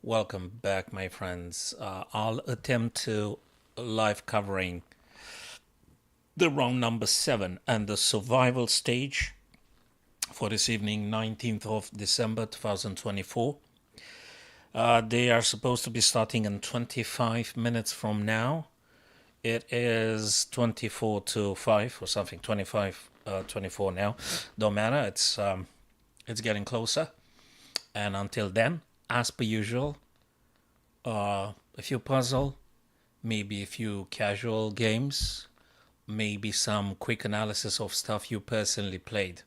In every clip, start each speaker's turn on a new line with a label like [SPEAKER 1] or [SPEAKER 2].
[SPEAKER 1] welcome back, my friends. I'll attempt to live covering the round number 7 and the survival stage for this evening, 19th of December 2024. They are supposed to be starting in 25 minutes from now. It is 24 to 5 or something, 25, 24 now. Don't matter, it's getting closer. And until then, as per usual, a few puzzle, maybe a few casual games, maybe some quick analysis of stuff you personally played.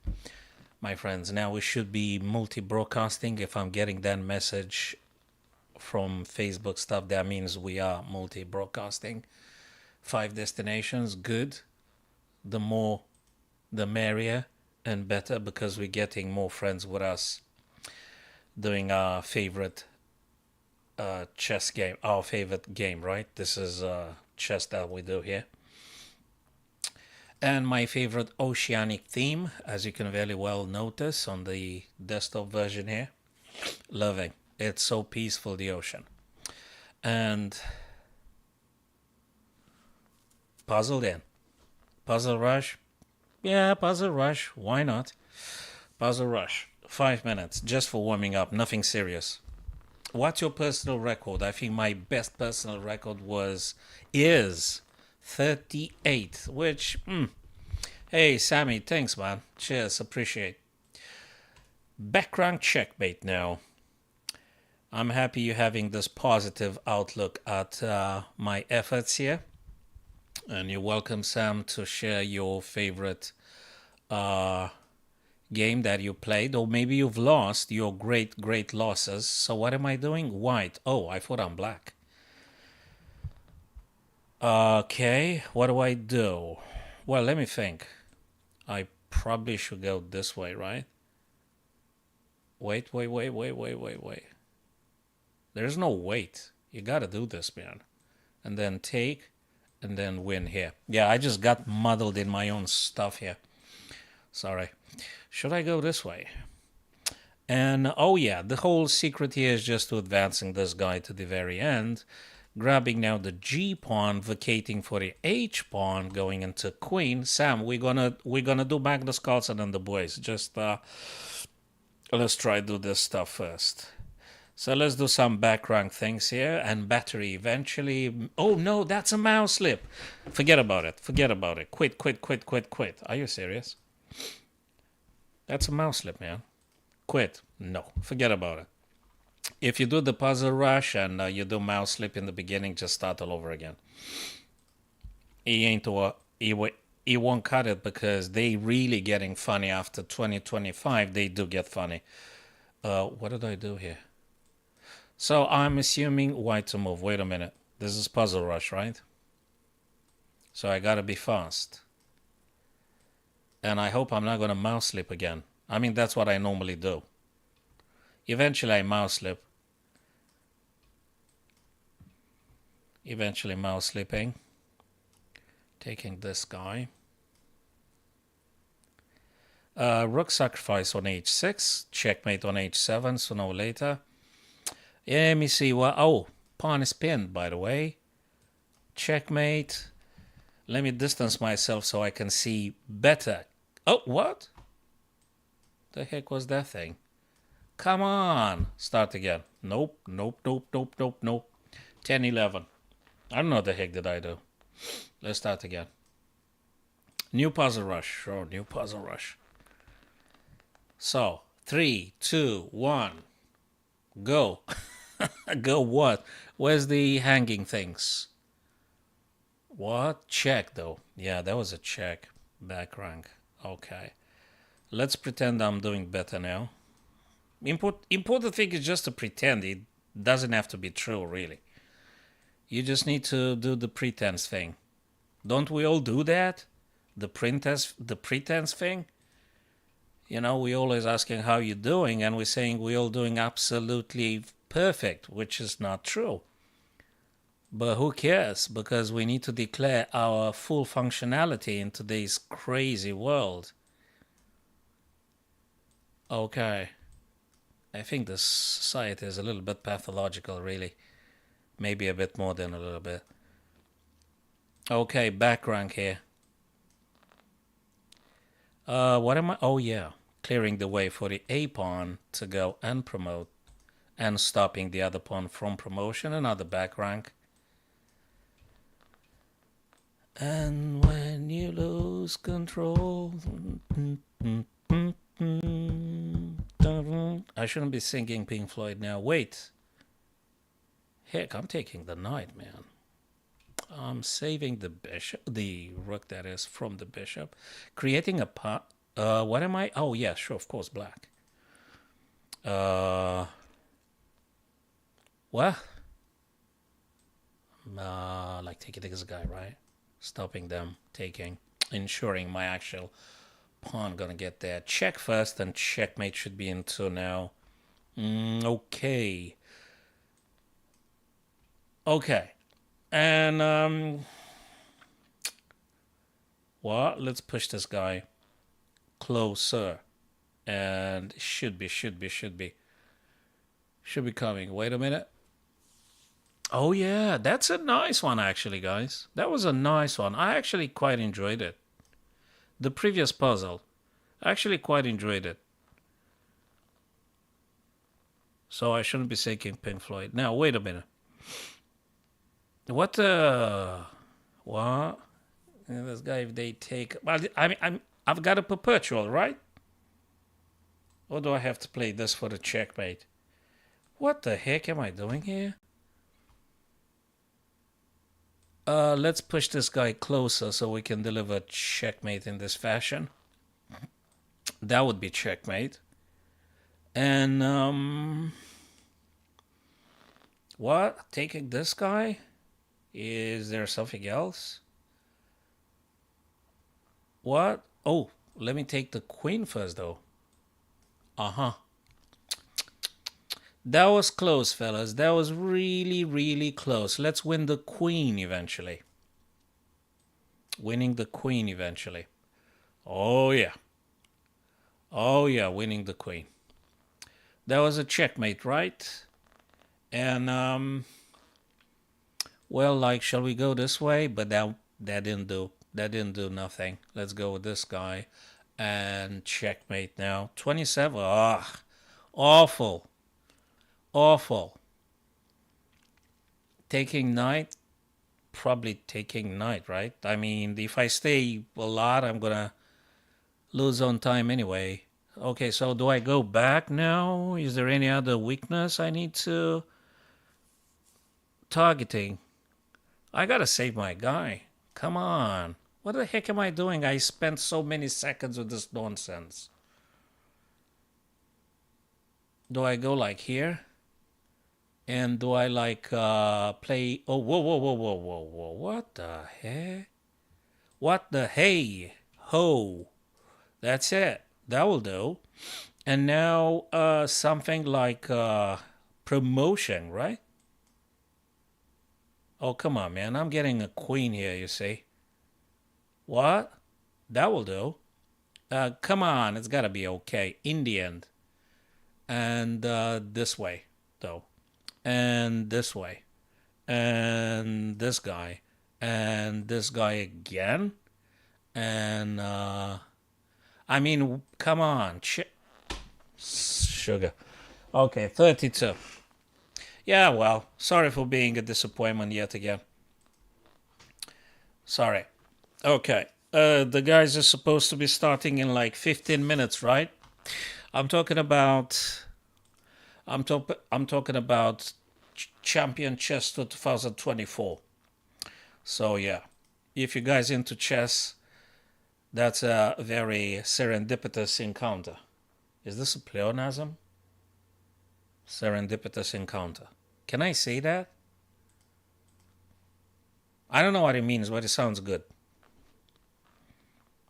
[SPEAKER 1] My friends, now we should be multi-broadcasting. If I'm getting that message from Facebook stuff, that means we are multi-broadcasting. 5 destinations, good. The more, the merrier and better, because we're getting more friends with us doing our favorite chess game, our favorite game, right? This is chess that we do here. And my favorite oceanic theme, as you can very well notice on the desktop version here. Loving. It's so peaceful, the ocean. And puzzle then. Puzzle Rush. Yeah, Puzzle Rush. Why not? Puzzle Rush. 5 minutes just for warming up. Nothing serious. What's your personal record? I think my best personal record is 38, which, hey, Sammy, thanks, man. Cheers, appreciate. Background checkmate now. I'm happy you're having this positive outlook at my efforts here. And you're welcome, Sam, to share your favorite game that you played, or maybe you've lost your great losses. So what am I doing? White. Oh, I thought I'm black. Okay, what do I do? Well, let me think. I probably should go this way, right? Wait. There's no wait. You gotta do this, man. And then take, and then win here. Yeah, I just got muddled in my own stuff here. Sorry. Should I go this way? And oh yeah, the whole secret here is just to advancing this guy to the very end. Grabbing now the G pawn, vacating for the H pawn, going into queen. Sam, we're gonna do Magnus Carlsen and the boys. Just let's try to do this stuff first. So let's do some background things here, and battery eventually. Oh no, that's a mouse slip. Forget about it. Quit. Are you serious? That's a mouse slip, man. Quit. No, forget about it. If you do the puzzle rush and you do mouse slip in the beginning, just start all over again. He won't cut it because they really getting funny after 2025. They do get funny. What did I do here? So I'm assuming white to move. Wait a minute. This is puzzle rush, right? So I gotta be fast. And I hope I'm not going to mouse slip again. I mean, that's what I normally do. Eventually I mouse slip. Eventually mouse slipping. Taking this guy. Rook sacrifice on h6. Checkmate on h7, so no later. Yeah, let me see. Well, oh, pawn is pinned, by the way. Checkmate. Let me distance myself so I can see better. Oh, what? The heck was that thing? Come on. Start again. Nope. 10, 11. I don't know what the heck did I do. Let's start again. New puzzle rush. Sure, new puzzle rush. So, 3, 2, 1. Go. Go what? Where's the hanging things? What? Check, though. Yeah, that was a check. Back rank. Okay. Let's pretend I'm doing better now. Important thing is just to pretend. It doesn't have to be true, really. You just need to do the pretense thing. Don't we all do that? The pretense thing? You know, we always asking how you doing, and we're saying we all doing absolutely perfect, which is not true. But who cares? Because we need to declare our full functionality in today's crazy world. Okay. I think this society is a little bit pathological, really. Maybe a bit more than a little bit. Okay, back rank here. What am I? Oh, yeah. Clearing the way for the A pawn to go and promote, and stopping the other pawn from promotion. Another back rank. And when you lose control. I shouldn't be singing Pink Floyd now. Wait. Heck, I'm taking the knight, man. I'm saving the bishop, the rook that is, from the bishop. Creating a pawn. What am I? Oh, yeah, sure, of course, black. What? Like taking this guy, right? Stopping them, taking, ensuring my actual pawn gonna get there. Check first, and checkmate should be in 2 now. Okay. Okay. And, well, let's push this guy closer. And should be coming. Wait a minute. Oh, yeah, that's a nice one, actually, guys. That was a nice one. I actually quite enjoyed it. The previous puzzle. I actually quite enjoyed it. So I shouldn't be saying Pink Floyd. Now, wait a minute. What the... What? This guy, if they take... Well, I've got a perpetual, right? Or do I have to play this for the checkmate? What the heck am I doing here? Let's push this guy closer so we can deliver checkmate in this fashion. That would be checkmate. And, what? Taking this guy? Is there something else? What? Oh, let me take the queen first, though. Uh-huh. That was close, fellas. That was really, really close. Let's win the queen eventually. Winning the queen eventually. Oh, yeah. Oh, yeah, winning the queen. That was a checkmate, right? And, well, like, shall we go this way? But that didn't do. That didn't do nothing. Let's go with this guy. And checkmate now. 27. Ah, awful. Awful. Taking knight. Probably taking knight, right? I mean, if I stay a lot, I'm going to lose on time anyway. Okay, so do I go back now? Is there any other weakness I need to... Targeting. I gotta save my guy. Come on. What the heck am I doing? I spent so many seconds with this nonsense. Do I go like here? And do I like play... Oh, whoa. What the heck? What the hey? Ho. That's it. That will do. And now something like promotion, right? Oh, come on, man. I'm getting a queen here, you see. What? That will do. Come on. It's got to be okay. In the end. And this way, though. And this way. And this guy. And this guy again. And, I mean, come on. Sugar. Okay, 32. Yeah, well, sorry for being a disappointment yet again. Sorry. Okay. The guys are supposed to be starting in like 15 minutes, right? I'm talking about Champion Chess 2024. So yeah, if you guys into chess, that's a very serendipitous encounter. Is this a pleonasm? Serendipitous encounter. Can I say that? I don't know what it means, but it sounds good.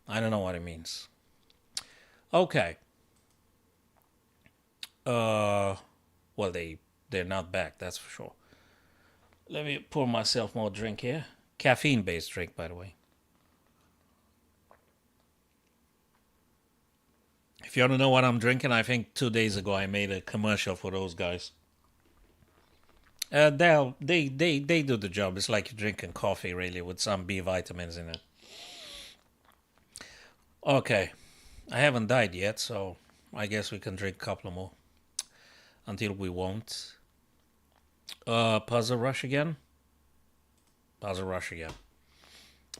[SPEAKER 1] I don't know what it means. Okay. Well, they're not back, that's for sure. Let me pour myself more drink here. Caffeine-based drink, by the way. If you want to know what I'm drinking, I think 2 days ago I made a commercial for those guys. They do the job. It's like you're drinking coffee, really, with some B vitamins in it. Okay, I haven't died yet, so I guess we can drink a couple more until we won't. Puzzle rush again. Puzzle rush again.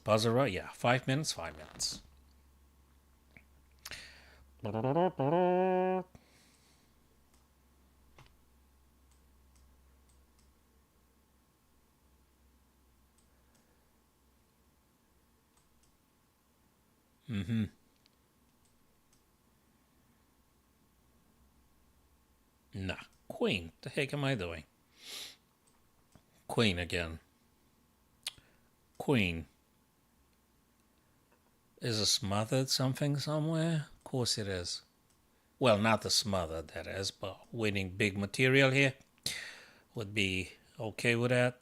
[SPEAKER 1] Puzzle rush. Yeah, 5 minutes. 5 minutes. Mm-hmm. Nah. Queen. The heck am I doing? Queen again. Queen. Is it smothered something somewhere? Of course it is. Well, not the smothered, that is, but winning big material here would be okay with that.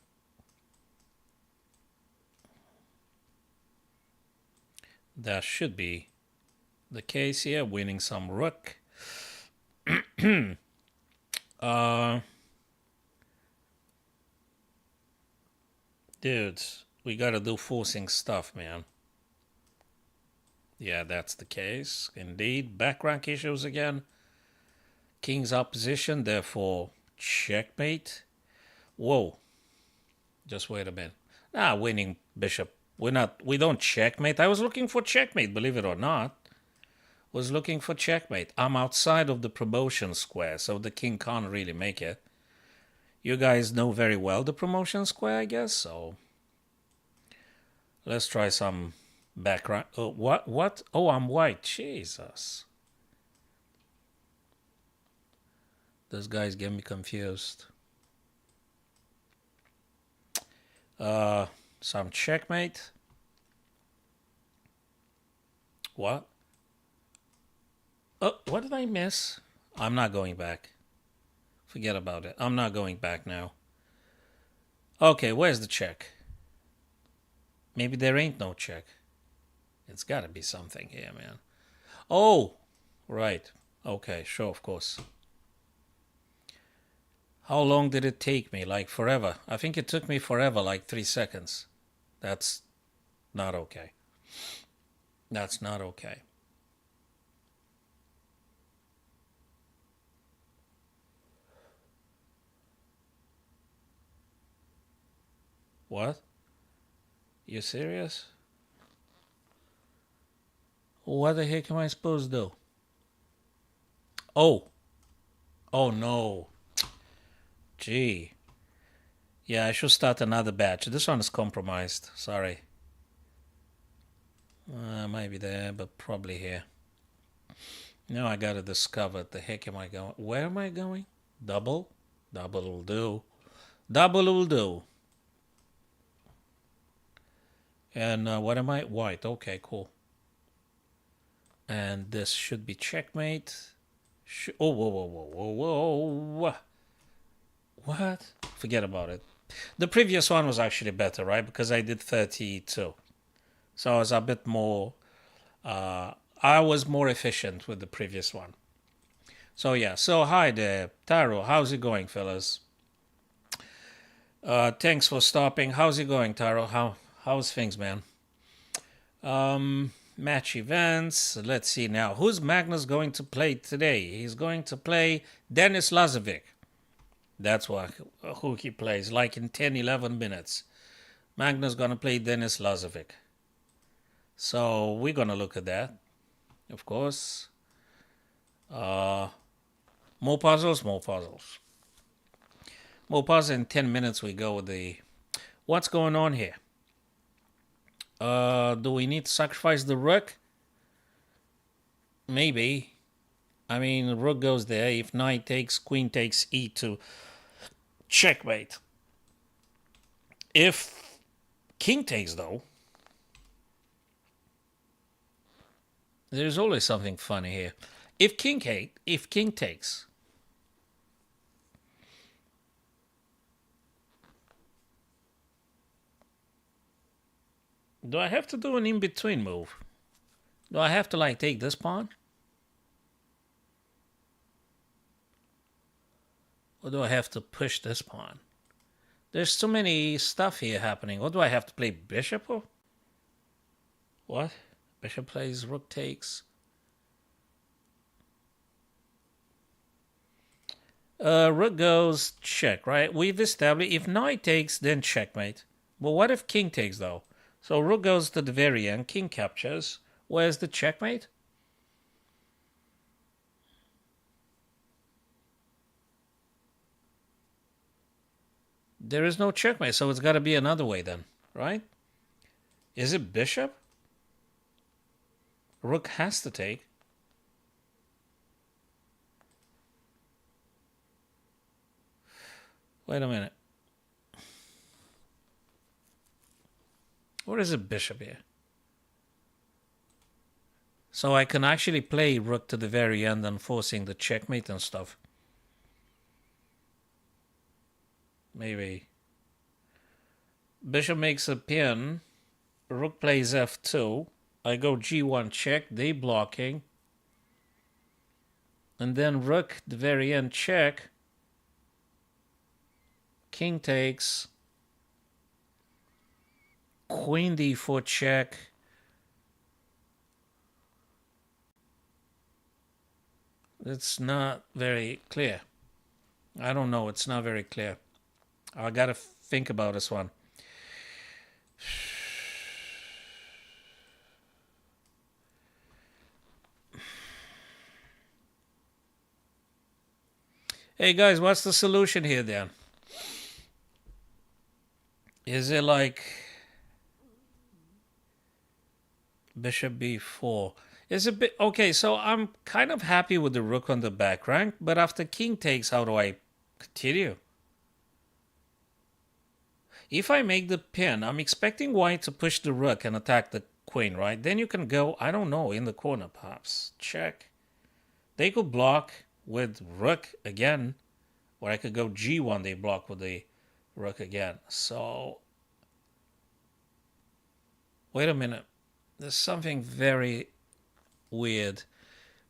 [SPEAKER 1] That should be the case here. Winning some rook. Dudes, we gotta do forcing stuff, man. Yeah, that's the case. Indeed. Back rank issues again. King's opposition, therefore checkmate. Whoa. Just wait a minute. Winning bishop. We don't checkmate. I was looking for checkmate, believe it or not. Was looking for checkmate. I'm outside of the promotion square, so the king can't really make it. You guys know very well the promotion square, I guess, so let's try some background. Oh, what? Oh, I'm white. Jesus. Those guys get me confused. Some checkmate. What? Oh, what did I miss? I'm not going back. Forget about it. I'm not going back now. Okay, where's the check? Maybe there ain't no check. It's gotta be something here, man. Oh, right. Okay, sure, of course. How long did it take me? Like forever. I think it took me forever, like 3 seconds. That's not okay. That's not okay. What? You serious? What the heck am I supposed to do? Oh. Oh no. Gee. Yeah, I should start another batch. This one is compromised. Sorry. Might be there, but probably here. Now I gotta discover the heck am I going? Where am I going? Double? Double will do. Double will do. And what am I? White. Okay, cool. And this should be checkmate. Oh, whoa, whoa, whoa, whoa, whoa. What? Forget about it. The previous one was actually better, right? Because I did 32. So I was a bit more... I was more efficient with the previous one. So yeah, so hi there, Taro. How's it going, fellas? Thanks for stopping. How's it going, Taro? How's things, man? Match events. Let's see now. Who's Magnus going to play today? He's going to play Denis Lazovic. That's who he plays, like in 10, 11 minutes. Magnus going to play Denis Lazovic. So we're going to look at that, of course. More puzzles, more puzzles. More puzzles. In 10 minutes we go with the... What's going on here? Do we need to sacrifice the rook? Maybe. I mean, rook goes there. If knight takes, queen takes e2. Checkmate. If king takes, though, there's always something funny here. If king takes, do I have to do an in-between move? Do I have to, like, take this pawn? Or do I have to push this pawn? There's too many stuff here happening. What do I have to play bishop or? What? Bishop plays, rook takes. Rook goes check, right? We've established if knight takes, then checkmate. But what if king takes, though? So rook goes to the very end, king captures. Where's the checkmate? There is no checkmate, so it's got to be another way then, right? Is it bishop? Rook has to take. Wait a minute. What is a bishop here? So I can actually play rook to the very end and forcing the checkmate and stuff. Maybe. Bishop makes a pin. Rook plays f2. I go g1 check. They blocking. And then rook, the very end, check. King takes. Queen d4 check. It's not very clear. I don't know. It's not very clear. I gotta think about this one. Hey guys, what's the solution here then? Is it like bishop b4? Is it bit okay? So I'm kind of happy with the rook on the back rank, but after king takes, how do I continue? If I make the pin, I'm expecting white to push the rook and attack the queen, right? Then you can go, I don't know, in the corner perhaps. Check. They could block with rook again, or I could go g1, they block with the rook again. So, wait a minute. There's something very weird.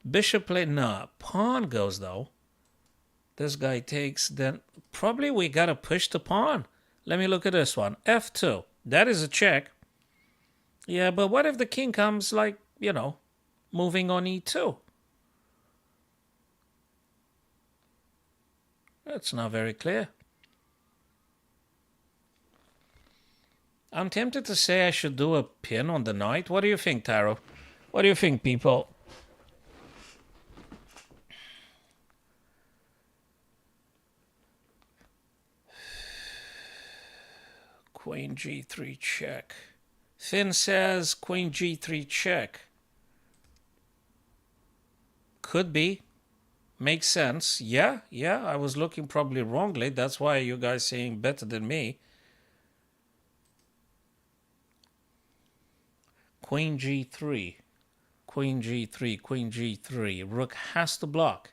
[SPEAKER 1] Bishop play, nah. Pawn goes though. This guy takes, then probably we gotta push the pawn. Let me look at this one. f2. That is a check. Yeah, but what if the king comes like, you know, moving on e2? That's not very clear. I'm tempted to say I should do a pin on the knight. What do you think, Taro? What do you think, people? Queen g3 check. Finn says queen g3 check. Could be. Makes sense. Yeah, I was looking probably wrongly. That's why you guys saying better than me. Queen g3. Queen g3, queen g3. Rook has to block.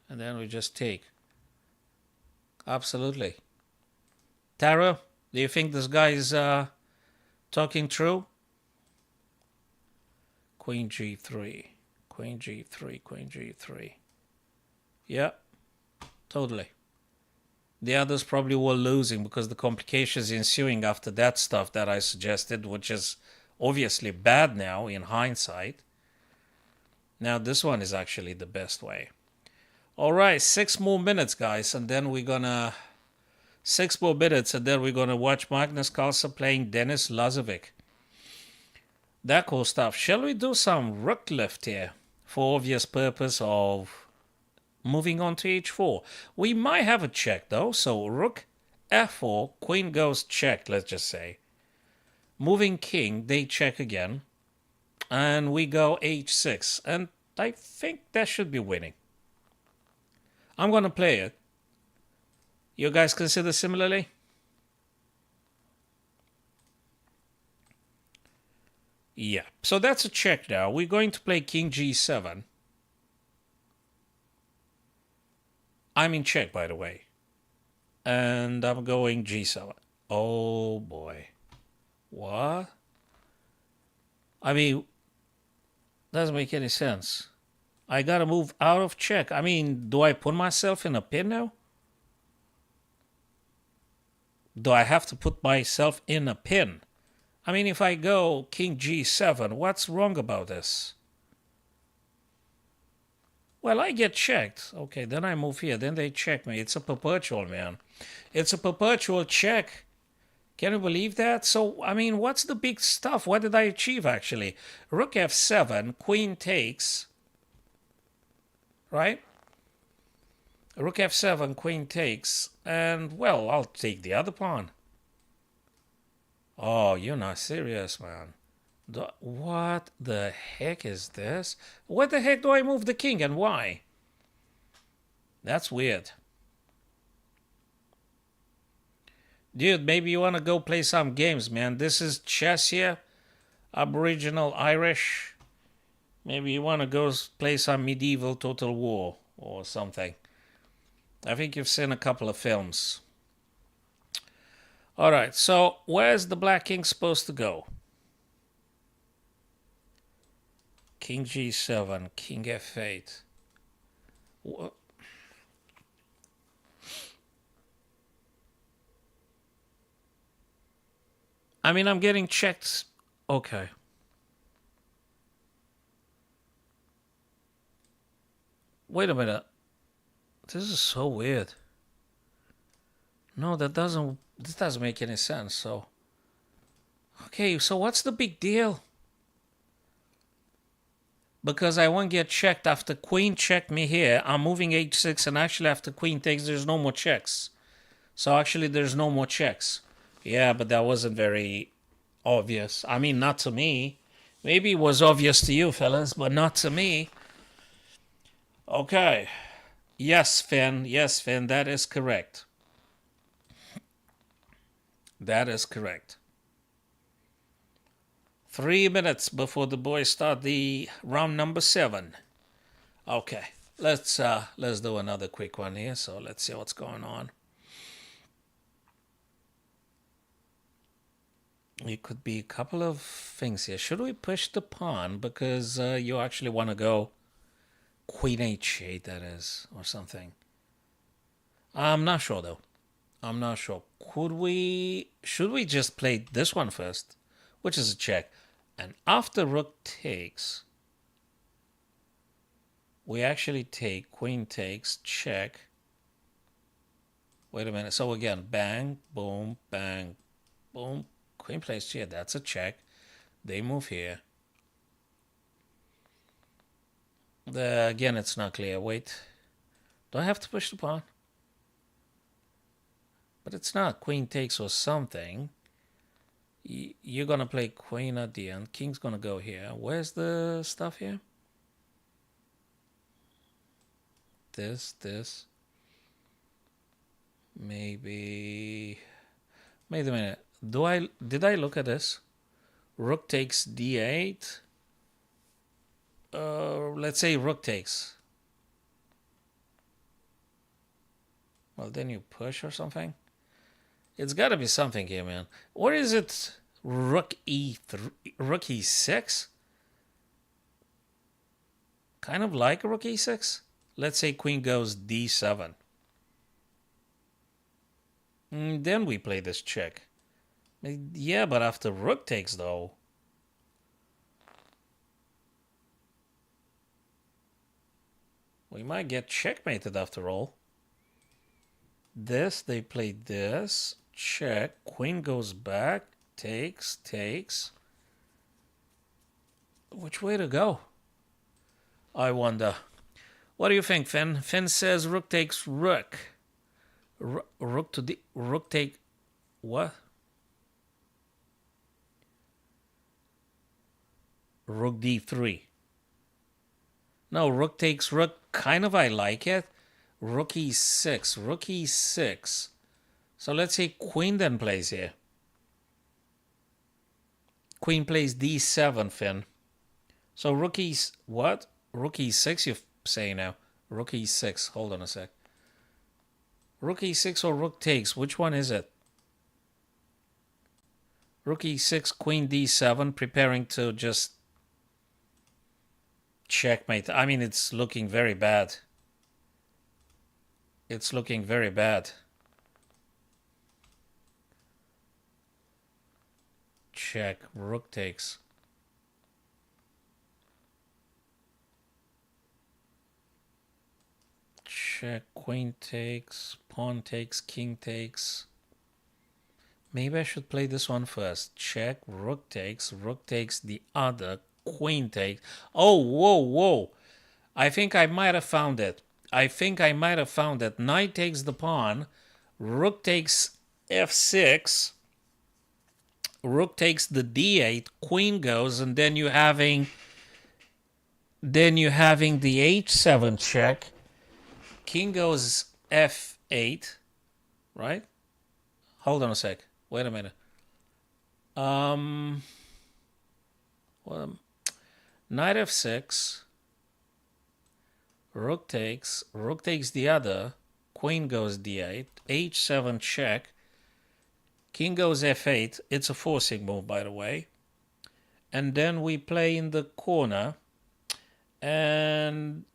[SPEAKER 1] And then we just take. Absolutely. Taro, do you think this guy is talking true? Queen g3. Queen g3, queen g3. Yeah, totally. The others probably were losing because the complications ensuing after that stuff that I suggested, which is obviously bad now in hindsight. Now this one is actually the best way. All right, 6 more minutes, guys, and then we're gonna 6 more minutes, and then we're gonna watch Magnus Carlsen playing Denis Lazovic. That cool stuff. Shall we do some rook lift here for obvious purpose of moving on to h4? We might have a check though, so rook f4, queen goes check, let's just say. Moving king, they check again. And we go h6. And I think that should be winning. I'm going to play it. You guys consider similarly? Yeah. So that's a check now. We're going to play king g7. I'm in check, by the way. And I'm going g7. Oh, boy. What? I mean, doesn't make any sense. I gotta move out of check. I mean, do I put myself in a pin now? Do I have to put myself in a pin? I mean, if I go king g7, what's wrong about this? Well, I get checked. Okay, then I move here. Then they check me. It's a perpetual, man. It's a perpetual check. Can you believe that? So, I mean, what's the big stuff? What did I achieve, actually? Rook f7, queen takes, right? Rook f7, queen takes, and, well, I'll take the other pawn. Oh, you're not serious, man. What the heck is this? What the heck do I move the king and why? That's weird. Dude, maybe you want to go play some games, man. This is chess here. Aboriginal Irish. Maybe you want to go play some medieval Total War or something. I think you've seen a couple of films. All right, so where's the black king supposed to go? King g7, king f8. What? I mean, I'm getting checked. Okay. Wait a minute. This is so weird. No, this doesn't make any sense. So, okay, so what's the big deal? Because I won't get checked after queen checked me here. I'm moving h6, and actually after queen takes, there's no more checks. So actually, there's no more checks. Yeah, but that wasn't very obvious. I mean, not to me. Maybe it was obvious to you, fellas, but not to me. Okay. Yes, Finn. Yes, Finn. That is correct. That is correct. 3 minutes before the boys start the round number 7. Okay. Let's do another quick one here. So let's see what's going on. It could be a couple of things here. Should we push the pawn because you actually want to go queen h8, that is, or something? I'm not sure though. I'm not sure. Should we just play this one first, which is a check, and after rook takes, we actually take queen takes, check. Wait a minute. So again, bang, boom, bang, boom. Queen plays here. That's a check. They move here. Again, it's not clear. Wait. Do I have to push the pawn? But it's not. Queen takes or something. You're going to play queen at the end. King's going to go here. Where's the stuff here? This. Maybe. Wait a minute. Did I look at this? Rook takes d8. Let's say rook takes. Well, then you push or something. It's got to be something here, man. Or is it rook e3, rook e6? Kind of like rook e6. Let's say queen goes d7. Then we play this check. Yeah, but after rook takes, though. We might get checkmated after all. They play this. Check. Queen goes back. Takes. Which way to go? I wonder. What do you think, Finn? Finn says rook takes rook. Rook take what? Rook d3. No, rook takes rook. Kind of, I like it. Rook e6. So let's say queen then plays here. Queen plays d7, Finn. So rook what? Rook e6 you say now. Rook e6. Hold on a sec. Rook e6 or rook takes. Which one is it? Rook e6, queen d7, preparing to just checkmate. I mean, it's looking very bad. It's looking very bad. check. Rook takes. Check. Queen takes. Pawn takes. King takes. Maybe I should play this one first. Check. Rook takes. Rook takes the other. Queen takes. Oh, whoa, whoa. I think I might have found it. Knight takes the pawn. Rook takes f6. Rook takes the d8. Queen goes, and then you're having the h7 check. King goes f8, right? Hold on a sec. Wait a minute. Well, knight f6. Rook takes the other. Queen goes d8. h7 check. King goes f8. It's a forcing move, by the way. And then we play in the corner. And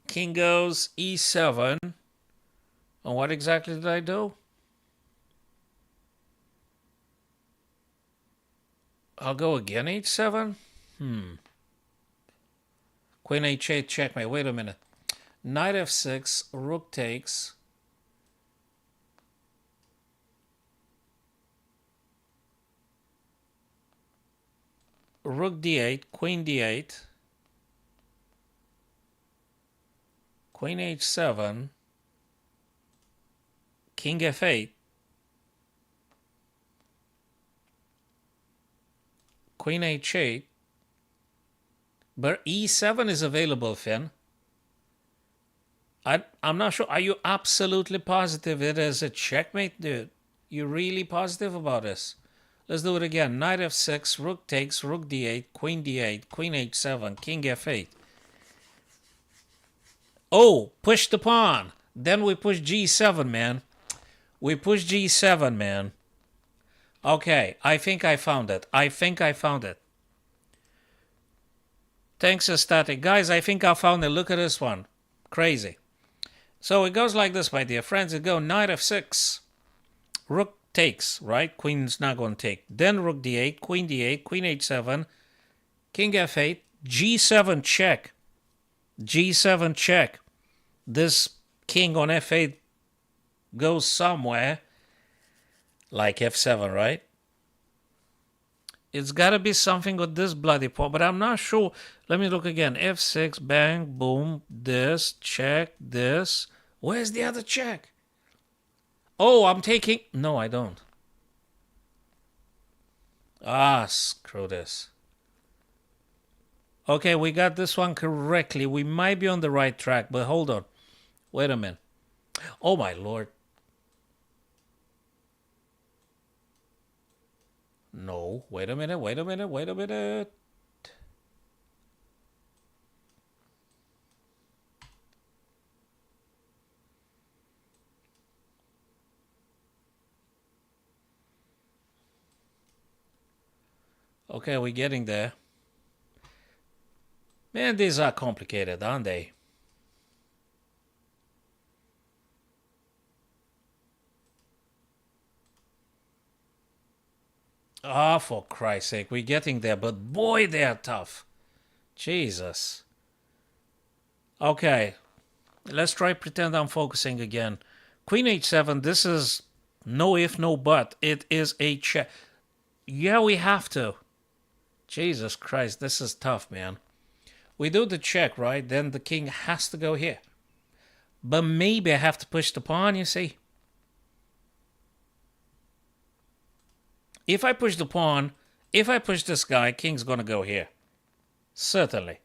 [SPEAKER 1] king goes e7. And what exactly did I do? I'll go again, h7. Queen h8, checkmate. Wait a minute. Knight f6, rook takes. Rook d8, queen d8. Queen h7. King f8. Queen h8. But e7 is available, Finn. I'm not sure. Are you absolutely positive it is a checkmate, dude? You really positive about this? Let's do it again. Knight f6, rook takes, rook d8, queen h7, king f8. Oh, push the pawn. Then we push g7, man. Okay, I think I found it. Thanks, Static. Guys, I think I found it. Look at this one. Crazy. So it goes like this, my dear friends. It goes knight f6. Rook takes, right? Queen's not going to take. Then rook d8, queen h7, king f8, g7 check. G7 check. This king on f8 goes somewhere. Like f7, right? It's got to be something with this bloody pawn, but I'm not sure. Let me look again. f6, bang, boom, this, check, this. Where's the other check? Oh, I'm taking... No, I don't. Ah, screw this. Okay, we got this one correctly. We might be on the right track, but hold on. Wait a minute. Oh, my Lord. No, wait a minute. Okay, we're getting there. Man, these are complicated, aren't they? Ah, for Christ's sake, we're getting there, but boy, they're tough. Jesus. Okay, let's try pretend I'm focusing again. Queen h7, this is no if, no but. It is a check. Yeah, we have to. Jesus Christ, this is tough, man. We do the check, right? Then the king has to go here. But maybe I have to push the pawn, you see. If I push the pawn, if I push this guy, king's going to go here. Certainly.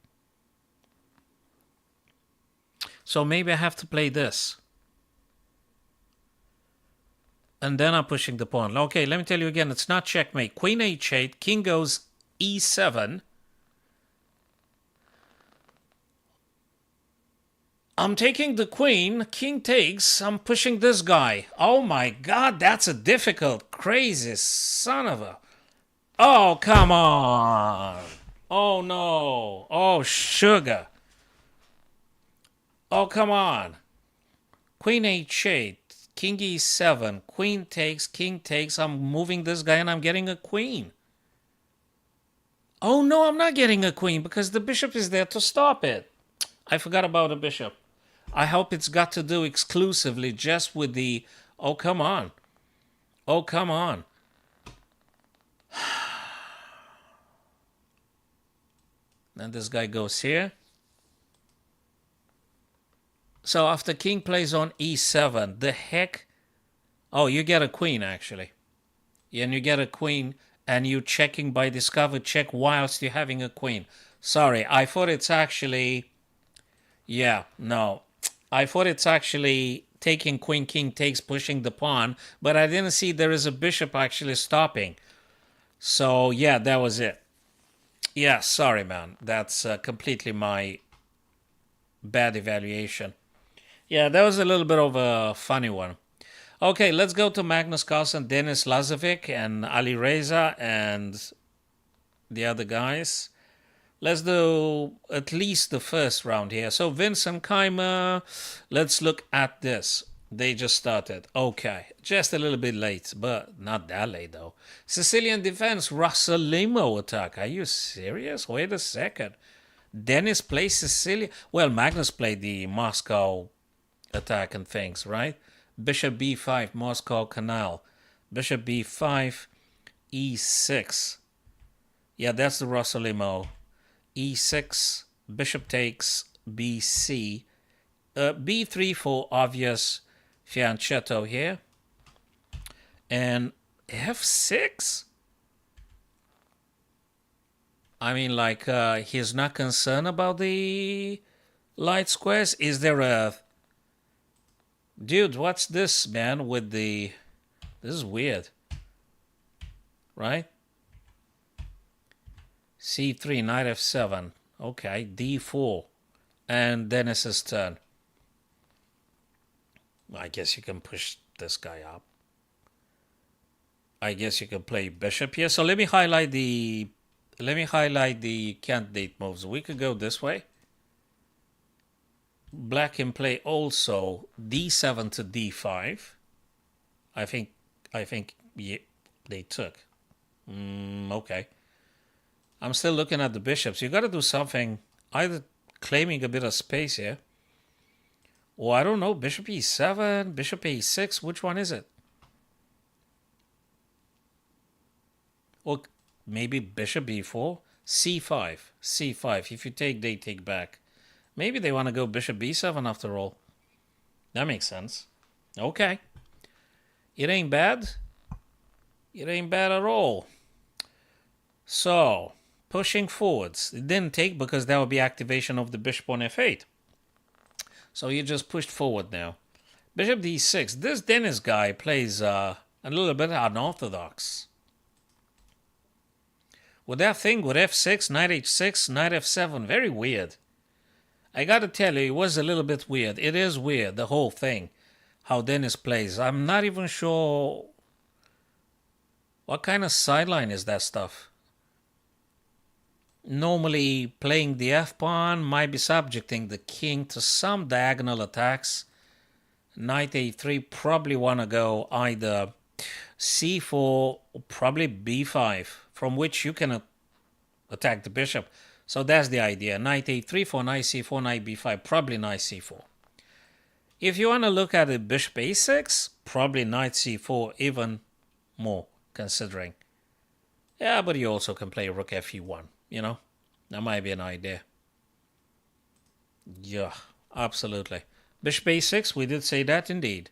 [SPEAKER 1] So maybe I have to play this. And then I'm pushing the pawn. Okay, let me tell you again, it's not checkmate. Queen h8, king goes e7. I'm taking the queen, king takes, I'm pushing this guy. Oh my God, that's a difficult, crazy son of a... Oh, come on. Oh no. Oh, sugar. Oh, come on. Queen h8, King e7. Queen takes, king takes. I'm moving this guy and I'm getting a queen. Oh, no, I'm not getting a queen because the bishop is there to stop it. I forgot about the bishop. I hope it's got to do exclusively just with the... Oh, come on. Oh, come on. Then this guy goes here. So after king plays on e7, the heck... Oh, you get a queen, actually. And you get a queen, and you're checking by discover check whilst you're having a queen. Sorry, I thought it's actually... Yeah, no. I thought it's actually taking queen, king takes, pushing the pawn, but I didn't see there is a bishop actually stopping. So, yeah, that was it. Yeah, sorry, man. That's completely my bad evaluation. Yeah, that was a little bit of a funny one. Okay, let's go to Magnus Carlsen, Denis Lazovic, and Ali Reza, and the other guys. Let's do at least the first round here. So Vincent Keimer, let's look at this. They just started. Okay, just a little bit late, but not that late though. Sicilian defense, Russell Limo attack. Are you serious? Wait a second. Dennis plays Sicilian. Well, Magnus played the Moscow attack and things, right? Bishop b5, Moscow Canal. Bishop b5, e6. Yeah, that's the Russell Limo. e6, bishop takes, bc, b3 for obvious fianchetto here, and f6. I mean, like, he's not concerned about the light squares. Is there a... Dude, what's this, man, with the... This is weird, right? c3, knight f7. Okay, d4. And Dennis's turn. I guess you can push this guy up. I guess you can play bishop here. So let me highlight the candidate moves. We could go this way. Black can play also d7 to d5. I think yeah, they took. Okay. I'm still looking at the bishops. You got to do something, either claiming a bit of space here. Or I don't know, bishop e7, bishop a6, which one is it? Or maybe bishop b4, c5, c5. If you take, they take back. Maybe they want to go bishop b7 after all. That makes sense. Okay. It ain't bad. It ain't bad at all. So... Pushing forwards. It didn't take because that would be activation of the bishop on f8. So you just pushed forward now. Bishop d6. This Dennis guy plays a little bit unorthodox. With that thing with f6, knight h6, knight f7. Very weird. I gotta tell you, it was a little bit weird. It is weird, the whole thing. How Dennis plays. I'm not even sure... What kind of sideline is that stuff? Normally, playing the f-pawn might be subjecting the king to some diagonal attacks. Knight a3, probably want to go either c4 or probably b5, from which you can attack the bishop. So that's the idea. Knight a3 for knight c4, knight b5, probably knight c4. If you want to look at it, bishop a6, probably knight c4, even more, considering. Yeah, but you also can play rook fe1. You know, that might be an idea. Yeah, absolutely. Bishop a6, we did say that indeed.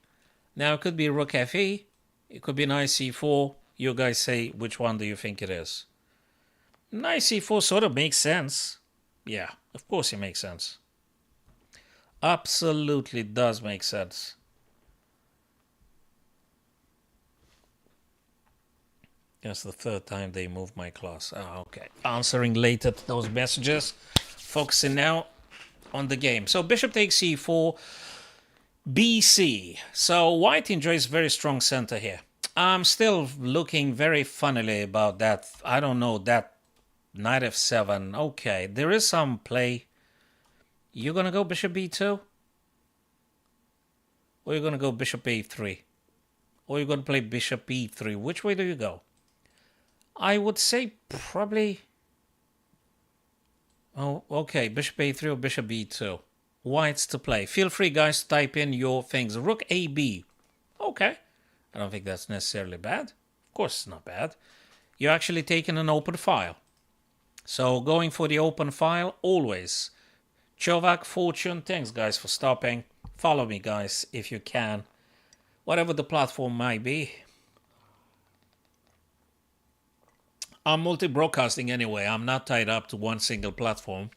[SPEAKER 1] Now it could be rook fe. It could be knight c4. You guys say which one do you think it is? Knight c4 sort of makes sense. Yeah, of course it makes sense. Absolutely does make sense. That's the third time they moved my class. Oh, okay. Answering later to those messages. Focusing now on the game. So bishop takes c4, bc. So white enjoys very strong center here. I'm still looking very funnily about that. I don't know, that knight f7. Okay, there is some play. You're going to go bishop b2? Or you're going to go bishop a3. Or you're going to play bishop e3. Which way do you go? I would say probably... Oh, okay. Bishop a3 or bishop e2. Whites to play. Feel free, guys, to type in your things. Rook ab. Okay. I don't think that's necessarily bad. Of course it's not bad. You're actually taking an open file. So going for the open file, always. Chovak, Fortune, thanks, guys, for stopping. Follow me, guys, if you can. Whatever the platform might be. I'm multi-broadcasting anyway. I'm not tied up to one single platform.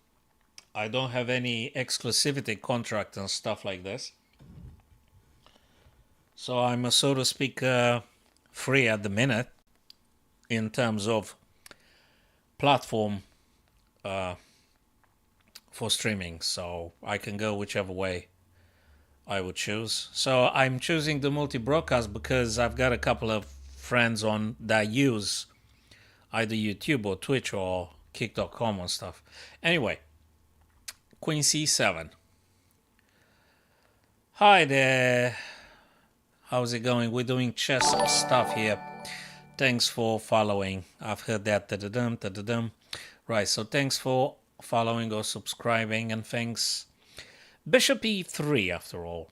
[SPEAKER 1] I don't have any exclusivity contract and stuff like this. So I'm, so to speak, free at the minute in terms of platform for streaming. So I can go whichever way I would choose. So I'm choosing the multi-broadcast because I've got a couple of friends on that use either YouTube or Twitch or Kick.com and stuff. Anyway, Queen C7. Hi there. How's it going? We're doing chess stuff here. Thanks for following. I've heard that. Da-da-dum, da-da-dum. Right, so thanks for following or subscribing and things. Bishop e3, after all.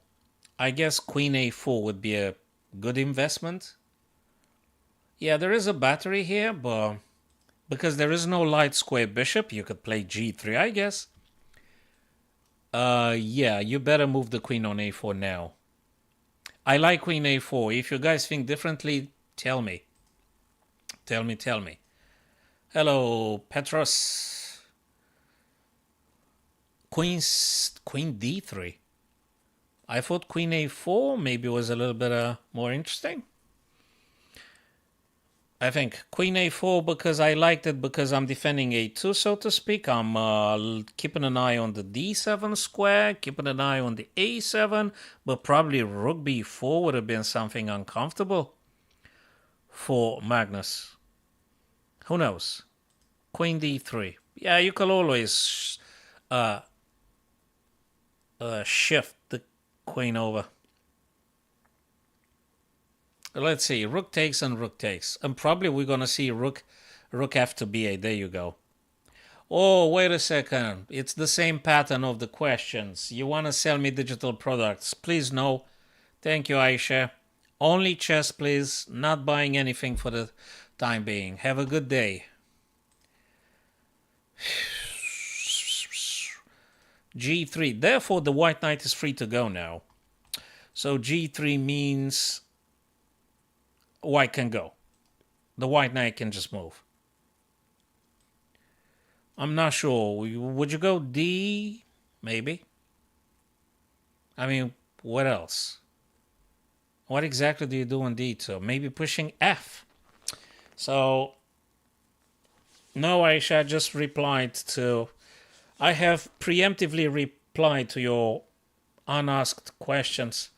[SPEAKER 1] I guess Queen a4 would be a good investment. Yeah, there is a battery here, but because there is no light square bishop, you could play g3, I guess. Yeah, you better move the queen on a4 now. I like queen a4. If you guys think differently, tell me. Tell me. Hello, Petros. Queen d3. I thought queen a4 maybe was a little bit more interesting. I think queen a4 because I liked it because I'm defending a2, so to speak. I'm keeping an eye on the d7 square, keeping an eye on the a7, but probably rook b4 would have been something uncomfortable for Magnus. Who knows? Queen d3. Yeah, you can always shift the queen over. Let's see, rook takes and rook takes. And probably we're going to see rook f to b8. There you go. Oh, wait a second. It's the same pattern of the questions. You want to sell me digital products? Please no. Thank you, Aisha. Only chess, please. Not buying anything for the time being. Have a good day. g3. Therefore, the white knight is free to go now. So g3 means white can go. The white knight can just move. I'm not sure. Would you go D? Maybe. I mean, what else? What exactly do you do on D2? Maybe pushing F. So, no, Aisha just replied to... I have preemptively replied to your unasked questions.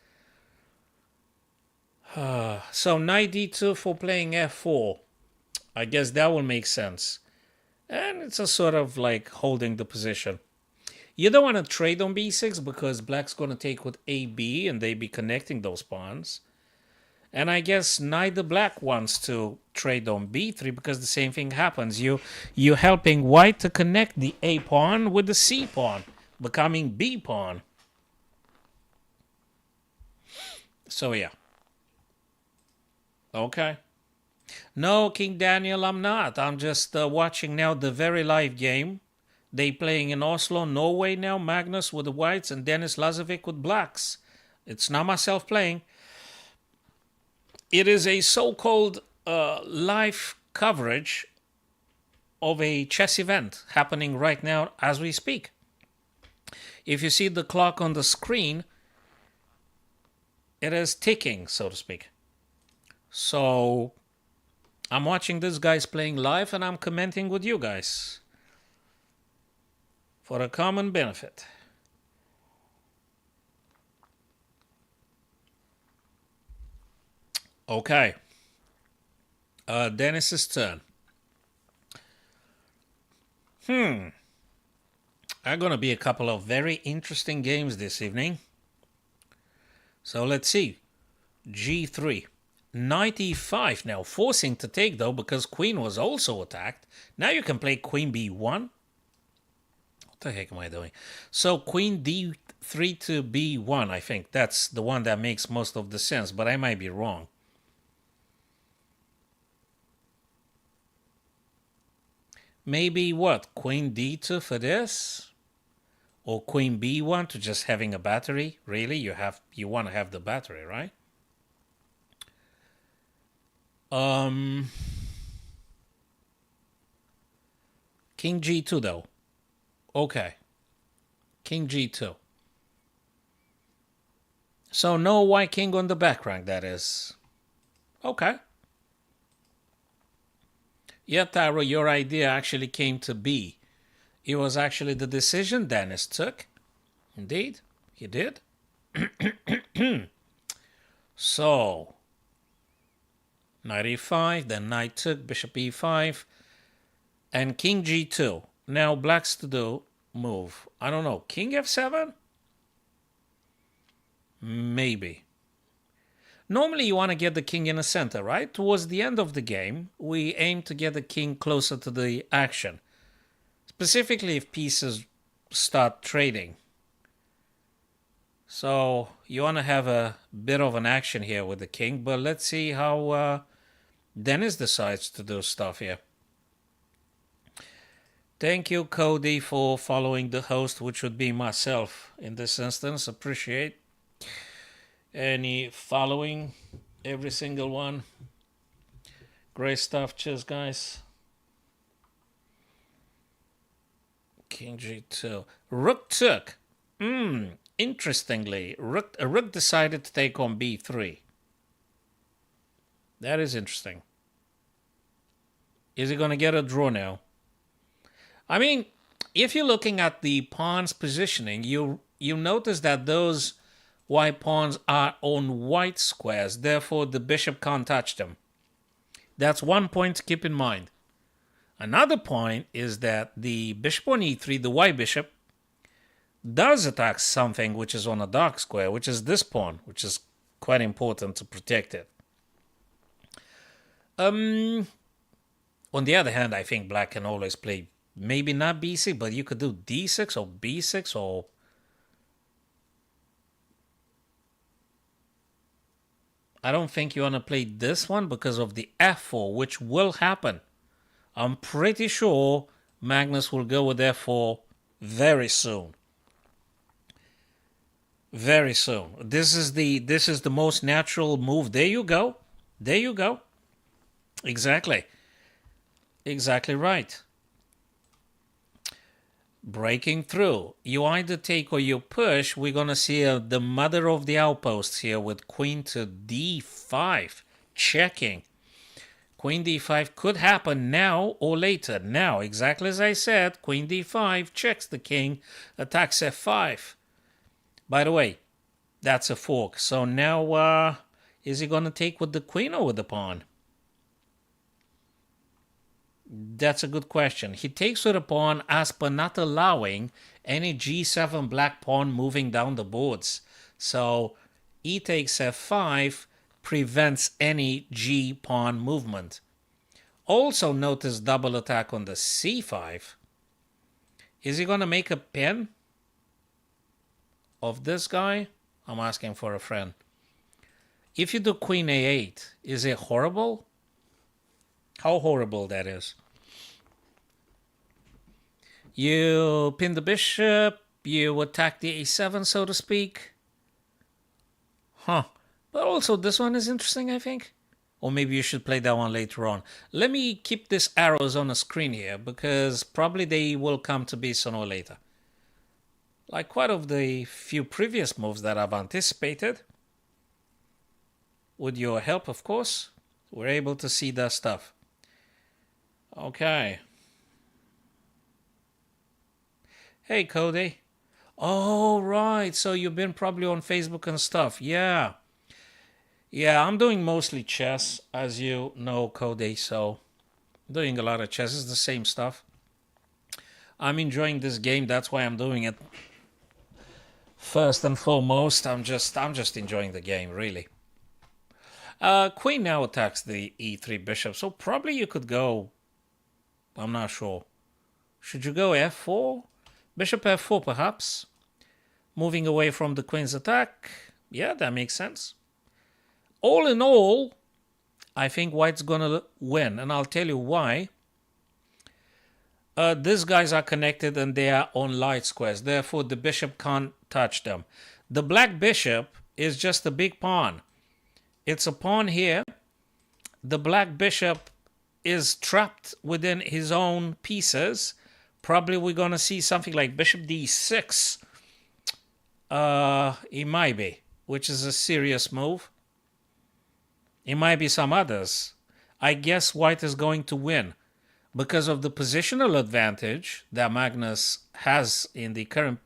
[SPEAKER 1] So knight d2 for playing f4. I guess that will make sense. And it's a sort of like holding the position. You don't want to trade on b6 because black's going to take with ab and they be connecting those pawns. And I guess neither black wants to trade on b3 because the same thing happens. You're helping white to connect the a pawn with the c pawn, becoming b pawn. So yeah. Okay. No, King Daniel, I'm not. I'm just watching now the very live game. They playing in Oslo, Norway now. Magnus with the whites and Dennis Lazovic with blacks. It's not myself playing. It is a so-called live coverage of a chess event happening right now as we speak. If you see the clock on the screen, it is ticking, so to speak. So I'm watching these guys playing live and I'm commenting with you guys for a common benefit. Okay. Dennis's turn. Are going to be a couple of very interesting games this evening. So let's see. G3. Knight e5 now, forcing to take though because queen was also attacked. Now you can play queen b1. What the heck am I doing? So queen d3 to b1, I think that's the one that makes most of the sense, but I might be wrong. Maybe what? Queen d2 for this? Or queen b1 to just having a battery? Really? You want to have the battery, right? King g2 though. Okay. King g2. So no white king on the back rank, that is. Okay. Yeah, Taro, your idea actually came to be. It was actually the decision Dennis took. Indeed, he did. So, knight e5, then knight took, bishop e5, and king g2. Now black's to do move. I don't know, king f7? Maybe. Normally you want to get the king in the center, right? Towards the end of the game, we aim to get the king closer to the action. Specifically if pieces start trading. So you want to have a bit of an action here with the king, but let's see how Dennis decides to do stuff here. Thank you, Cody, for following the host, which would be myself in this instance. Appreciate any following, every single one. Great stuff. Cheers, guys. King g2. Rook took. Interestingly, Rook decided to take on b3. That is interesting. Is he going to get a draw now? I mean, if you're looking at the pawn's positioning, you notice that those white pawns are on white squares. Therefore, the bishop can't touch them. That's one point to keep in mind. Another point is that the bishop on e3, the white bishop, does attack something which is on a dark square, which is this pawn, which is quite important to protect it. On the other hand, I think black can always play, maybe not b6, but you could do d6 or b6 or... I don't think you want to play this one because of the f4, which will happen. I'm pretty sure Magnus will go with f4 very soon. Very soon. This is the most natural move. There you go. There you go. Exactly. Exactly right. Breaking through. You either take or you push. We're going to see the mother of the outposts here with queen to d5. Checking. Queen d5 could happen now or later. Now, exactly as I said, queen d5 checks the king, attacks f5. By the way, that's a fork. So now, is he going to take with the queen or with the pawn? That's a good question. He takes with the pawn as per not allowing any g7 black pawn moving down the boards. So e takes f5 prevents any g pawn movement. Also notice double attack on the c5. Is he going to make a pin of this guy? I'm asking for a friend. If you do queen a8, is it horrible? How horrible that is. You pin the bishop, you attack the a7, so to speak. Huh. But also this one is interesting, I think. Or maybe you should play that one later on. Let me keep these arrows on the screen here, because probably they will come to be sooner or later. Like quite of the few previous moves that I've anticipated. With your help, of course, we're able to see that stuff. Okay. Hey, Cody. Oh, right. So you've been probably on Facebook and stuff. Yeah. Yeah, I'm doing mostly chess, as you know, Cody. So doing a lot of chess. It's the same stuff. I'm enjoying this game. That's why I'm doing it. First and foremost, I'm just enjoying the game, really. Queen now attacks the e3 bishop, so probably you could go. I'm not sure. Should you go f4? Bishop f4, perhaps. Moving away from the queen's attack. Yeah, that makes sense. All in all, I think white's gonna win, and I'll tell you why. These guys are connected and they are on light squares. Therefore, the bishop can't touch them. The black bishop is just a big pawn. It's a pawn here. The black bishop is trapped within his own pieces. Probably we're going to see something like bishop d6. It might be, which is a serious move. It might be some others. I guess white is going to win because of the positional advantage that Magnus has in the current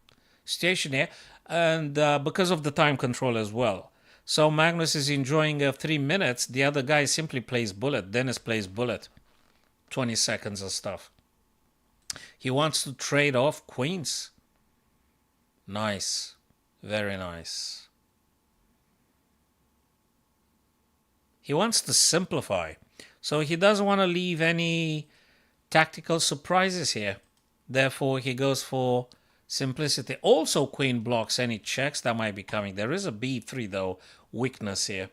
[SPEAKER 1] station here, and because of the time control as well. So Magnus is enjoying 3 minutes. The other guy simply plays bullet. Dennis plays bullet. 20 seconds of stuff. He wants to trade off queens. Nice. Very nice. He wants to simplify. So he doesn't want to leave any tactical surprises here. Therefore, he goes for simplicity. Also, queen blocks any checks that might be coming. There is a b3, though, weakness here.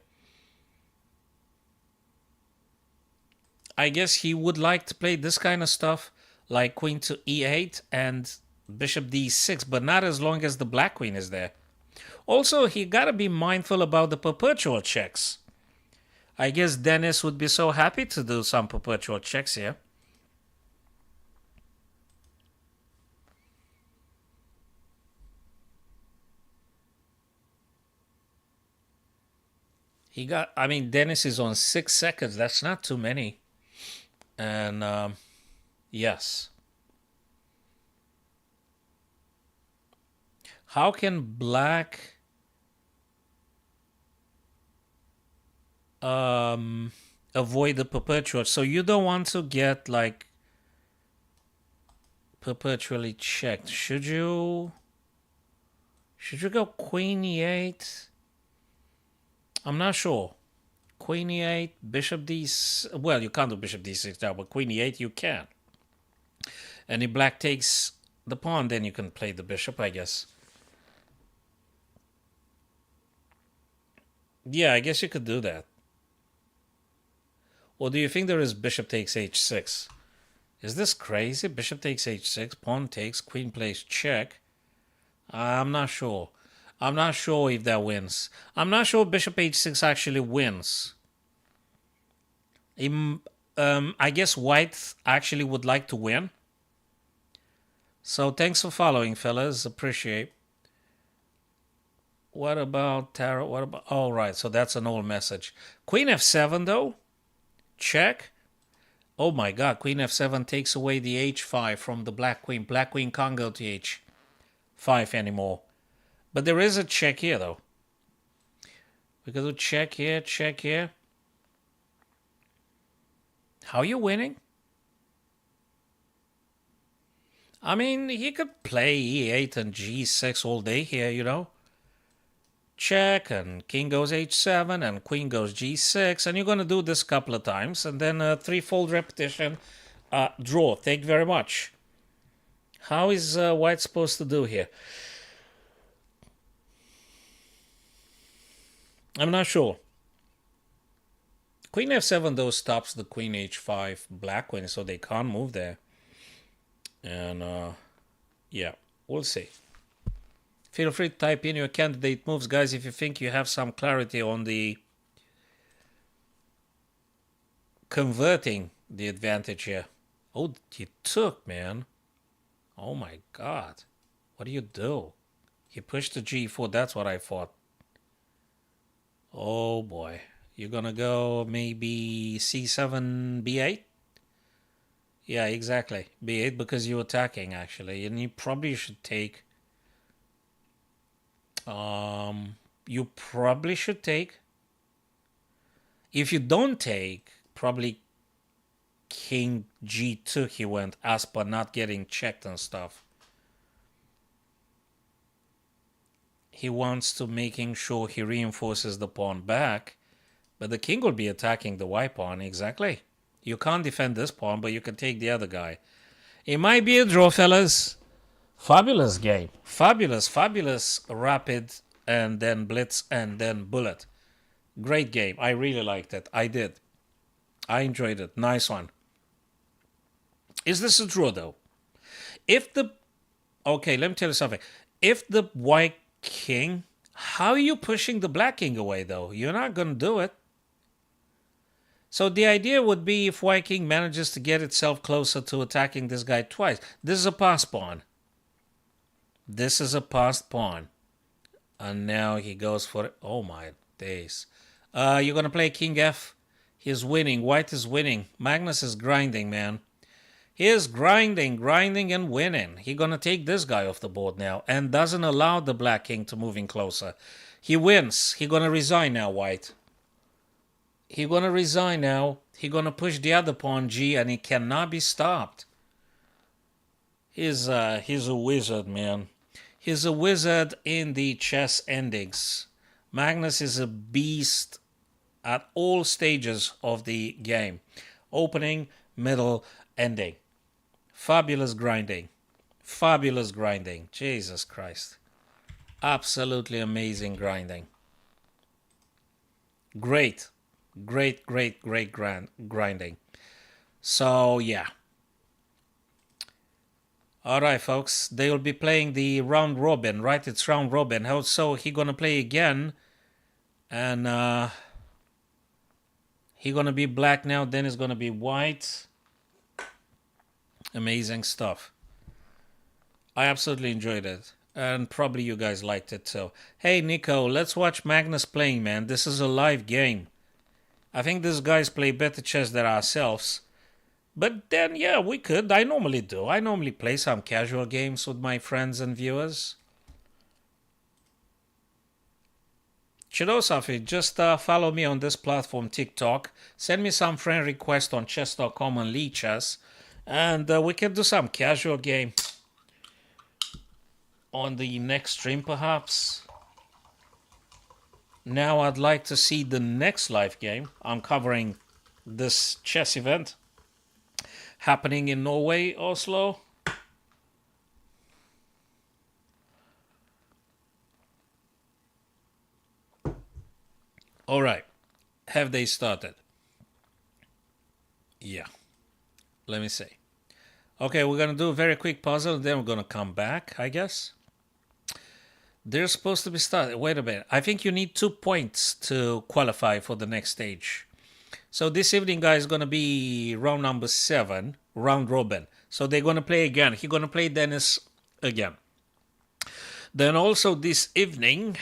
[SPEAKER 1] I guess he would like to play this kind of stuff, like queen to e8 and bishop d6, but not as long as the black queen is there. Also, he got to be mindful about the perpetual checks. I guess Dennis would be so happy to do some perpetual checks here. Dennis is on 6 seconds. That's not too many. And yes. How can black avoid the perpetual? So you don't want to get like perpetually checked. Should you go queen e8? I'm not sure. Queen e8, bishop d6. Well, you can't do bishop d6 now, but queen e8 you can. And if black takes the pawn, then you can play the bishop, I guess. Yeah, I guess you could do that. Or do you think there is bishop takes h6? Is this crazy? Bishop takes h6, pawn takes, queen plays check. I'm not sure. I'm not sure if that wins. I'm not sure bishop h6 actually wins. I guess white actually would like to win. So thanks for following, fellas. Appreciate. What about tarot? What about... Oh, right. So that's an old message. Queen f7, though. Check. Oh, my God. Queen f7 takes away the h5 from the black queen. Black queen can't go to h5 anymore. But there is a check here, though. We can do check here, check here. How are you winning? I mean, he could play e8 and g6 all day here, you know. Check, and king goes h7, and queen goes g6. And you're going to do this a couple of times. And then a threefold repetition. Draw. Thank you very much. How is white supposed to do here? I'm not sure. Queen f7, though, stops the queen h5 black queen, so they can't move there. And, yeah, we'll see. Feel free to type in your candidate moves, guys, if you think you have some clarity on the converting the advantage here. Oh, you took, man. Oh, my God. What do you do? He pushed to g4. That's what I thought. Oh, boy. You're going to go maybe c7, b8? Yeah, exactly. b8 because you're attacking, actually. And you probably should take... you probably should take... If you don't take, probably king g2 he went, as per not getting checked and stuff. he wants to making sure he reinforces the pawn back. But the king will be attacking the white pawn, exactly. You can't defend this pawn, but you can take the other guy. It might be a draw, fellas. Fabulous game. Fabulous, fabulous rapid and then blitz and then bullet. Great game. I really liked it. I did. I enjoyed it. Nice one. Is this a draw, though? If the... Okay, let me tell you something. If the white king... How are you pushing the black king away, though? You're not going to do it. So the idea would be if white king manages to get itself closer to attacking this guy twice. This is a pass pawn. This is a passed pawn. And now he goes for it. Oh, my days. You're going to play king f. He's winning. White is winning. Magnus is grinding, man. He is grinding and winning. He's going to take this guy off the board now and doesn't allow the black king to move in closer. He wins. He's going to resign now, white. He's going to resign now. He's going to push the other pawn, G, and he cannot be stopped. He's a wizard, man. He's a wizard in the chess endings. Magnus is a beast at all stages of the game. Opening, middle, ending. Fabulous grinding. Fabulous grinding. Jesus Christ. Absolutely amazing grinding. Great. Great grinding. So, yeah. All right, folks. They will be playing the round robin, right? It's round robin. So he going to play again. And he going to be black now. Then it's going to be white. Amazing stuff. I absolutely enjoyed it. And probably you guys liked it too. Hey, Nico, let's watch Magnus playing, man. This is a live game. I think these guys play better chess than ourselves. But then, yeah, we could. I normally do. I normally play some casual games with my friends and viewers. Chidosafi, just follow me on this platform, TikTok. Send me some friend request on chess.com and Lee Chess. And we can do some casual game on the next stream, perhaps. Now I'd like to see the next live game. I'm covering this chess event happening in Norway, Oslo. All right. Have they started? Yeah. Let me see. Okay, we're going to do a very quick puzzle. Then we're going to come back, I guess. They're supposed to be started. Wait a minute. I think you need 2 points to qualify for the next stage. So this evening, guys, is going to be round number 7, round robin. So they're going to play again. He's going to play Dennis again. Then also this evening,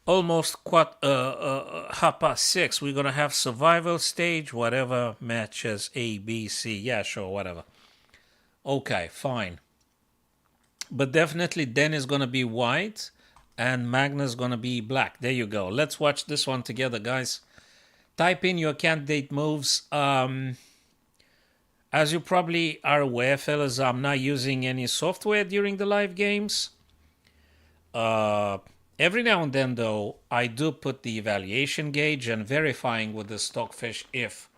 [SPEAKER 1] almost 6:30, we're going to have survival stage, whatever matches A, B, C. Yeah, sure, whatever. Okay, fine. But definitely Den is going to be white and Magnus is going to be black. There you go. Let's watch this one together, guys. Type in your candidate moves. As you probably are aware, fellas, I'm not using any software during the live games. Every now and then, though, I do put the evaluation gauge and verifying with the Stockfish if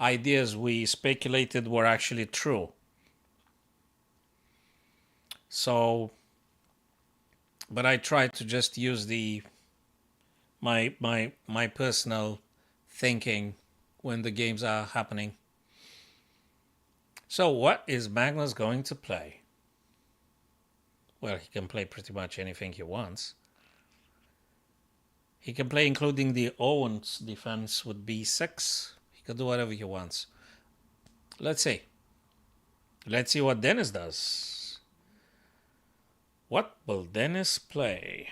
[SPEAKER 1] ideas we speculated were actually true. So, but I try to just use my personal thinking when the games are happening. So what is Magnus going to play? Well, he can play pretty much anything he wants. He can play including the Owens defense with B6. He can do whatever he wants. Let's see. Let's see what Dennis does. What will Dennis play?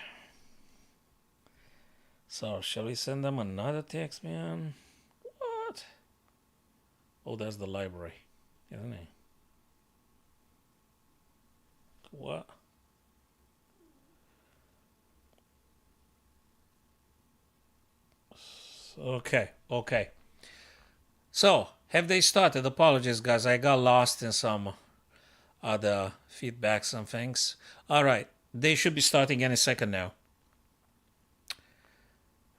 [SPEAKER 1] So, shall we send them another text, man? What? Oh, that's the library, isn't it? What? Okay. So, have they started? Apologies, guys. I got lost in some other feedbacks and things. All right. They should be starting any second now.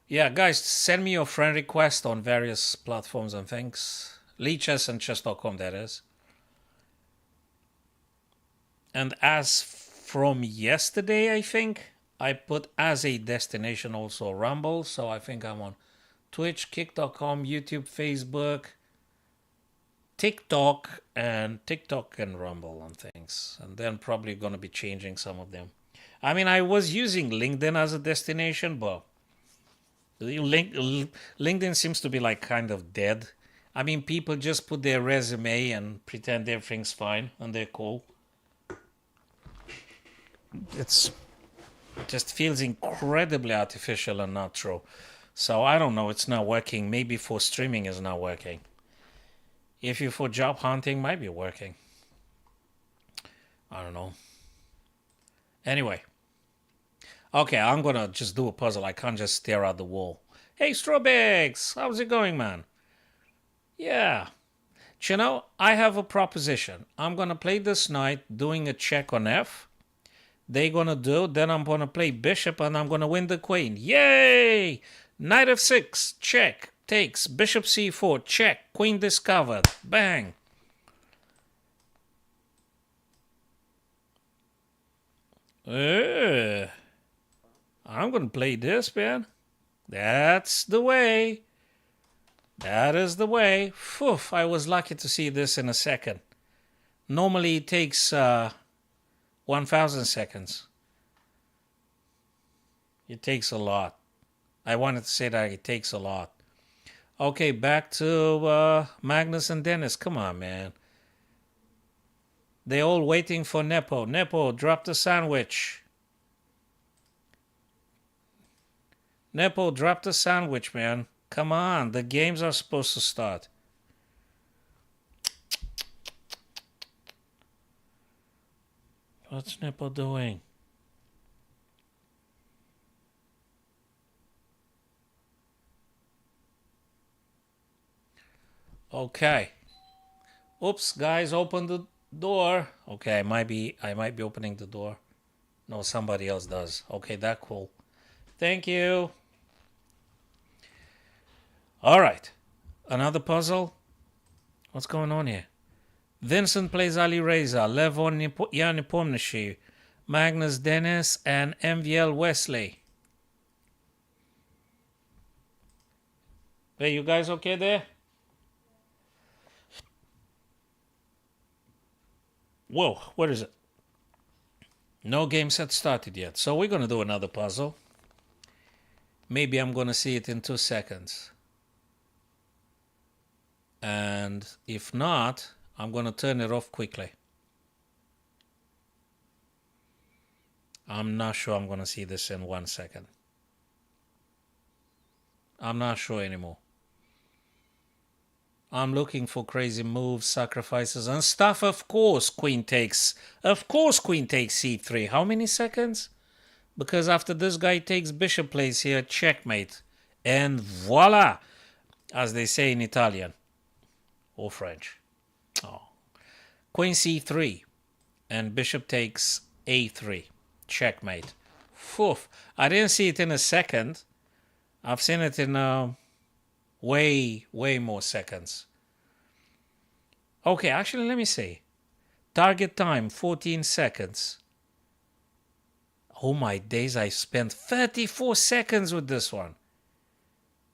[SPEAKER 1] Yeah, guys, send me your friend request on various platforms and things. Leechess and chess.com, that is. And as from yesterday, I think, I put as a destination also Rumble. So I think I'm on Twitch, Kick.com, YouTube, Facebook, TikTok and Rumble and things. And then probably going to be changing some of them. I mean, I was using LinkedIn as a destination, but LinkedIn seems to be like kind of dead. I mean, people just put their resume and pretend everything's fine and they're cool. It's just feels incredibly artificial and not true. So I don't know, it's not working. Maybe for streaming it's not working. If you're for job hunting, might be working. I don't know. Anyway. Okay, I'm gonna just do a puzzle. I can't just stare at the wall. Hey, Strawbags! How's it going, man? Yeah. You know, I have a proposition. I'm gonna play this knight doing a check on F. They're gonna do, then I'm gonna play bishop and I'm gonna win the queen. Yay! Knight f6, check, takes, bishop c4, check, queen discovered, bang. I'm gonna play this, man. That's the way. That is the way. Phew, I was lucky to see this in a second. Normally it takes 1,000 seconds. It takes a lot. I wanted to say that it takes a lot. Okay, back to Magnus and Dennis. Come on, man. They're all waiting for Nepo. Nepo, drop the sandwich. Nepo, drop the sandwich, man. Come on, the games are supposed to start. What's Nepo doing? Okay. Oops, guys, open the door. Okay, I might be opening the door. No, somebody else does. Okay, that's cool. Thank you. All right. Another puzzle. What's going on here? Vincent plays Ali Reza, Levon Yanipomnishi, Magnus Dennis, and MVL Wesley. Hey, you guys okay there? Whoa, what is it? No game set started yet. So we're going to do another puzzle. Maybe I'm going to see it in 2 seconds. And if not, I'm going to turn it off quickly. I'm not sure I'm going to see this in 1 second. I'm not sure anymore. I'm looking for crazy moves, sacrifices, and stuff. Of course, queen takes c3. How many seconds? Because after this guy takes bishop plays here, checkmate. And voila! As they say in Italian. Or French. Oh. Queen c3. And bishop takes a3. Checkmate. Phew. I didn't see it in a second. I've seen it in way more seconds. Okay, actually, let me see. Target time, 14 seconds. Oh my days, I spent 34 seconds with this one.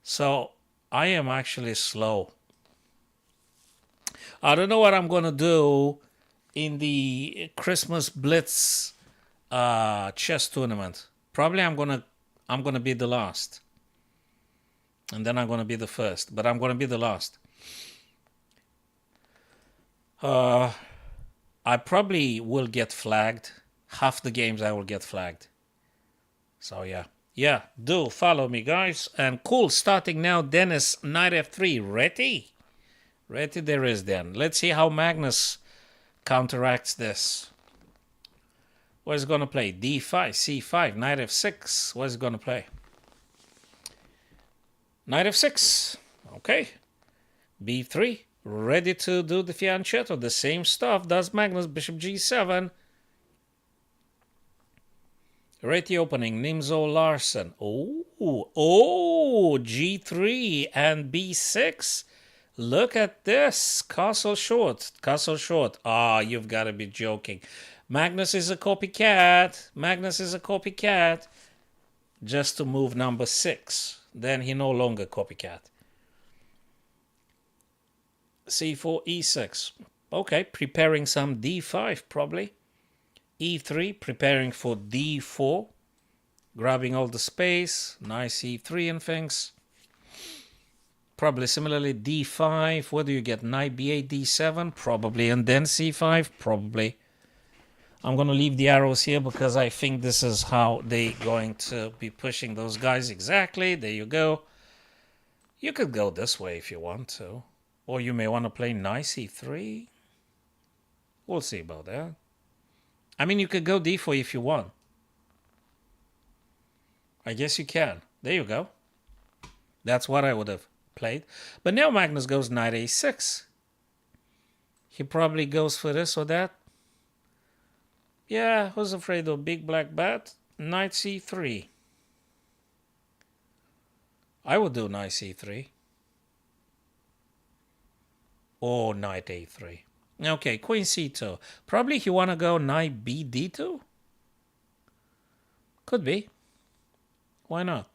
[SPEAKER 1] So, I am actually slow. I don't know what I'm going to do in the Christmas Blitz chess tournament. Probably I'm gonna be the last. And then I'm going to be the first. But I'm going to be the last. I probably will get flagged. Half the games I will get flagged. So yeah. Yeah, do follow me, guys. And cool, starting now, Dennis, knight f3. Ready? Ready there is then. Let's see how Magnus counteracts this. What's he going to play? d5, c5, knight f6. What's he going to play? Knight f6. Okay. b3. Ready to do the fianchetto. The same stuff does Magnus. Bishop g7. Right, the opening. Nimzo Larsen. G3 and B6. Look at this. Castle short. Castle short. Ah, you've got to be joking. Magnus is a copycat. Magnus is a copycat. Just to move number 6. Then he no longer copycat. C4, E6. Okay, preparing some D5 probably. E3, preparing for D4. Grabbing all the space. Nice E3 and things. Probably similarly D5. What do you get? Knight B8, D7? Probably. And then C5? Probably. I'm going to leave the arrows here because I think this is how they're going to be pushing those guys exactly. There you go. You could go this way if you want to. Or you may want to play Knight C3. We'll see about that. I mean, you could go D4 if you want. I guess you can. There you go. That's what I would have played. But now Magnus goes Knight A6. He probably goes for this or that. Yeah, who's afraid of big black bat? Knight C3. I would do Knight C3. Or Knight A3. Okay, Queen C2. Probably he want to go Knight B D2? Could be. Why not?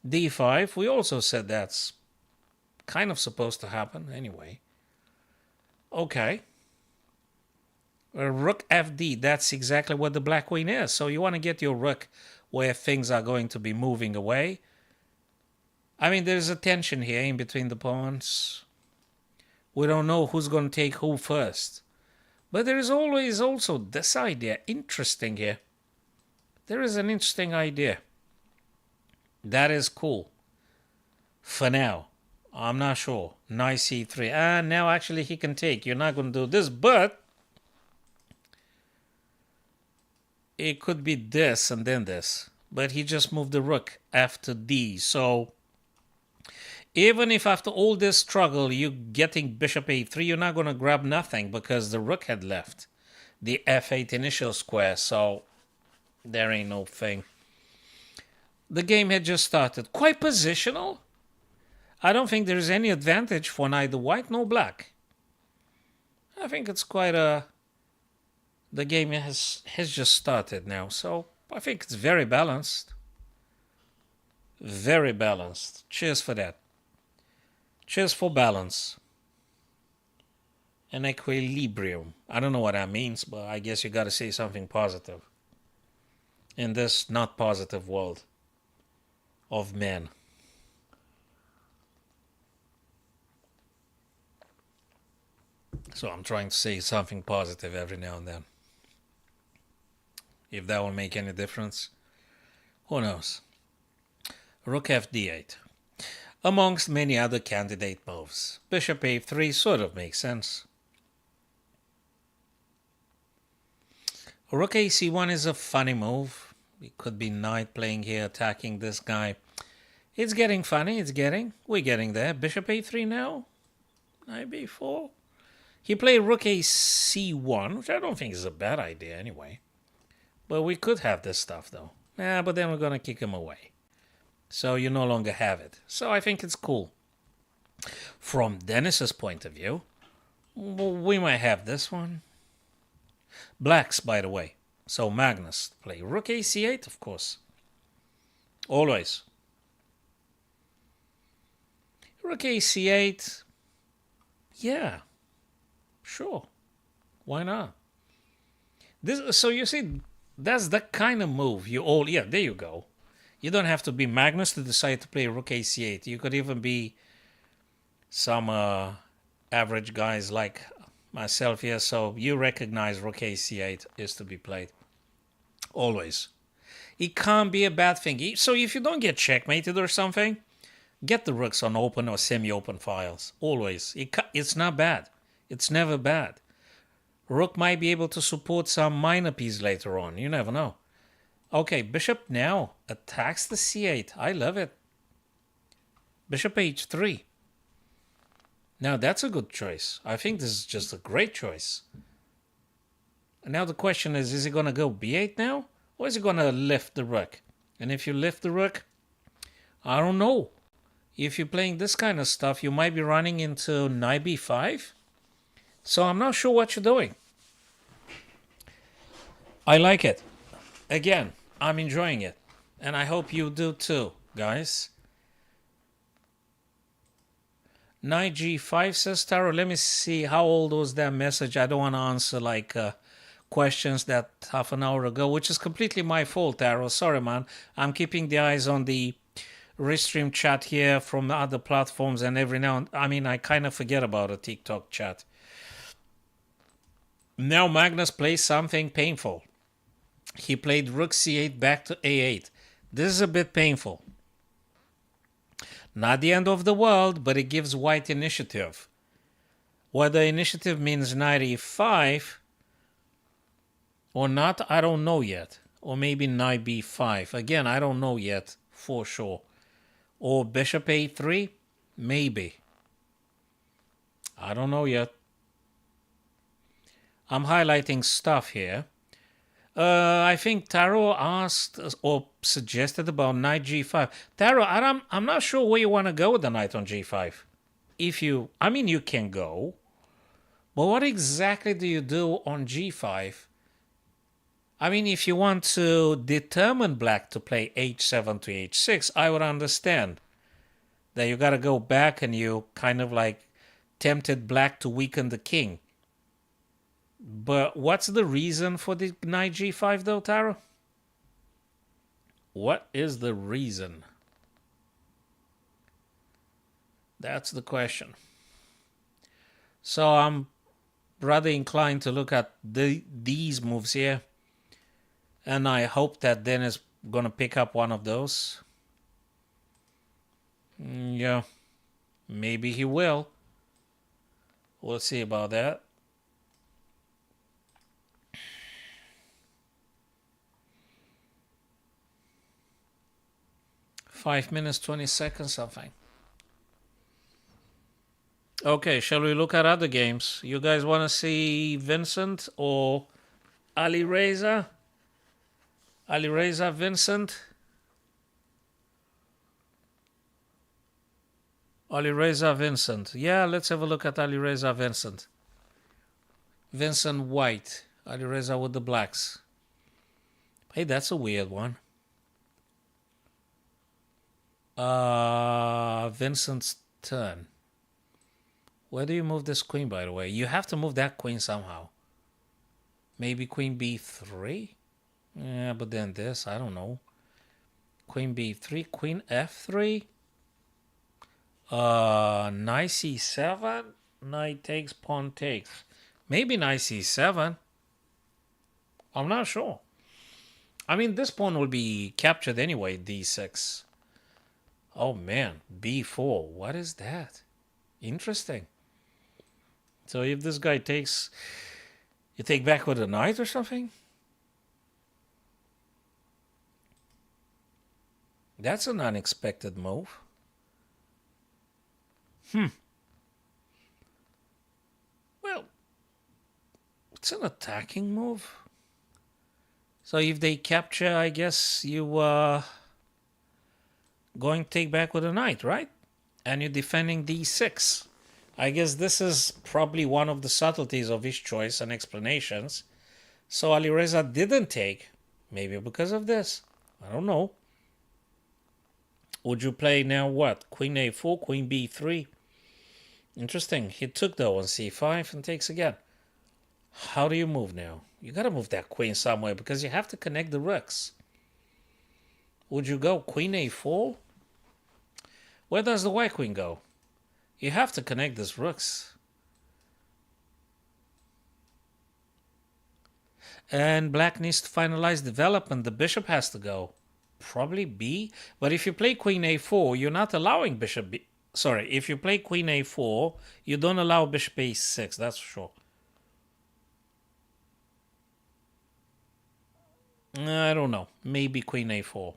[SPEAKER 1] D5. We also said that's kind of supposed to happen anyway. Okay. Rook FD. That's exactly what the black queen is. So you want to get your rook where things are going to be moving away. I mean, there's a tension here in between the pawns. We don't know who's going to take who first. But there is always also this idea. Interesting here. There is an interesting idea. That is cool. For now. I'm not sure. Knight C3. Now actually he can take. You're not going to do this, but it could be this and then this. But he just moved the rook after D. So even if after all this struggle you're getting bishop A3, you're not going to grab nothing because the rook had left the F8 initial square. So there ain't no thing. The game had just started. Quite positional. I don't think there's any advantage for neither white nor black. I think it's quite a... The game has just started now. So I think it's very balanced. Very balanced. Cheers for that. Cheers for balance. And equilibrium. I don't know what that means, but I guess you got to say something positive. In this not positive world of men. So I'm trying to say something positive every now and then. If that will make any difference, who knows? Rook FD8. Amongst many other candidate moves. Bishop A3 sort of makes sense. Rook AC1 is a funny move. It could be knight playing here, attacking this guy. It's getting funny, we're getting there. Bishop A3 now. Knight B4. He played Rook AC1, which I don't think is a bad idea anyway. But we could have this stuff though. But then we're going to kick him away. So you no longer have it. So I think it's cool. From Dennis's point of view, we might have this one. Blacks, by the way. So Magnus play Rook AC8, of course. Always. Rook AC8. Yeah. Sure. Why not? So you see, that's the kind of move yeah, there you go. You don't have to be Magnus to decide to play Rook AC8. You could even be some average guys like myself here. So you recognize Rook AC8 is to be played. Always. It can't be a bad thing. So if you don't get checkmated or something, get the rooks on open or semi-open files. Always. It's not bad. It's never bad. Rook might be able to support some minor piece later on. You never know. Okay, bishop now attacks the c8. I love it. Bishop h3. Now that's a good choice. I think this is just a great choice. And now the question is he going to go b8 now? Or is he going to lift the rook? And if you lift the rook, I don't know. If you're playing this kind of stuff, you might be running into knight b5. So I'm not sure what you're doing. I like it. Again, I'm enjoying it. And I hope you do too, guys. Knight g5 says Tarot. Let me see, how old was that message? I don't want to answer like questions that half an hour ago, which is completely my fault, Tarot. Sorry, man. I'm keeping the eyes on the Restream chat here from other platforms, and every now and I kind of forget about a TikTok chat. Now Magnus plays something painful. He played rook c8 back to a8. This is a bit painful. Not the end of the world, but it gives white initiative. Whether initiative means knight e5 or not, I don't know yet. Or maybe knight b5. Again, I don't know yet for sure. Or bishop a3, maybe. I don't know yet. I'm highlighting stuff here. I think Taro asked or suggested about knight g5. Taro, I'm not sure where you want to go with the knight on g5. If you, you can go, but what exactly do you do on g5? If you want to determine black to play h7 to h6, I would understand that you got to go back and you kind of like tempted black to weaken the king. But what's the reason for the knight g5 though, Taro? What is the reason? That's the question. So I'm rather inclined to look at these moves here. And I hope that Dennis going to pick up one of those. Yeah, maybe he will. We'll see about that. Five minutes, 20 seconds, something. Okay, shall we look at other games? You guys want to see Vincent or Ali Reza? Ali Reza, Vincent? Ali Reza, Vincent. Yeah, let's have a look at Ali Reza, Vincent. Vincent White. Ali Reza with the blacks. Hey, that's a weird one. Vincent's turn. Where do you move this queen, by the way? You have to move that queen somehow. Maybe queen b3? Yeah, but then this, I don't know. Queen b3, queen f3? Knight c7? Knight takes, pawn takes. Maybe knight c7. I'm not sure. This pawn will be captured anyway, d6. Oh man, b4. What is that? Interesting. So if this guy takes, you take back with a knight or something? That's an unexpected move. Well, it's an attacking move. So if they capture, I guess you going to take back with a knight, right? And you're defending d6. I guess this is probably one of the subtleties of his choice and explanations. So Ali Reza didn't take, maybe because of this. I don't know. Would you play now what? Queen a4, queen b3. Interesting. He took though on c5 and takes again. How do you move now? You got to move that queen somewhere because you have to connect the rooks. Would you go queen a4? Where does the white queen go? You have to connect these rooks. And black needs to finalize development. The bishop has to go. Probably B. But if you play queen a4, you're not allowing bishop B. Sorry, if you play queen a4, you don't allow bishop a6. That's for sure. I don't know. Maybe queen a4.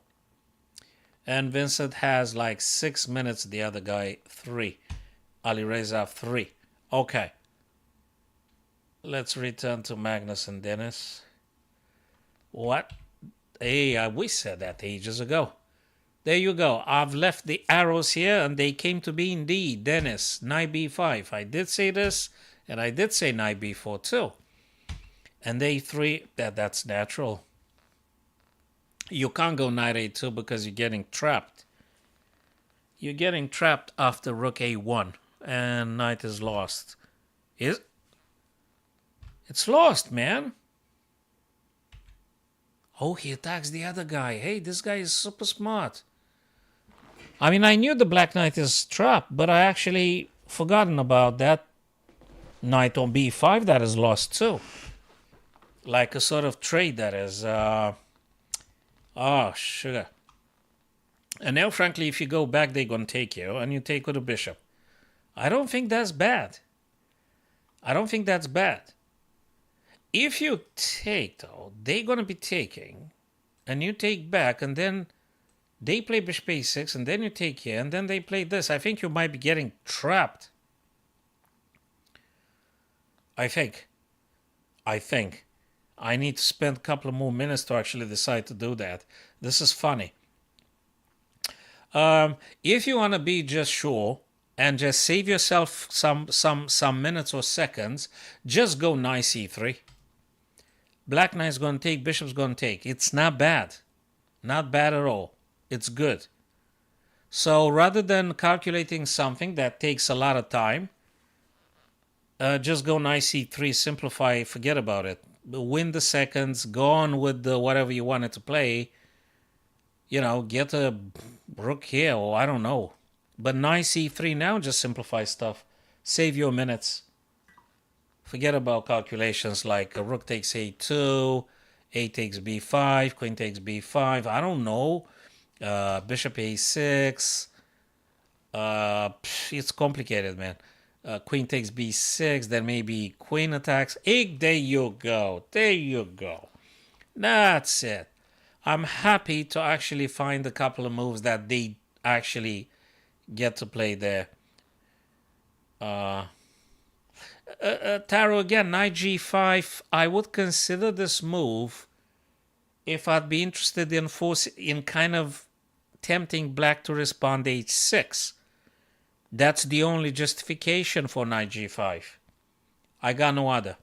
[SPEAKER 1] And Vincent has like 6 minutes. The other guy, 3. Ali Reza, 3. Okay. Let's return to Magnus and Dennis. What Hey, we said that ages ago. There you go. I've left the arrows here, and they came to be indeed. Dennis, knight b5. I did say this, and I did say knight b4 too. And a3, that's natural. You can't go knight a2 because you're getting trapped. You're getting trapped after rook a1, and knight is lost. It's lost, man. Oh, he attacks the other guy. Hey, this guy is super smart. I mean, I knew the black knight is trapped, but I actually forgotten about that knight on b5 that is lost too. Like a sort of trade that is. Oh, sugar. And now, frankly, if you go back, they're going to take you, and you take with a bishop. I don't think that's bad. I don't think that's bad. If you take, though, they're going to be taking, and you take back, and then they play bishop a6, and then you take here, and then they play this. I think you might be getting trapped. I think. I need to spend a couple of more minutes to actually decide to do that. This is funny. If you want to be just sure and just save yourself some minutes or seconds, just go knight c3. Black knight's going to take, bishop's going to take. It's not bad. Not bad at all. It's good. So rather than calculating something that takes a lot of time, just go knight c3, simplify, forget about it. Win the seconds, go on with whatever you wanted to play. You know, get a rook here, or I don't know. But knight c3 now, just simplify stuff. Save your minutes. Forget about calculations like a rook takes a2, a takes b5, queen takes b5. I don't know. Bishop a6. It's complicated, man. Queen takes b6, then maybe queen attacks. There you go. There you go. That's it. I'm happy to actually find a couple of moves that they actually get to play there. Taro again, knight g5. I would consider this move if I'd be interested in kind of tempting black to respond h6. That's the only justification for knight g5. I got no other.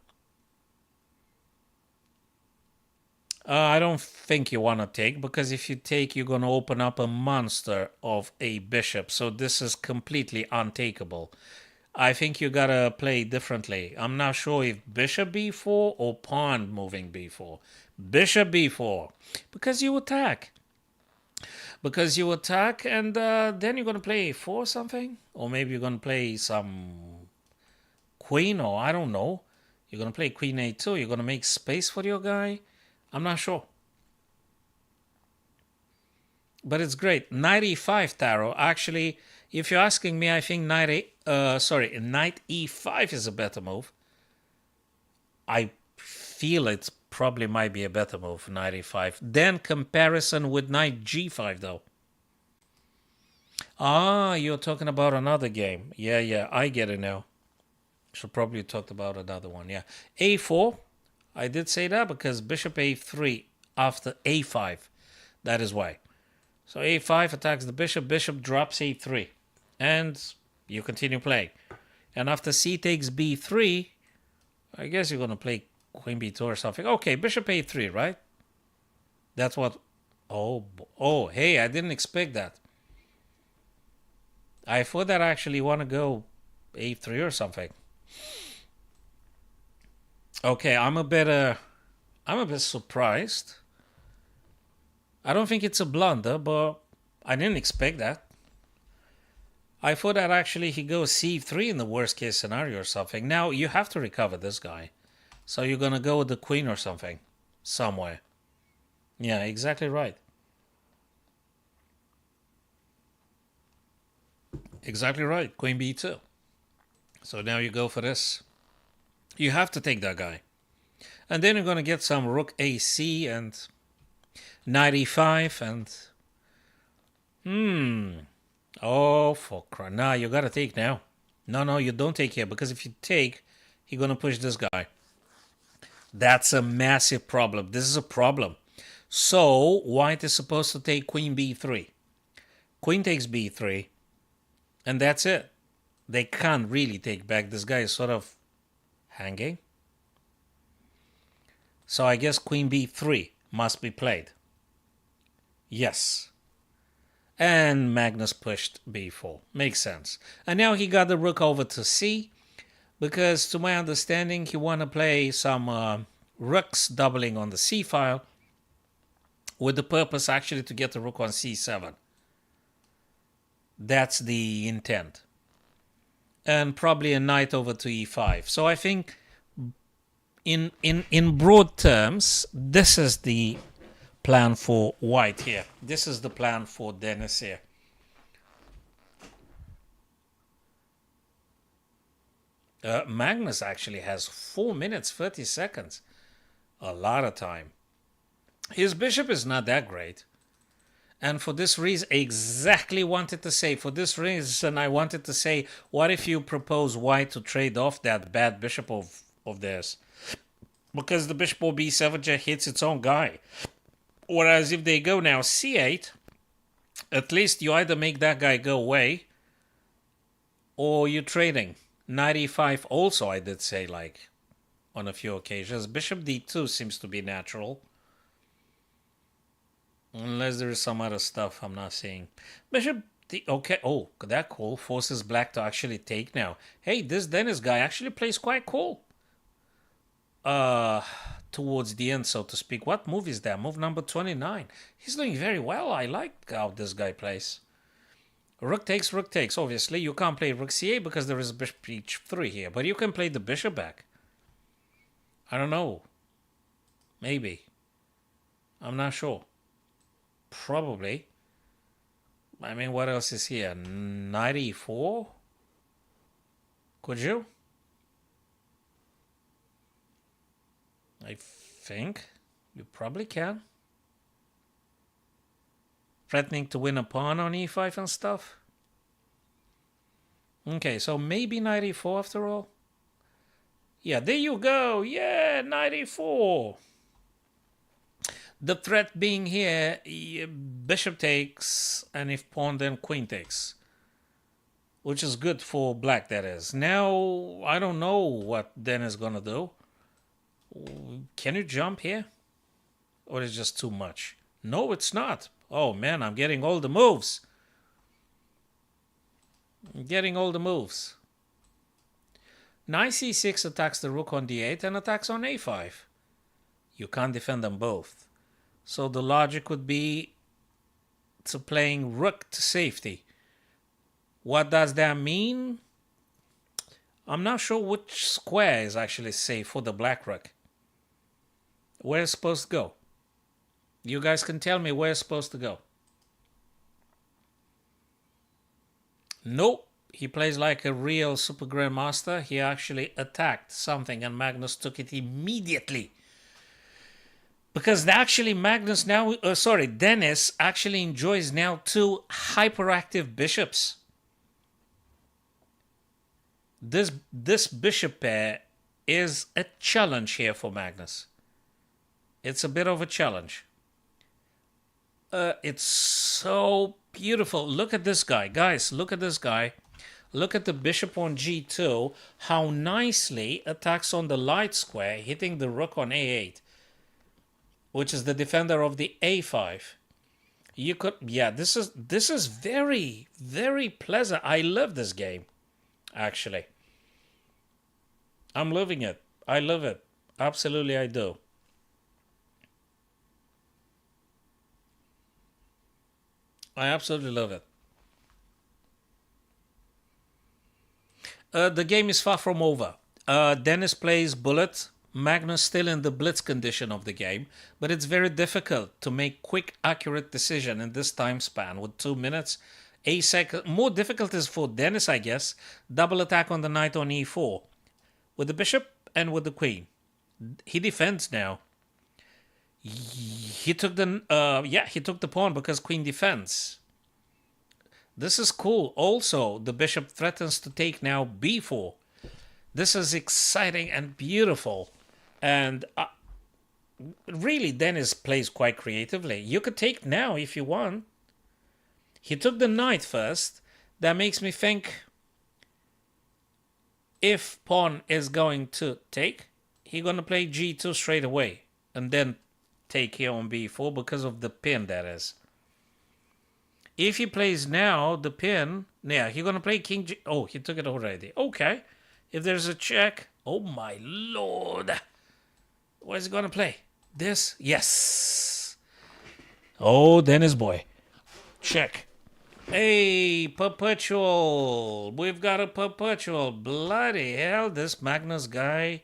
[SPEAKER 1] I don't think you want to take, because if you take, you're going to open up a monster of a bishop. So this is completely untakeable. I think you got to play differently. I'm not sure if bishop b4 or pawn moving b4. Bishop b4, because you attack. And then you're going to play a4 or something. Or maybe you're going to play some queen, or I don't know. You're going to play queen a2. You're going to make space for your guy. I'm not sure. But it's great. Knight e5, Taro. Actually, if you're asking me, I think knight e5 is a better move. I feel it probably might be a better move, knight e5. Then comparison with knight g5, though. Ah, you're talking about another game. Yeah, I get it now. Should probably talked about another one, yeah. a4. I did say that because bishop a3 after a5. That is why. So a5 attacks the bishop. Bishop drops a3. And you continue playing. And after c takes b3, I guess you're going to play queen b2 or something. Okay, bishop a3, right? That's what... Oh, hey, I didn't expect that. I thought that I actually want to go a3 or something. Okay, I'm a bit surprised. I don't think it's a blunder, but I didn't expect that. I thought that actually he goes c3 in the worst case scenario or something. Now you have to recover this guy. So you're going to go with the queen or something. Somewhere. Yeah, exactly right. Exactly right. Queen b2. So now you go for this. You have to take that guy. And then you're going to get some rook ac and knight e5 and... Oh, for crying. Nah, you got to take now. No, you don't take here. Because if you take, you're going to push this guy. That's a massive problem. This is a problem. So white is supposed to take queen b3. Queen takes b3, and that's it. They can't really take back. This guy is sort of hanging. So I guess queen b3 must be played. Yes. And Magnus pushed b4. Makes sense. And now he got the rook over to c, because to my understanding, he want to play some rooks doubling on the c file, with the purpose actually to get the rook on c7. That's the intent. And probably a knight over to e5. So I think in broad terms, this is the plan for white here. This is the plan for Dennis here. Magnus actually has 4 minutes, 30 seconds. A lot of time. His bishop is not that great. And for this reason, exactly wanted to say, for this reason, I wanted to say, what if you propose white to trade off that bad bishop of theirs? Because the bishop of b7 just hits its own guy. Whereas if they go now c8, at least you either make that guy go away, or you're trading. Knight e5 also, I did say, like, on a few occasions. Bishop d2 seems to be natural. Unless there is some other stuff I'm not seeing. Bishop d... Okay, oh, that cool. Forces black to actually take now. Hey, this Dennis guy actually plays quite cool. Towards the end, so to speak. What move is that? Move number 29. He's doing very well. I like how this guy plays. Rook takes, obviously. You can't play rook c8 because there is bishop h3 here. But you can play the bishop back. I don't know. Maybe. I'm not sure. Probably. I mean, what else is here? Knight e4? Could you? I think you probably can. Threatening to win a pawn on e5 and stuff. Okay, so maybe knight e4 after all. Yeah, there you go. Yeah, knight e4. The threat being here, bishop takes, and if pawn, then queen takes. Which is good for black, that is. Now, I don't know what Den is going to do. Can you jump here? Or is it just too much? No, it's not. Oh, man, I'm getting all the moves. I'm getting all the moves. Knight c6 attacks the rook on d8 and attacks on a5. You can't defend them both. So the logic would be to playing rook to safety. What does that mean? I'm not sure which square is actually safe for the black rook. Where it's supposed to go? You guys can tell me where it's supposed to go. Nope. He plays like a real super grandmaster. He actually attacked something and Magnus took it immediately. Because actually Magnus now, Dennis actually enjoys now 2 hyperactive bishops. This bishop pair is a challenge here for Magnus. It's a bit of a challenge. It's so beautiful. Look at this guy. Guys, look at this guy. Look at the bishop on g2. How nicely attacks on the light square, hitting the rook on a8. Which is the defender of the a5. You could, yeah, this is very, very pleasant. I love this game, actually. I'm loving it. I love it. Absolutely, I do. I absolutely love it. The game is far from over. Dennis plays bullet. Magnus still in the blitz condition of the game, but it's very difficult to make quick, accurate decision in this time span with 2 minutes. A second, more difficult is for Dennis, I guess. Double attack on the knight on e4 with the bishop and with the queen. He defends now. He took the pawn because queen defends. This is cool. Also, the bishop threatens to take now b4. This is exciting and beautiful. And really, Dennis plays quite creatively. You could take now if you want. He took the knight first. That makes me think if pawn is going to take, he's going to play g2 straight away. And then take here on b4 because of the pin, that is. If he plays now, the pin, yeah, he's going to play king g. Oh, he took it already. Okay. If there's a check, oh my lord. What is he going to play? This? Yes. Oh, Dennis boy. Check. Hey, perpetual. We've got a perpetual. Bloody hell, this Magnus guy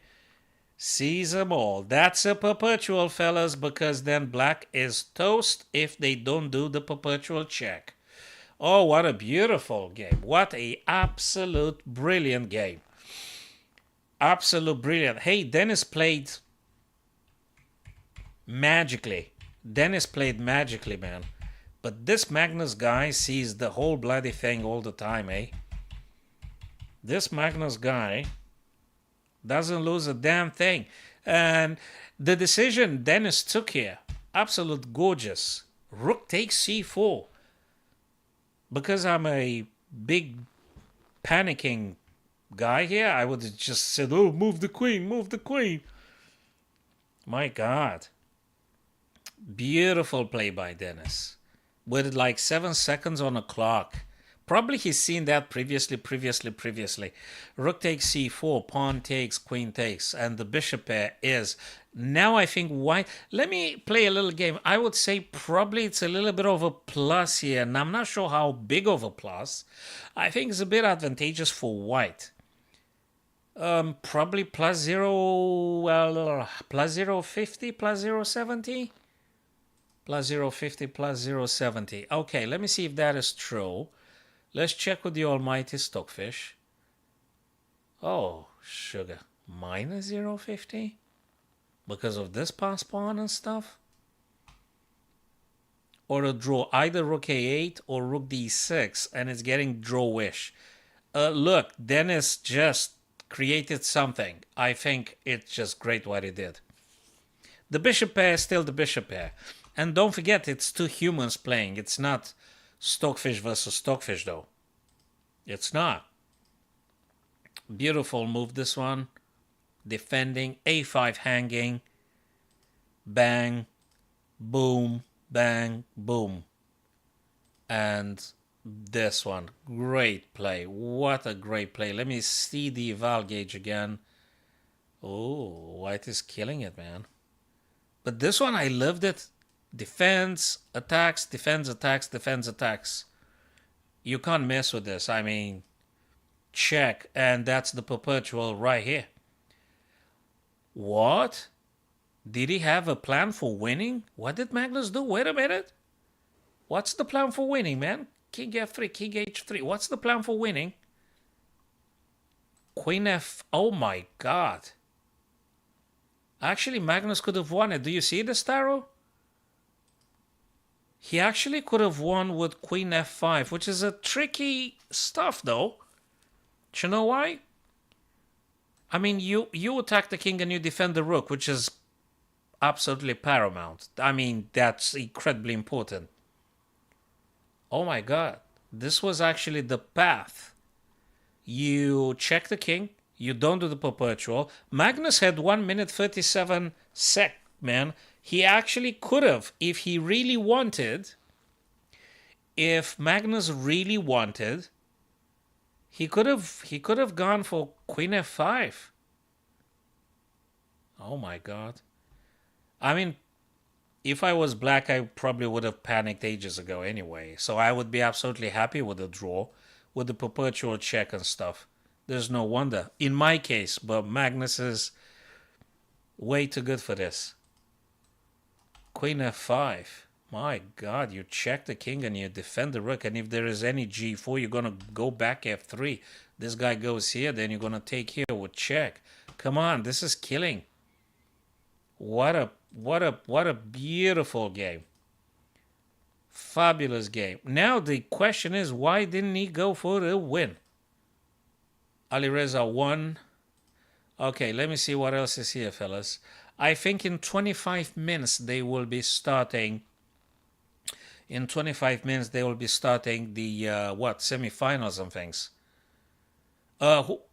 [SPEAKER 1] sees them all. That's a perpetual, fellas, because then black is toast if they don't do the perpetual check. Oh, what a beautiful game. What a absolute brilliant game. Absolute brilliant. Hey, Dennis played magically. Dennis played magically, man. But this Magnus guy sees the whole bloody thing all the time, eh? This Magnus guy doesn't lose a damn thing. And the decision Dennis took here, absolute gorgeous. Rook takes c4. Because I'm a big panicking guy here, I would have just said, oh, move the queen, move the queen. My God. Beautiful play by Dennis. With like 7 seconds on the clock. Probably he's seen that previously. Rook takes c4, pawn takes, queen takes, and the bishop pair is. Now I think white. Let me play a little game. I would say probably it's a little bit of a plus here, and I'm not sure how big of a plus. I think it's a bit advantageous for white. Probably plus 0, well, plus 0.50, plus 0.70. Plus 0.50, plus 0.70. Okay, let me see if that is true. Let's check with the almighty Stockfish. Oh, sugar. Minus 0.50? Because of this pass pawn and stuff? Or a draw. Either rook a8 or rook d6. And it's getting drawish. Look, Dennis just created something. I think it's just great what he did. The bishop pair is still the bishop pair. And don't forget, it's two humans playing. It's not Stockfish versus Stockfish, though. It's not. Beautiful move, this one. Defending. A5 hanging. Bang. Boom. Bang. Boom. And this one. Great play. What a great play. Let me see the eval gauge again. Oh, white is killing it, man. But this one, I loved it. Defense, attacks, defends, attacks, defends, attacks. You can't mess with this. I mean, check. And that's the perpetual right here. What? Did he have a plan for winning? What did Magnus do? Wait a minute. What's the plan for winning, man? King f3, king h3. What's the plan for winning? Queen f... Oh my God. Actually, Magnus could have won it. Do you see this, Taro? He actually could have won with queen f5, which is a tricky stuff, though. Do you know why? I mean, you attack the king and you defend the rook, which is absolutely paramount. I mean, that's incredibly important. Oh my God. This was actually the path. You check the king. You don't do the perpetual. Magnus had 1 minute 37 sec, man. He actually could have, if he really wanted, if Magnus really wanted, he could have gone for queen f5. Oh my God. I mean, if I was black, I probably would have panicked ages ago anyway. So I would be absolutely happy with the draw, with the perpetual check and stuff. There's no wonder. In my case, but Magnus is way too good for this. Queen f5. My God, you check the king and you defend the rook. And if there is any g4, you're going to go back f3. This guy goes here, then you're going to take here with check. Come on, this is killing. What a beautiful game. Fabulous game. Now the question is, why didn't he go for the win? Alireza won. Okay, let me see what else is here, fellas. I think in 25 minutes they will be starting. In 25 minutes they will be starting the semifinals and things.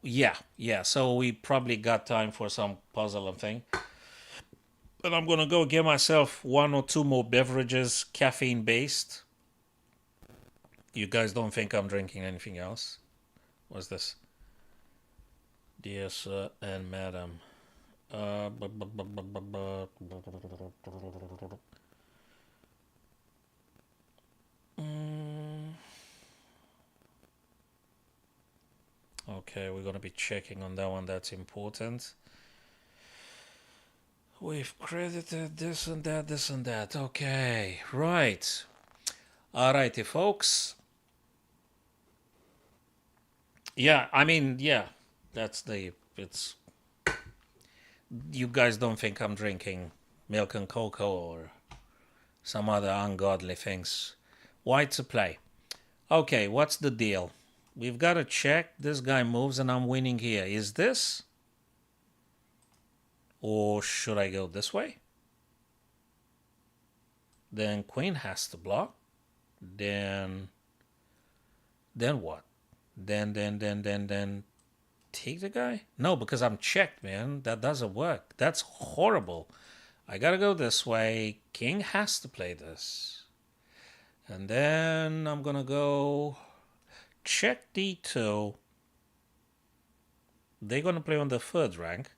[SPEAKER 1] Yeah. So we probably got time for some puzzle and thing. But I'm gonna go get myself one or two more beverages, caffeine based. You guys don't think I'm drinking anything else? What's this? Dear sir and madam. Okay, we're gonna be checking on that one. That's important. We've credited this and that, this and that. Okay, right. Alrighty, folks. Yeah, I mean, yeah, it's. You guys don't think I'm drinking milk and cocoa or some other ungodly things. Why to play? Okay, what's the deal? We've got to check. This guy moves and I'm winning here. Is this? Or should I go this way? Then queen has to block. Then what? Then take the guy? No, because I'm checked, man. That doesn't work. That's horrible. I gotta go this way. King has to play this. And then I'm gonna go check d2. They're gonna play on the third rank.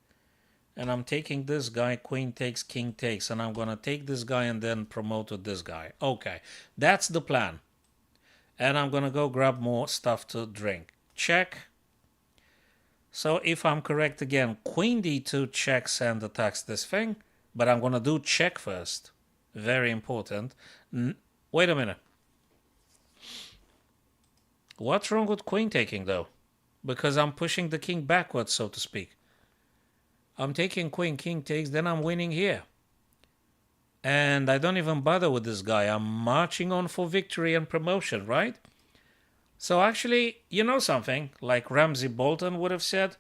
[SPEAKER 1] And I'm taking this guy, queen takes, king takes, and I'm gonna take this guy and then promote to this guy. Okay, that's the plan. And I'm gonna go grab more stuff to drink. Check. So if I'm correct again, queen d2 checks and attacks this thing, but I'm gonna do check first. Very important. Wait a minute. What's wrong with queen taking though? Because I'm pushing the king backwards, so to speak. I'm taking queen, king takes, then I'm winning here. And I don't even bother with this guy. I'm marching on for victory and promotion, right? So actually, you know something? Like Ramsay Bolton would have said,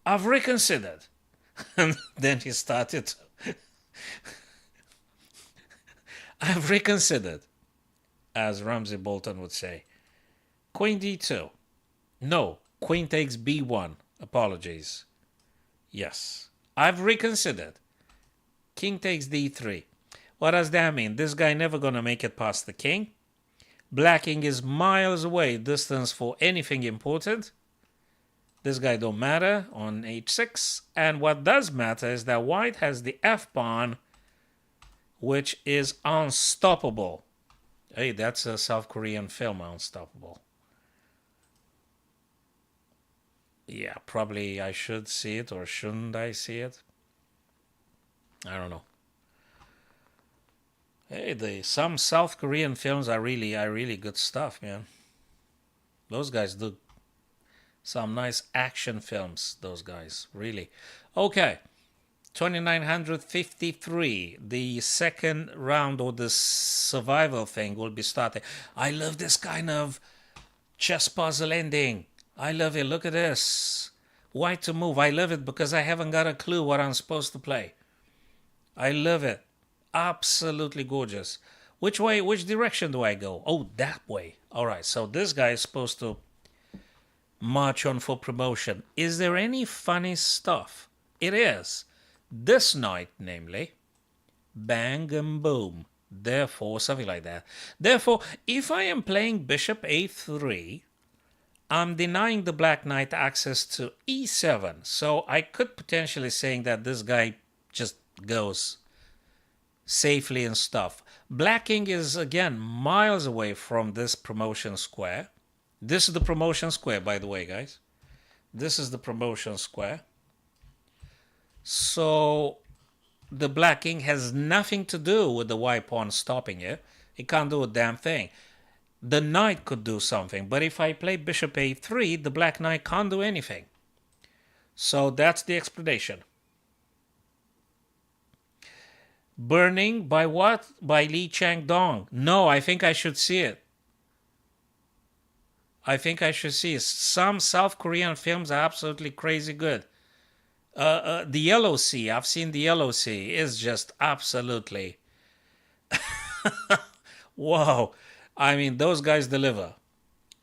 [SPEAKER 1] I've reconsidered. And then he started. I've reconsidered, as Ramsay Bolton would say. Queen d2. No, queen takes b1. Apologies. Yes, I've reconsidered. King takes d3. What does that mean? This guy never gonna make it past the king. Black king is miles away distance for anything important. This guy don't matter on h6. And what does matter is that white has the f-pawn, which is unstoppable. Hey, that's a South Korean film, Unstoppable. Yeah, probably I should see it, or shouldn't I see it? I don't know. Hey, some South Korean films are really good stuff, man. Those guys do some nice action films, those guys, really. Okay, 2953, the second round or the survival thing will be starting. I love this kind of chess puzzle ending. I love it. Look at this. White to move. I love it because I haven't got a clue what I'm supposed to play. I love it. Absolutely gorgeous. Which way, which direction do I go? Oh, that way. All right, so this guy is supposed to march on for promotion. Is there any funny stuff? It is. This knight, namely, bang and boom. Therefore, something like that. Therefore, if I am playing bishop a3, I'm denying the black knight access to e7. So I could potentially saying that this guy just goes safely and stuff. Black king is, again, miles away from this promotion square. This is the promotion square, by the way, guys. This is the promotion square. So the black king has nothing to do with the white pawn stopping it. He can't do a damn thing. The knight could do something, but if I play bishop a3, the black knight can't do anything. So that's the explanation. Burning by what? By Lee Chang-dong. No, I think I should see it. I think I should see it. Some South Korean films are absolutely crazy good. The yellow C, I've seen the yellow C, is just absolutely wow. I mean, those guys deliver.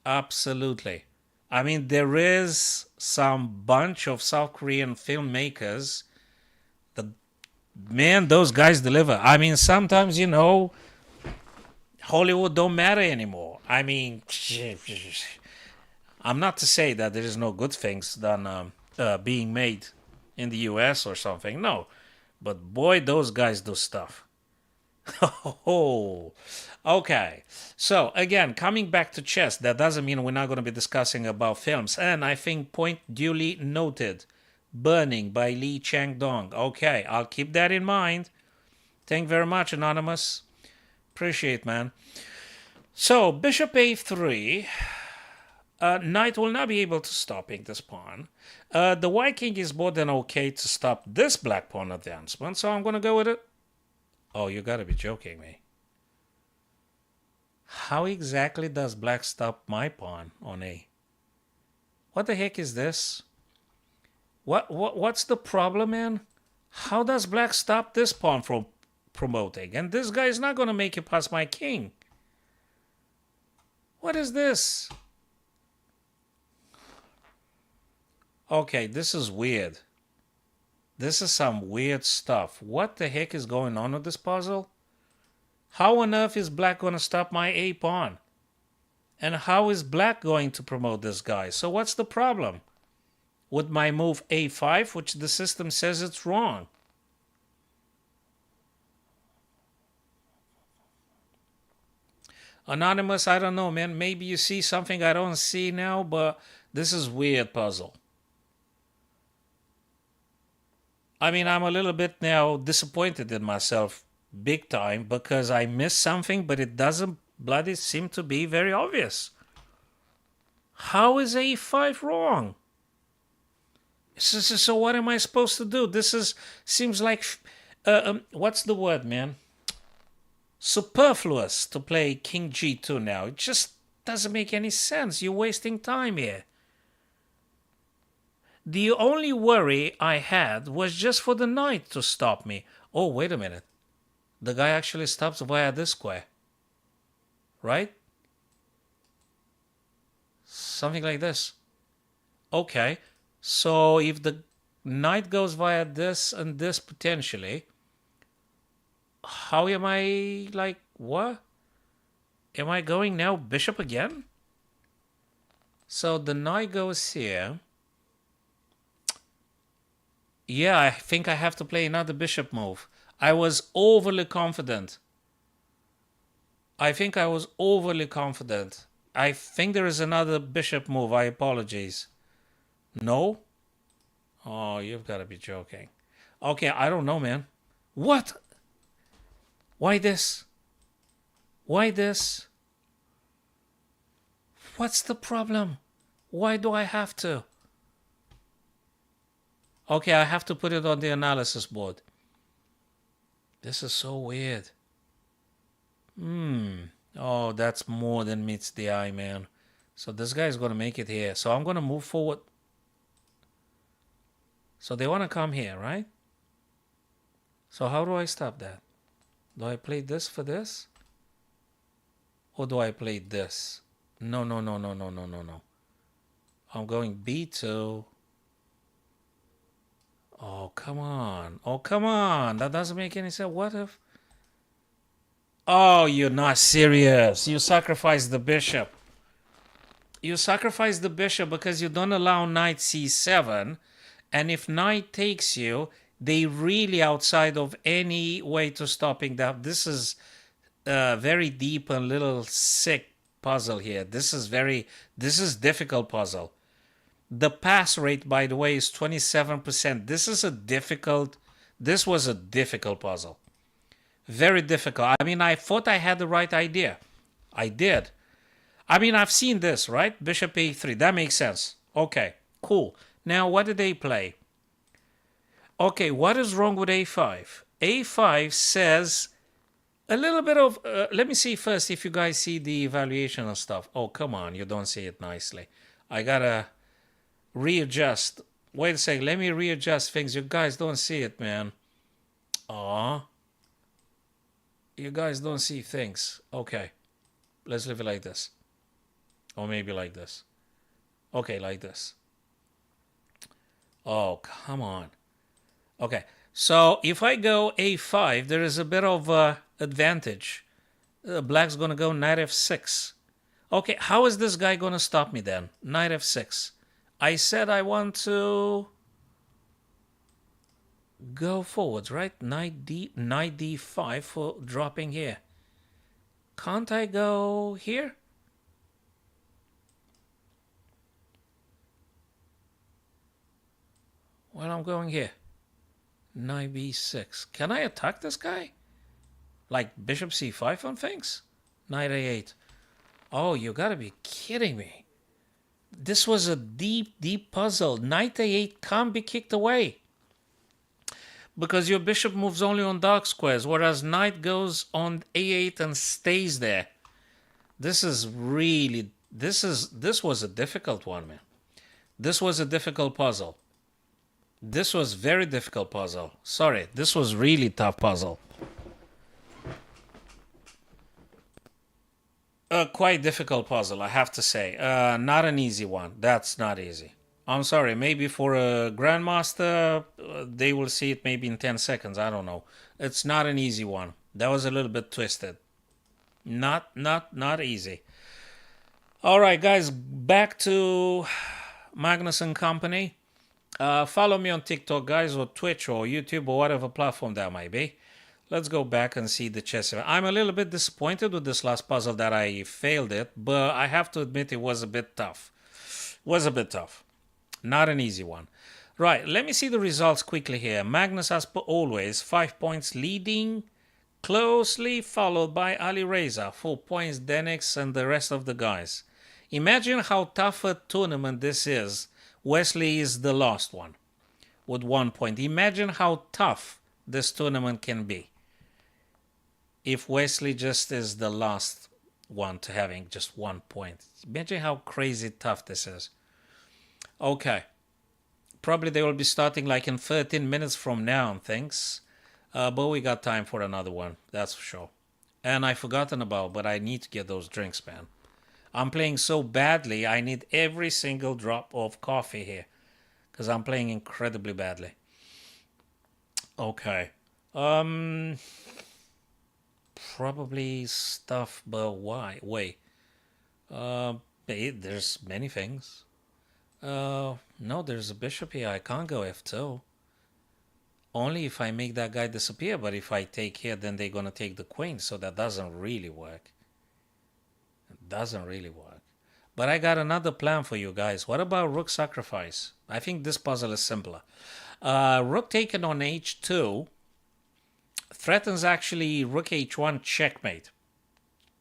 [SPEAKER 1] Absolutely. I mean, there is some bunch of South Korean filmmakers. The man, those guys deliver. I mean, sometimes Hollywood don't matter anymore. I mean, I'm not to say that there is no good things done being made in the U.S. or something. No, but boy, those guys do stuff. Oh, okay. So again, coming back to chess, that doesn't mean we're not going to be discussing about films. And I think point duly noted. Burning by Lee Chang-dong. Okay, I'll keep that in mind. Thank you very much, Anonymous. Appreciate, man. So, bishop a3. Knight will not be able to stopping this pawn. The white king is more than okay to stop this black pawn advancement, so I'm going to go with it. Oh, you got to be joking me. How exactly does black stop my pawn on A? What the heck is this? What's the problem, man? How does black stop this pawn from promoting? And this guy is not going to make it past my king. What is this? Okay, this is weird. This is some weird stuff. What the heck is going on with this puzzle? How on earth is black going to stop my A pawn? And how is black going to promote this guy? So what's the problem with my move A5, which the system says it's wrong? Anonymous, I don't know, man. Maybe you see something I don't see now, but this is weird puzzle. I mean, I'm a little bit now disappointed in myself big time because I missed something, but it doesn't bloody seem to be very obvious. How is A5 wrong? So what am I supposed to do? Seems like, what's the word, man? Superfluous to play King G2 now. It just doesn't make any sense. You're wasting time here. The only worry I had was just for the knight to stop me. Oh, wait a minute. The guy actually stops via this square. Right? Something like this. Okay. So if the knight goes via this and this potentially, how am I like, what? Am I going now bishop again? So the knight goes here. Yeah, I think I have to play another bishop move. I was overly confident. I think I was overly confident. I think there is another bishop move. I apologize. No? Oh, you've got to be joking. Okay, I don't know, man. What? Why this? Why this? What's the problem? Why do I have to? Okay, I have to put it on the analysis board. This is so weird. Oh, that's more than meets the eye, man. So this guy is going to make it here. So I'm going to move forward. So they want to come here, right? So how do I stop that? Do I play this for this? Or do I play this? No. I'm going B2. Oh, come on. Oh, come on. That doesn't make any sense. What if... Oh, you're not serious. You sacrifice the bishop. You sacrifice the bishop because you don't allow knight c7. And if knight takes you, they really outside of any way to stopping that. This is a very deep and little sick puzzle here. This is difficult puzzle. The pass rate, by the way, is 27%. This was a difficult puzzle. Very difficult. I mean, I thought I had the right idea. I did. I mean, I've seen this, right? Bishop a3. That makes sense. Okay, cool. Now, what did they play? Okay, what is wrong with a5? a5 says a little bit of... let me see first if you guys see the evaluation of stuff. Oh, come on. You don't see it nicely. I gotta readjust Wait a sec. Let me readjust things. You guys don't see it, man. Aw. You guys don't see things. Okay. Let's leave it like this. Or maybe like this. Okay, like this. Oh, come on. Okay. So if I go a5, there is a bit of advantage. Black's going to go knight f6. Okay, how is this guy going to stop me then? Knight f6. I said I want to go forwards, right? Knight d5 for dropping here. Can't I go here? Well, I'm going here. Knight b6. Can I attack this guy? Like bishop c5 on things? Knight a8. Oh, you gotta be kidding me. This was a deep, deep puzzle. Knight a8 can't be kicked away. Because your bishop moves only on dark squares, whereas knight goes on a8 and stays there. This is really... This was a difficult one, man. This was a difficult puzzle. This was very difficult puzzle. Sorry, this was really tough puzzle. Quite difficult puzzle, I have to say. Not an easy one. That's not easy. I'm sorry, maybe for a grandmaster, they will see it maybe in 10 seconds. I don't know. It's not an easy one. That was a little bit twisted. Not easy. All right, guys, back to Magnus and Company. Follow me on TikTok, guys, or Twitch or YouTube or whatever platform that might be. Let's go back and see the chess event. I'm a little bit disappointed with this last puzzle that I failed it, but I have to admit it was a bit tough. Not an easy one. Right, let me see the results quickly here. Magnus, as per always, 5 points leading, closely followed by Ali Reza, 4 points, Denix, and the rest of the guys. Imagine how tough a tournament this is. Wesley is the last one with 1 point. Imagine how tough this tournament can be if Wesley just is the last one to having just 1 point. Imagine how crazy tough this is. Okay. Probably they will be starting like in 13 minutes from now and things. But we got time for another one. That's for sure. And I've forgotten about, but I need to get those drinks, man. I'm playing so badly, I need every single drop of coffee here. Because I'm playing incredibly badly. Okay. Probably stuff, but why? Wait. There's many things. No, there's a bishop here. I can't go f2. Only if I make that guy disappear. But if I take here, then they're going to take the queen. So that doesn't really work. It doesn't really work. But I got another plan for you guys. What about rook sacrifice? I think this puzzle is simpler. Rook taken on h2 threatens actually rook h1 checkmate.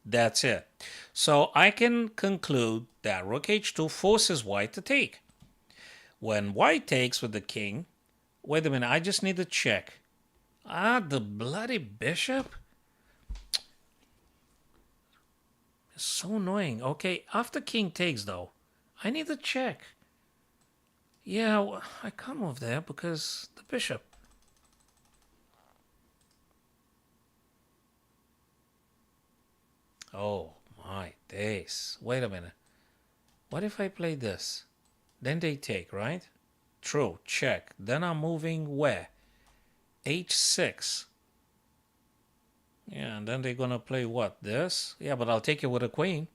[SPEAKER 1] That's it. So I can conclude that rook h2 forces white to take. When white takes with the king, wait a minute, I just need to check. Ah, the bloody bishop? It's so annoying. Okay, after king takes though, I need to check. Yeah, I can't move there because the bishop. Oh my days. Wait a minute. What if I play this? Then they take, right? True, check. Then I'm moving where? h6. Yeah, and then they're gonna play what? This? Yeah, but I'll take it with a queen.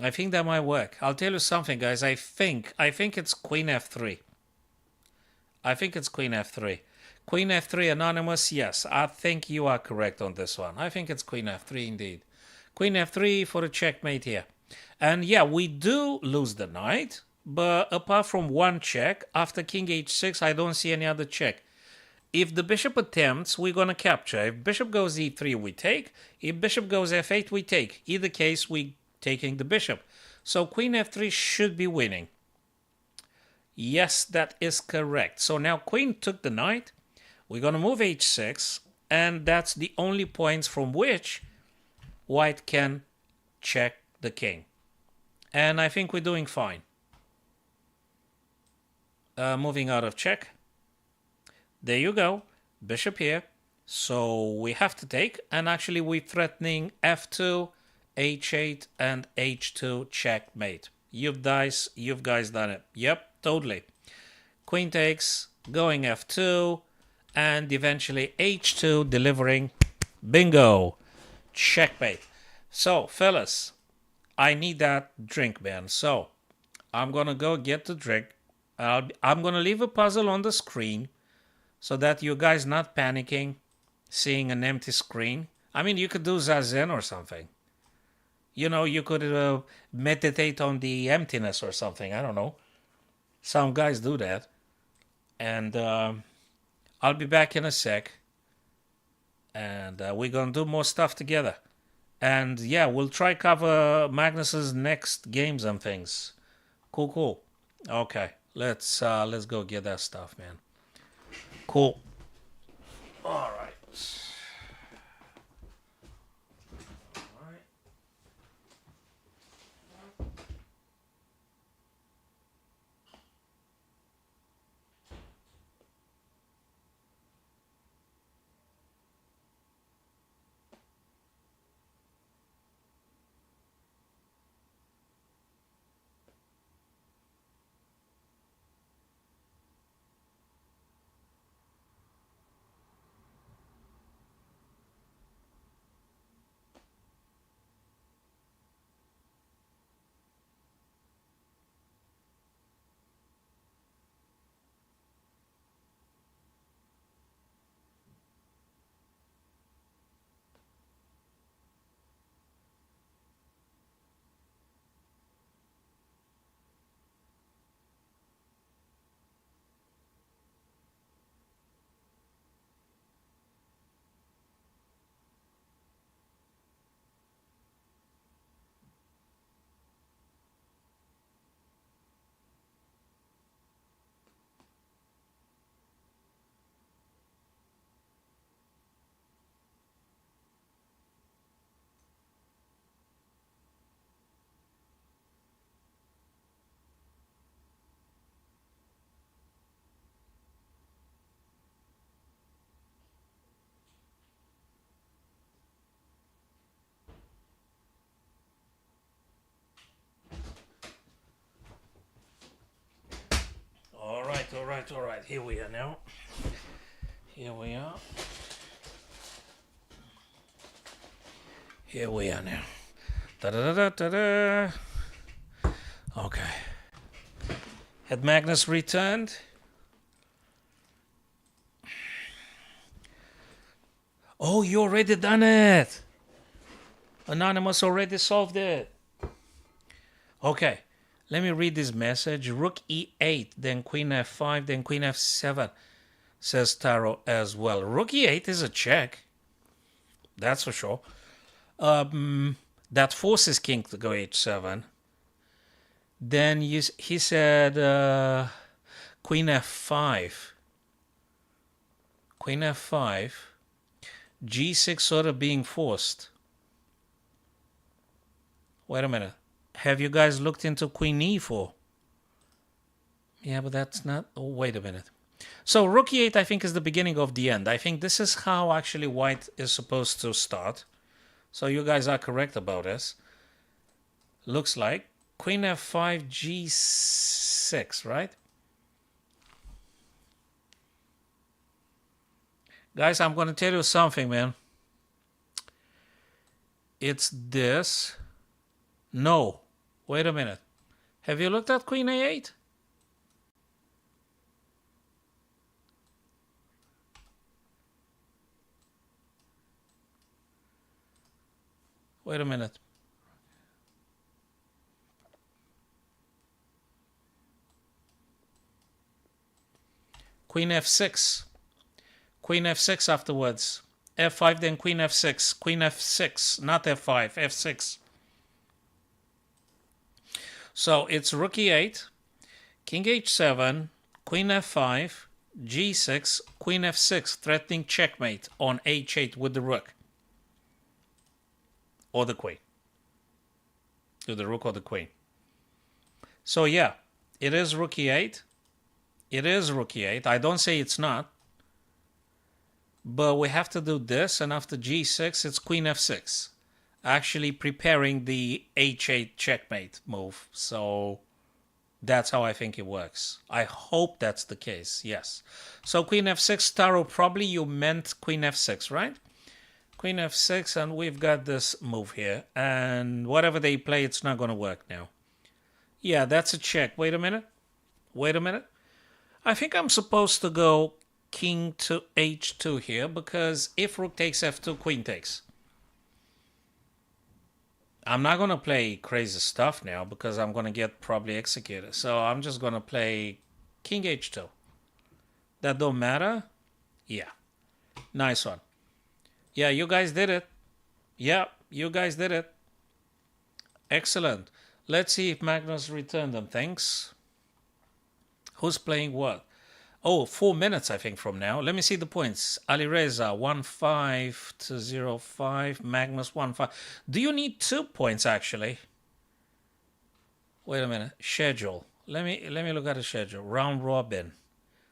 [SPEAKER 1] I think that might work. I'll tell you something, guys. I think it's queen f3. I think it's queen f3. Queen f3 anonymous, yes. I think you are correct on this one. I think it's queen f3 indeed. Queen f3 for a checkmate here. And yeah, we do lose the knight. But apart from one check, after king h6, I don't see any other check. If the bishop attempts, we're going to capture. If bishop goes e3, we take. If bishop goes f8, we take. Either case, we taking the bishop. So queen f3 should be winning. Yes, that is correct. So now queen took the knight. We're going to move h6. And that's the only points from which white can check the king. And I think we're doing fine. moving out of check. There you go. Bishop here. So we have to take, and actually we're threatening f2, h8, and h2 checkmate. You've guys done it. Yep, totally. Queen takes, going f2, and eventually h2 delivering bingo, checkmate. So, fellas, I need that drink, man. So, I'm going to go get the drink. I'm going to leave a puzzle on the screen so that you guys not panicking, seeing an empty screen. I mean, you could do Zazen or something. You know, you could meditate on the emptiness or something. I don't know. Some guys do that. And I'll be back in a sec. And we're going to do more stuff together. And yeah, we'll try cover Magnus's next games and things. Cool. Okay, let's go get that stuff, man. Cool. All right. All right. Here we are now. Here we are now. Da-da-da-da-da-da. Okay. Had Magnus returned? Oh, you already done it. Anonymous already solved it. Okay. Let me read this message. Rook e8, then queen f5, then queen f7, says Taro as well. Rook e8 is a check. That's for sure. That forces king to go h7. Then he said queen f5. Queen f5. g6 sort of being forced. Wait a minute. Have you guys looked into queen e4? Yeah, but that's not... Oh, wait a minute. So rook e8, I think, is the beginning of the end. I think this is how actually white is supposed to start. So you guys are correct about this. Looks like queen f5, g6, right? Guys, I'm going to tell you something, man. It's this. No. Wait a minute. Have you looked at queen a8? Wait a minute. Queen f6. Queen f6 afterwards. f5, then queen f6. Queen f6, not f5, f6. So it's rook e8, king h7, queen f5, g6, queen f6, threatening checkmate on h8 with the rook. Or the queen. To the rook or the queen. So yeah, it is rook e8. It is rook e8. I don't say it's not. But we have to do this, and after g6, it's queen f6. Actually preparing the h8 checkmate move. So that's how I think it works. I hope that's the case, yes. So queen f6, Taro, probably you meant queen f6, right? Queen f6, and we've got this move here. And whatever they play, it's not going to work now. Yeah, that's a check. Wait a minute. Wait a minute. I think I'm supposed to go king to h2 here, because if rook takes f2, queen takes. I'm not going to play crazy stuff now because I'm going to get probably executed. So I'm just going to play king h2. That don't matter? Yeah. Nice one. Yeah, you guys did it. Yeah, you guys did it. Excellent. Let's see if Magnus returned them. Thanks. Who's playing what? Oh, 4 minutes, I think, from now. Let me see the points. Alireza, 1-5 to 0-5. Magnus, 1-5. Do you need 2 points, actually? Wait a minute. Schedule. Let me look at the schedule. Round robin.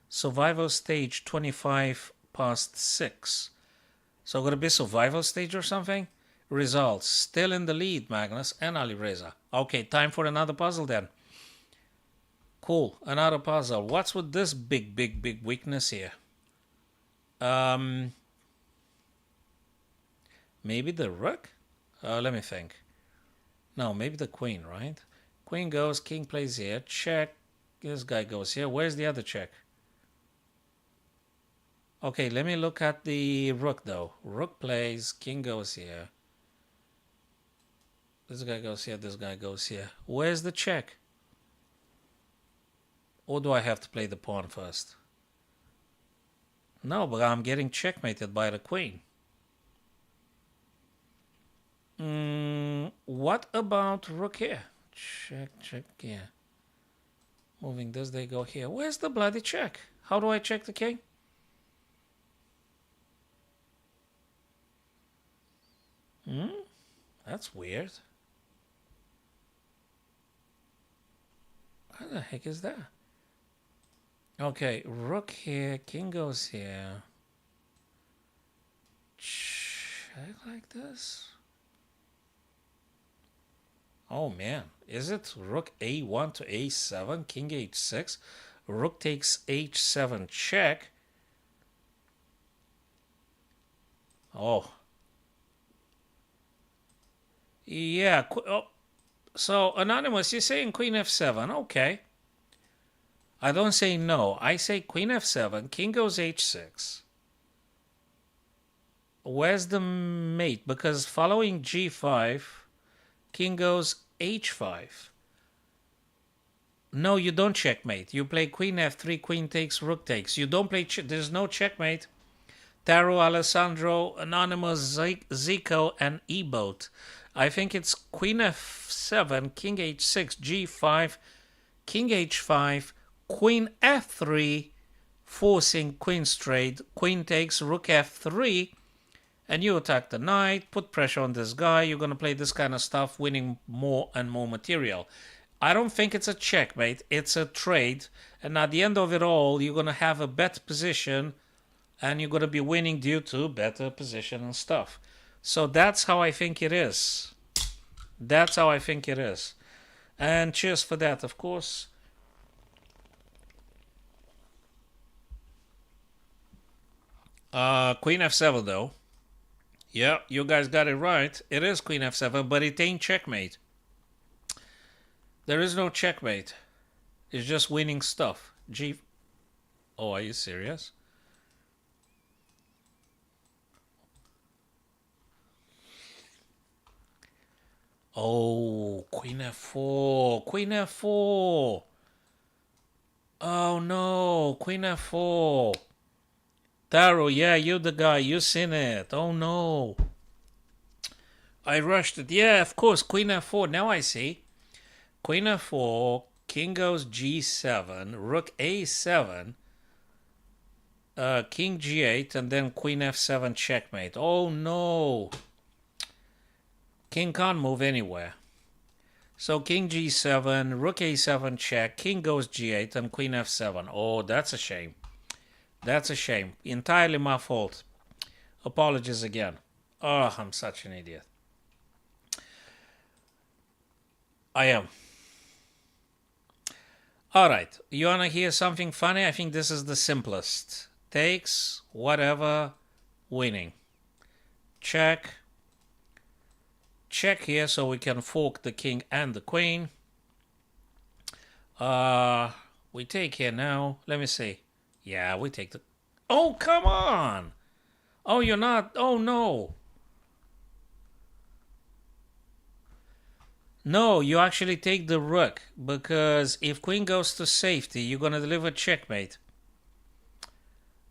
[SPEAKER 1] Survival stage, 25 past 6. So going to be survival stage or something? Results. Still in the lead, Magnus and Alireza. Okay, time for another puzzle then. Cool, another puzzle. What's with this big weakness here? Maybe the rook? Let me think. No, maybe the queen, right? Queen goes, king plays here, check. This guy goes here. Where's the other check? Okay, let me look at the rook though. Rook plays, king goes here. This guy goes here, this guy goes here. Where's the check? Or do I have to play the pawn first? No, but I'm getting checkmated by the queen. What about rook here? Check, check, yeah. Moving this, they go here. Where's the bloody check? How do I check the king? That's weird. What the heck is that? Okay, rook here, king goes here. Check like this. Oh man, is it rook a1 to a7, king h6? Rook takes h7 check. Oh. Yeah, so Anonymous, you're saying queen f7, okay. I don't say no. I say queen f7, king goes h6. Where's the mate? Because following g5, king goes h5. No, you don't checkmate. You play queen f3, queen takes, rook takes. You don't play... There's no checkmate. Taro, Alessandro, Anonymous, Zico, and Eboat. I think it's queen f7, king h6, g5, king h5, queen f3, forcing queen straight, queen takes, rook f3, and you attack the knight, put pressure on this guy. You're going to play this kind of stuff, winning more and more material. I don't think it's a checkmate, it's a trade, and at the end of it all, you're going to have a better position, and you're going to be winning due to better position and stuff. So that's how I think it is. That's how I think it is. And cheers for that, of course. Queen f7 though. Yeah, you guys got it right. It is queen f7, but it ain't checkmate. There is no checkmate. It's just winning stuff. Oh, are you serious? Oh, queen f4. Queen f4. Oh no, queen f4. Taro, yeah, you're the guy. You seen it. Oh no. I rushed it. Yeah, of course. Queen f4. Now I see. Queen f4. King goes g7. Rook a7. King g8. And then queen f7 checkmate. Oh no. King can't move anywhere. So king g7, rook a7 check, king goes g8, and queen f7. Oh, that's a shame. That's a shame. Entirely my fault. Apologies again. Oh, I'm such an idiot. I am. All right. You want to hear something funny? I think this is the simplest. Takes, whatever, winning. Check. Check here so we can fork the king and the queen. We take here now. Let me see. Yeah, we take the... Oh, come on! Oh, you're not... Oh, no. No, you actually take the rook, because if queen goes to safety, you're going to deliver checkmate.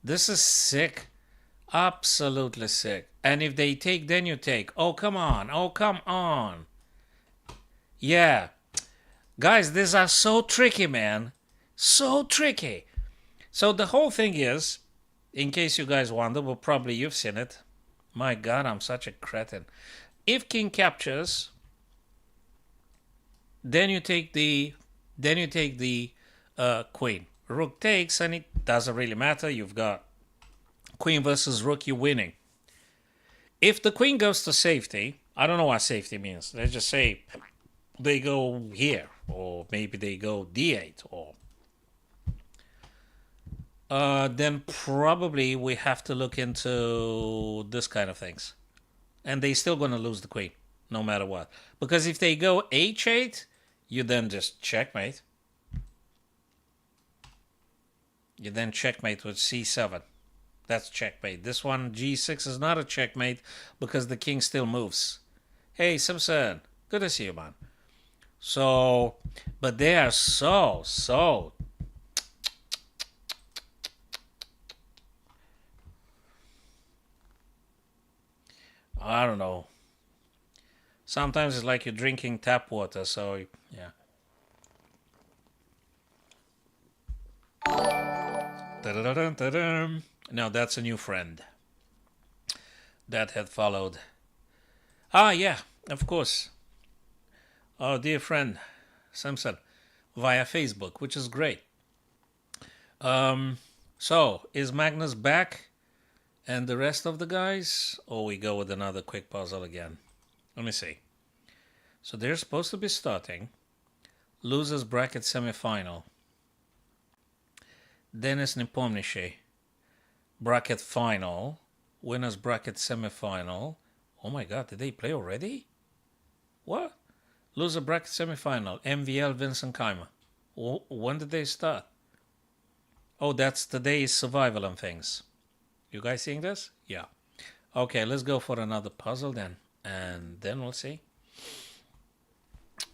[SPEAKER 1] This is sick. Absolutely sick. And if they take, then you take. Oh, come on. Oh, come on. Yeah. Guys, these are so tricky, man. So tricky. So the whole thing is, in case you guys wonder, well, probably you've seen it. My God, I'm such a cretin. If king captures... Then you take the queen. Rook takes, and it doesn't really matter. You've got queen versus rook, you're winning. If the queen goes to safety, I don't know what safety means. Let's just say they go here, or maybe they go d8, or then probably we have to look into this kind of things. And they're still going to lose the queen, no matter what. Because if they go h8, you then just checkmate. You then checkmate with c7. That's checkmate. This one, g6, is not a checkmate because the king still moves. Hey, Simpson. Good to see you, man. So, but they are so... I don't know. Sometimes it's like you're drinking tap water, so yeah. No, that's a new friend that had followed. Ah, yeah, of course. Our dear friend, Simpson, via Facebook, which is great. So, is Magnus back and the rest of the guys? Or we go with another quick puzzle again? Let me see. So they're supposed to be starting. Losers bracket semifinal. Denis Nepomniachtchi bracket final. Winners bracket semifinal. Oh my God, did they play already? What? Loser bracket semifinal. MVL Vincent Keimer. When did they start? Oh, that's today's survival and things. You guys seeing this? Yeah. Okay, let's go for another puzzle then. And then we'll see.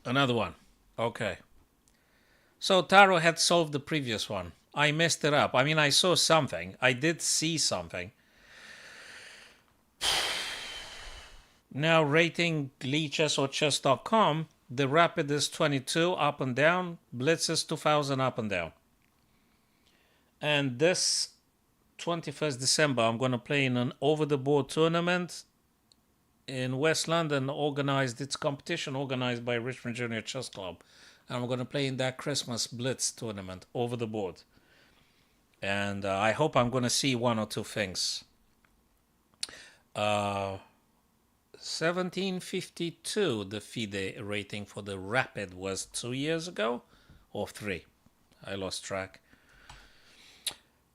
[SPEAKER 1] Another one. Okay. So Taro had solved the previous one. I messed it up. I mean, I saw something. I did see something. Now, rating Chess or chess.com, the rapid is 22 up and down. Blitz is 2000 up and down. And this 21st December, I'm going to play in an over-the-board tournament in West London, it's competition organized by Richmond Junior Chess Club. And I'm going to play in that Christmas Blitz tournament over the board. And I hope I'm going to see one or two things. 1752, the FIDE rating for the Rapid was 2 years ago, or 3. I lost track.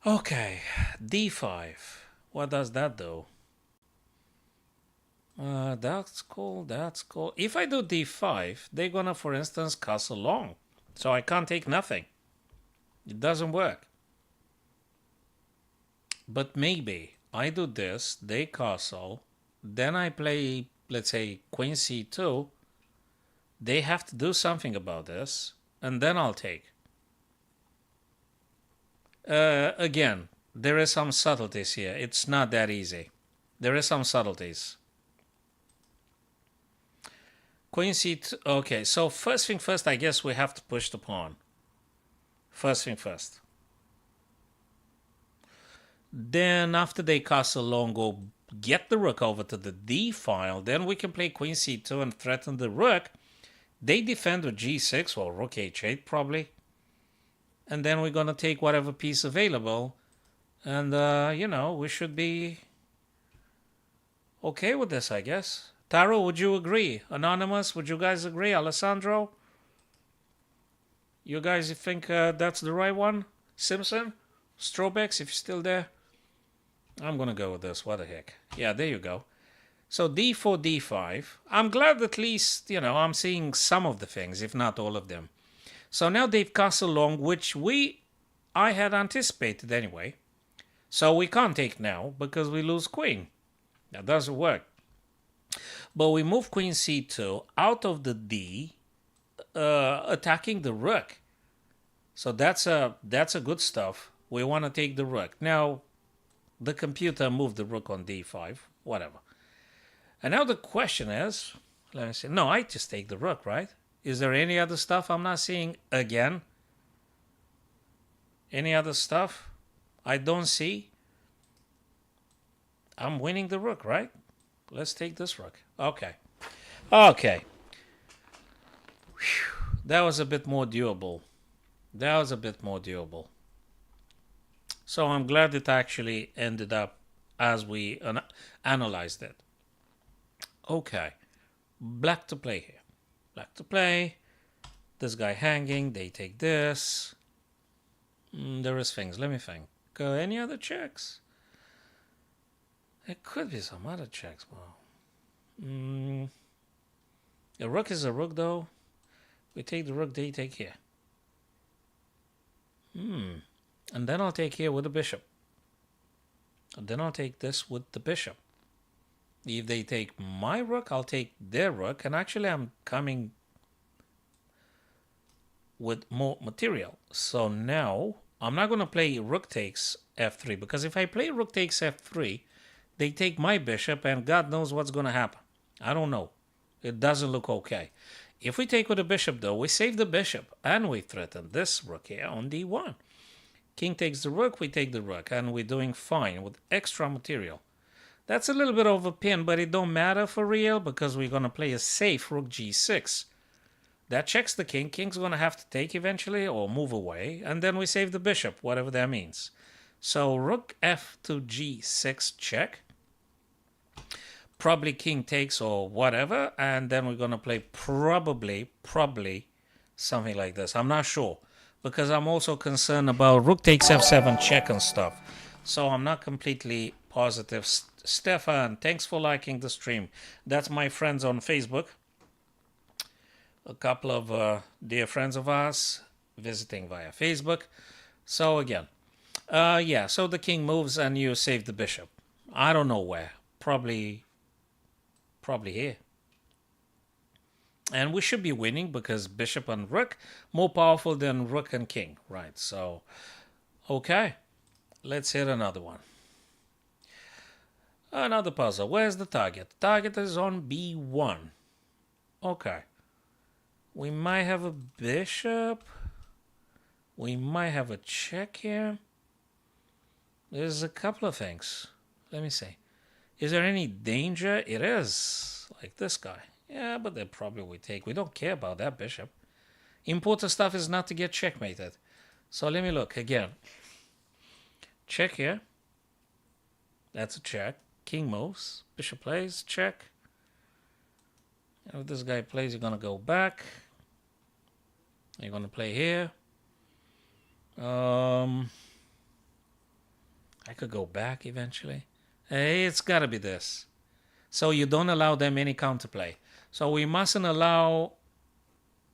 [SPEAKER 1] Okay, d5. What does that do? That's cool, that's cool. If I do d5, they're gonna, for instance, castle long. So I can't take nothing. It doesn't work. But maybe I do this, they castle, then I play, let's say, queen c2. They have to do something about this, and then I'll take. Again, there is some subtleties here. It's not that easy. There is some subtleties. Queen c2. Okay, so first thing first, I guess we have to push the pawn. First thing first. Then after they castle long, go get the rook over to the d file. Then we can play queen c2 and threaten the rook. They defend with g6 or rook h8 probably. And then we're going to take whatever piece available. And, we should be okay with this, I guess. Taro, would you agree? Anonymous, would you guys agree? Alessandro? You guys think that's the right one? Simpson? Strobex, if you're still there? I'm going to go with this. What the heck? Yeah, there you go. So d4, d5. I'm glad at least, I'm seeing some of the things, if not all of them. So now they've castled long, which I had anticipated anyway. So we can't take now because we lose queen. That doesn't work. But we move queen c2 out of the d, attacking the rook. So that's a good stuff. We want to take the rook. Now, the computer moved the rook on d5, whatever. And now the question is, let me see. No, I just take the rook, right? Is there any other stuff I'm not seeing again? Any other stuff I don't see? I'm winning the rook, right? Let's take this rook. Okay. Okay. Whew. That was a bit more doable. So I'm glad it actually ended up as we analyzed it. Okay. Black to play here. Black to play. This guy hanging. They take this. There is things. Let me think. Any other checks? There could be some other checks. Wow. A rook is a rook, though. We take the rook. They take here. And then I'll take here with the bishop. And then I'll take this with the bishop. If they take my rook, I'll take their rook. And actually, I'm coming with more material. So now, I'm not going to play rook takes f3. Because if I play rook takes f3, they take my bishop. And God knows what's going to happen. I don't know. It doesn't look okay. If we take with the bishop, though, we save the bishop. And we threaten this rook here on d1. King takes the rook, we take the rook. And we're doing fine with extra material. That's a little bit of a pin, but it don't matter for real because we're going to play a safe rook g6. That checks the king. King's going to have to take eventually or move away. And then we save the bishop, whatever that means. So rook f to g6 check. Probably king takes or whatever. And then we're going to play probably something like this. I'm not sure because I'm also concerned about rook takes f7 check and stuff. So I'm not completely positive. Stefan, thanks for liking the stream. That's my friends on Facebook. A couple of dear friends of ours visiting via Facebook. So again, so the king moves and you save the bishop. I don't know where. Probably here. And we should be winning because bishop and rook more powerful than rook and king, right? So, okay. Let's hit another one. Another puzzle. Where's the target? The target is on b1. Okay. We might have a bishop. We might have a check here. There's a couple of things. Let me see. Is there any danger? It is. Like this guy. Yeah, but they probably will take. We don't care about that bishop. Important stuff is not to get checkmated. So let me look again. Check here. That's a check. King moves. Bishop plays. Check. If this guy plays, you're going to go back. You're going to play here. I could go back eventually. Hey, it's got to be this. So you don't allow them any counterplay. So we mustn't allow...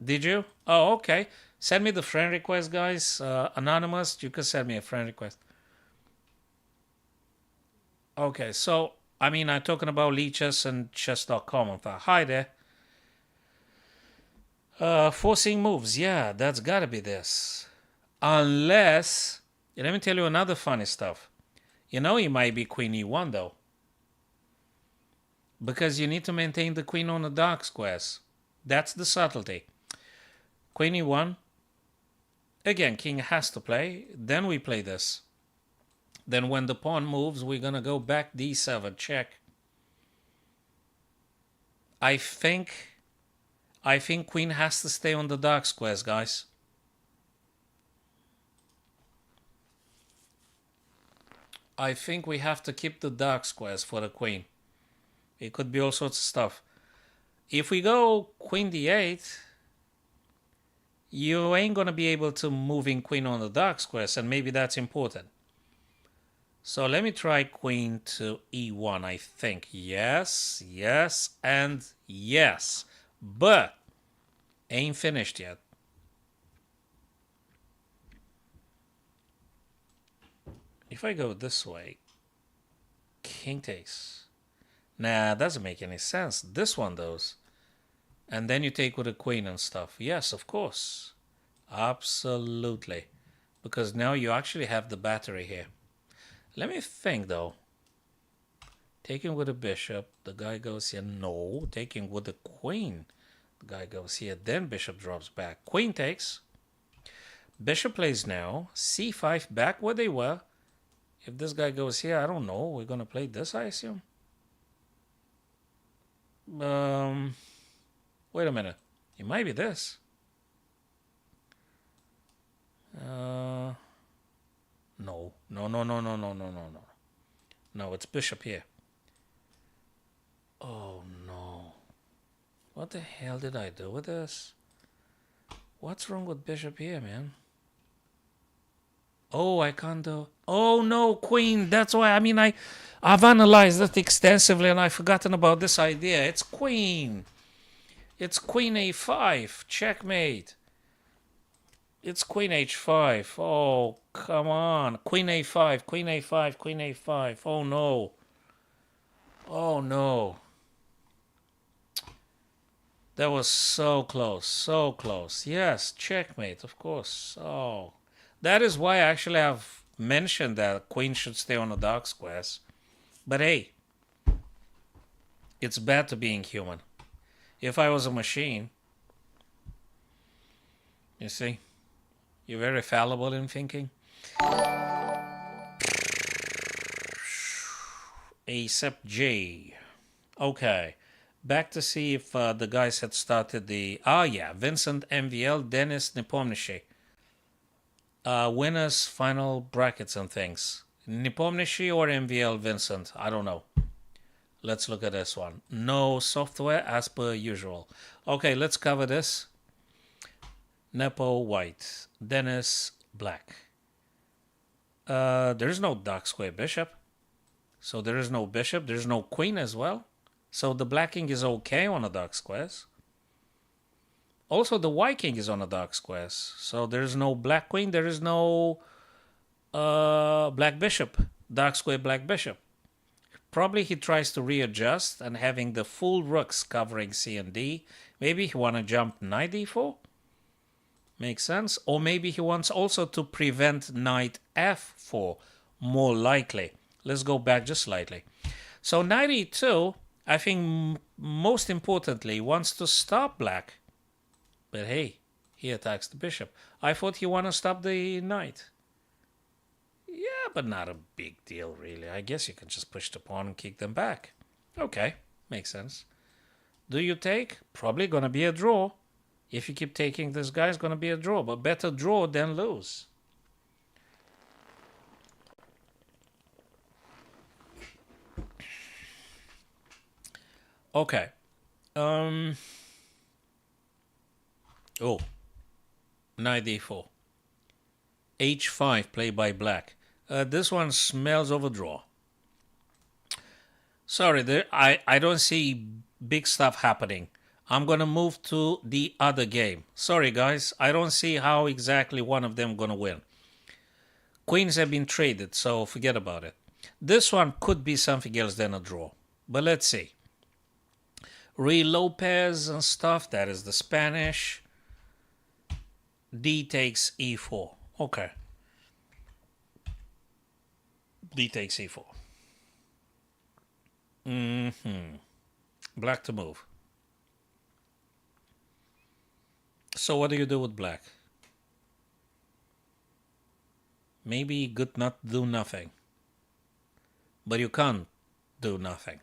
[SPEAKER 1] Did you? Oh, okay. Send me the friend request, guys. Anonymous, you can send me a friend request. Okay, so, I'm talking about Leechess and chess.com. I thought, hi there. Forcing moves. Yeah, that's got to be this. Unless, let me tell you another funny stuff. It might be queen e1, though. Because you need to maintain the queen on the dark squares. That's the subtlety. Queen e1. Again, king has to play. Then we play this. Then when the pawn moves, we're going to go back d7, check. I think I think queen has to stay on the dark squares, guys. I think we have to keep the dark squares for the queen. It could be all sorts of stuff. If we go queen d8, you ain't gonna be able to move in queen on the dark squares, and maybe that's important. So let me try queen to e1, I think. Yes, yes, and yes. But ain't finished yet. If I go this way, king takes. Nah, doesn't make any sense. This one does. And then you take with a queen and stuff. Yes, of course. Absolutely. Because now you actually have the battery here. Let me think though. Taking with a bishop, the guy goes here. No, taking with the queen. The guy goes here. Then bishop drops back. Queen takes. Bishop plays now. c5 back where they were. If this guy goes here, I don't know. We're going to play this, I assume. Wait a minute. It might be this. No. No, no, no, no, no, no, no, no. No, it's bishop here. Oh, no. What the hell did I do with this? What's wrong with bishop here, man? Oh, I can't do... Oh, no, queen. That's why, I mean, I've analyzed it extensively and I've forgotten about this idea. It's queen. It's queen a5. Checkmate. It's queen h5. Oh, come on. Queen a5, queen a5, queen a5. Oh, no. Oh, no. That was so close, so close. Yes, checkmate, of course. Oh, that is why I actually have mentioned that queen should stay on the dark squares. But hey, it's bad to being human. If I was a machine, you see, you're very fallible in thinking. Except J. Okay. Back to see if the guys had started the... Ah, yeah. Vincent, MVL, Dennis, Nepomniachtchi. Winners, final brackets and things. Nepomniachtchi or MVL Vincent? I don't know. Let's look at this one. No software as per usual. Okay, let's cover this. Nepo, white. Dennis, black. There's no dark square bishop. So there is no bishop. There's no queen as well. So the black king is okay on the dark squares. Also, the white king is on the dark squares. So there's no black queen. There is no black bishop. Dark square black bishop. Probably he tries to readjust and having the full rooks covering C and D. Maybe he want to jump knight d4. Makes sense. Or maybe he wants also to prevent knight f4. More likely. Let's go back just slightly. So knight e2... I think most importantly wants to stop black. But hey, he attacks the bishop. I thought he wanted to stop the knight. Yeah, but not a big deal really. I guess you can just push the pawn and kick them back. Okay, makes sense. Do you take? Probably gonna be a draw. If you keep taking this guy, it's gonna be a draw. But better draw than lose. Okay. Oh. Knight d4. h5 played by black. This one smells overdraw. Sorry, I don't see big stuff happening. I'm going to move to the other game. Sorry, guys. I don't see how exactly one of them going to win. Queens have been traded, so forget about it. This one could be something else than a draw. But let's see. Rui Lopez and stuff. That is the Spanish. D takes e4. Okay. D takes e4. Black to move. So what do you do with black? Maybe good not do nothing. But you can't do nothing.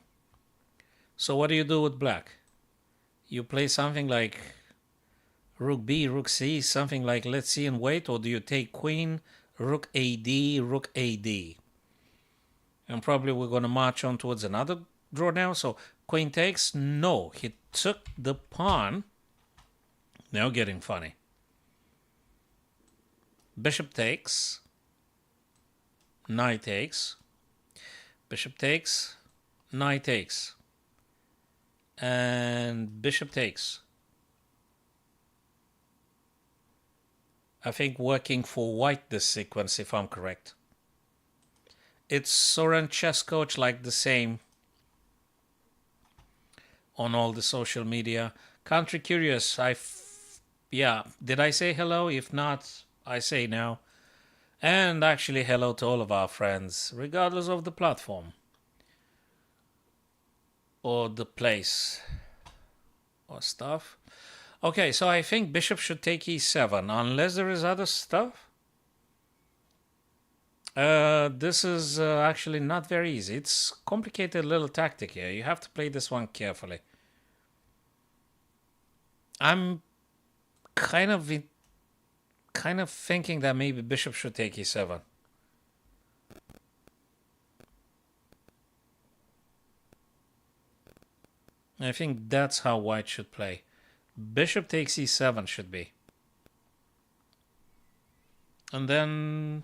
[SPEAKER 1] So what do you do with black? You play something like rook B, rook C, something like let's see and wait, or do you take queen, rook AD, rook AD? And probably we're going to march on towards another draw now. So queen takes. No, he took the pawn. Now getting funny. Bishop takes. Knight takes. Bishop takes. Knight takes. And bishop takes. I think working for white this sequence, if I'm correct. It's Soren chess coach, like the same on all the social media. Country Curious, yeah, did I say hello? If not, I say now. And actually hello to all of our friends, regardless of the platform or the place or stuff. Okay, so I think bishop should take e7, unless there is other stuff. This is actually not very easy. It's a complicated little tactic here. You have to play this one carefully. I'm kind of thinking that maybe bishop should take e7. I think that's how white should play. Bishop takes e7 should be. And then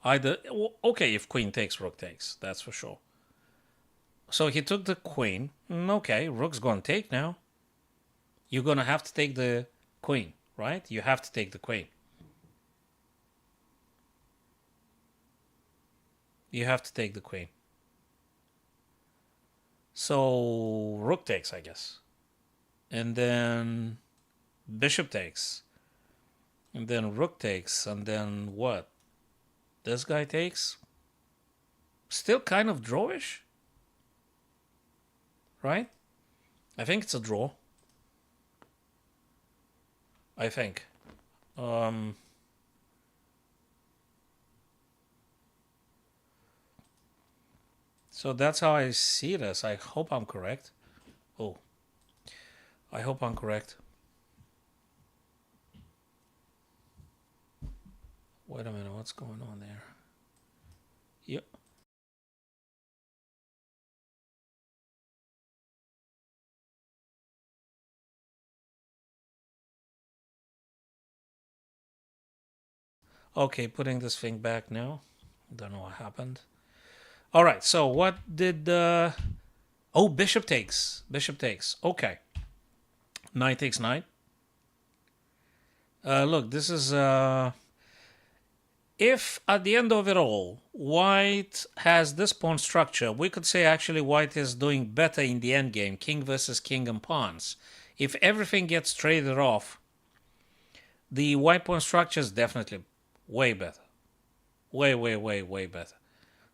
[SPEAKER 1] either, okay, if queen takes, rook takes, that's for sure. So he took the queen. Okay, rook's going to take now. You're going to have to take the queen, right? You have to take the queen. You have to take the queen. So rook takes, I guess. And then bishop takes. And then rook takes. And then what? This guy takes. Still kind of drawish. Right? I think it's a draw. I think. So that's how I see this. I hope I'm correct. Oh. I hope I'm correct. Wait a minute, what's going on there? Yep. Okay, putting this thing back now. Don't know what happened. All right, so what did... Oh, bishop takes. Bishop takes. Okay. Knight takes knight. Look, this is... If at the end of it all, white has this pawn structure, we could say actually white is doing better in the endgame, king versus king and pawns. If everything gets traded off, the white pawn structure is definitely way better. Way, way, way, way better.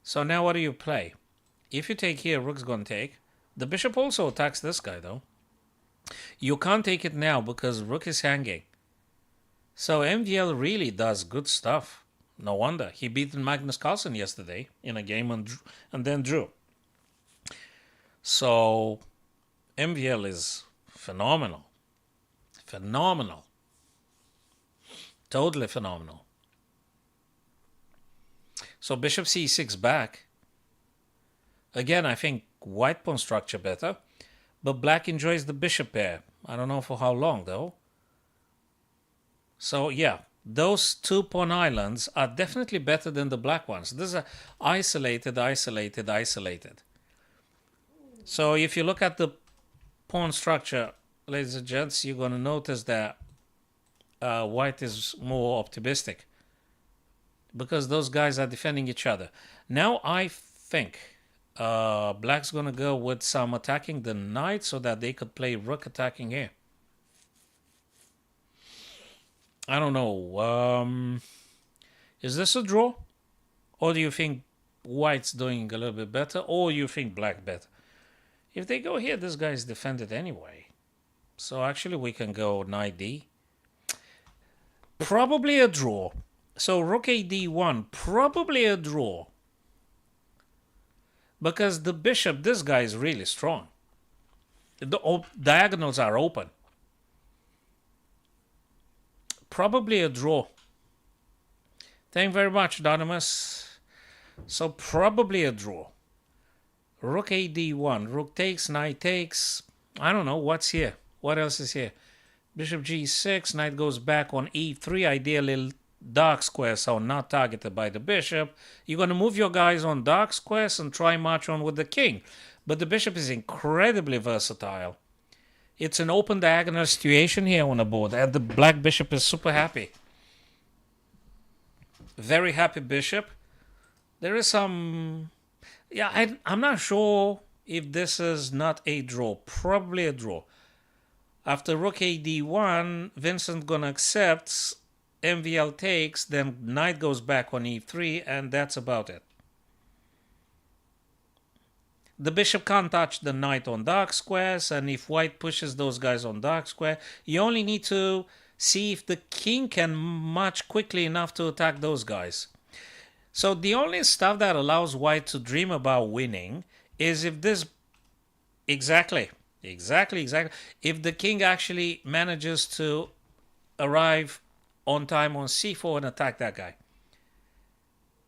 [SPEAKER 1] So now what do you play? If you take here, rook's going to take. The bishop also attacks this guy, though. You can't take it now because rook is hanging. So MVL really does good stuff. No wonder. He beat Magnus Carlsen yesterday in a game and then drew. So MVL is phenomenal. Phenomenal. Totally phenomenal. So bishop c6 back. Again, I think white pawn structure better. But black enjoys the bishop pair. I don't know for how long, though. So, yeah. Those two pawn islands are definitely better than the black ones. These are isolated, isolated, isolated. So if you look at the pawn structure, ladies and gents, you're going to notice that white is more optimistic because those guys are defending each other. Now I think black's going to go with some attacking the knight so that they could play rook attacking here. I don't know. Is this a draw? Or do you think white's doing a little bit better? Or you think black better? If they go here, this guy's defended anyway. So actually we can go knight d. Probably a draw. So rook a d1. Probably a draw. Because the bishop, this guy is really strong. The diagonals are open. Probably a draw. Thank you very much, Anonymous. So probably a draw. Rook a d1. Rook takes, knight takes. I don't know. What's here? What else is here? Bishop g6. Knight goes back on e3. Ideally dark square, so not targeted by the bishop. You're going to move your guys on dark squares and try march on with the king. But the bishop is incredibly versatile. It's an open diagonal situation here on the board, and the black bishop is super happy. Very happy bishop. There is some... Yeah, I'm not sure if this is not a draw. Probably a draw. After rook a d1, Vincent gonna accept. MVL takes, then knight goes back on e3, and that's about it. The bishop can't touch the knight on dark squares, and if white pushes those guys on dark square, you only need to see if the king can march quickly enough to attack those guys. So the only stuff that allows white to dream about winning is if this... Exactly. If the king actually manages to arrive on time on c4 and attack that guy.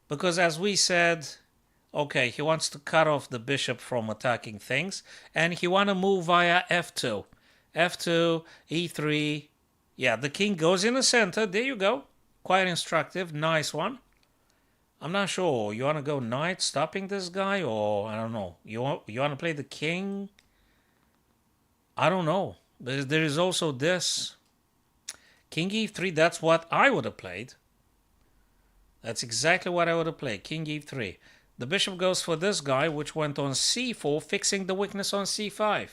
[SPEAKER 1] Because as we said, okay, he wants to cut off the bishop from attacking things, and he want to move via f2. f2, e3. Yeah, the king goes in the center. There you go. Quite instructive. Nice one. I'm not sure. You want to go knight stopping this guy, or I don't know. You want to play the king? I don't know. There is also this. King e3, that's what I would have played. That's exactly what I would have played. King e3. The bishop goes for this guy, which went on c4, fixing the weakness on c5.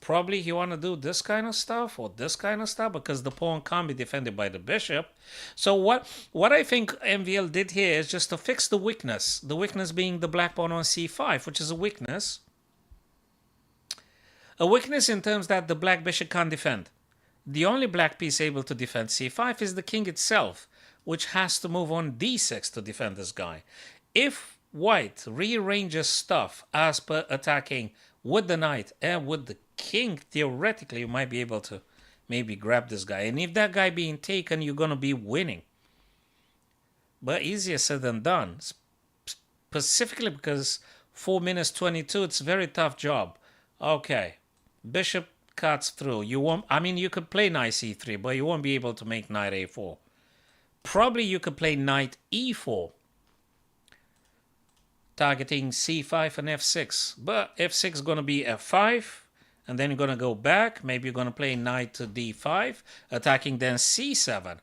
[SPEAKER 1] Probably you want to do this kind of stuff or this kind of stuff because the pawn can't be defended by the bishop. So what I think MVL did here is just to fix the weakness. The weakness being the black pawn on c5, which is a weakness. A weakness in terms that the black bishop can't defend. The only black piece able to defend c5 is the king itself, which has to move on d6 to defend this guy. If white rearranges stuff as per attacking with the knight and with the king, theoretically you might be able to maybe grab this guy. And if that guy being taken, you're going to be winning. But easier said than done. Specifically because 4 minutes 22, it's a very tough job. Okay, bishop cuts through. You won't. I mean, you could play knight c3, but you won't be able to make knight a4. Probably you could play knight e4, targeting c5 and f6. But f6 is going to be f5, and then you're going to go back. Maybe you're going to play knight to d5, attacking then c7.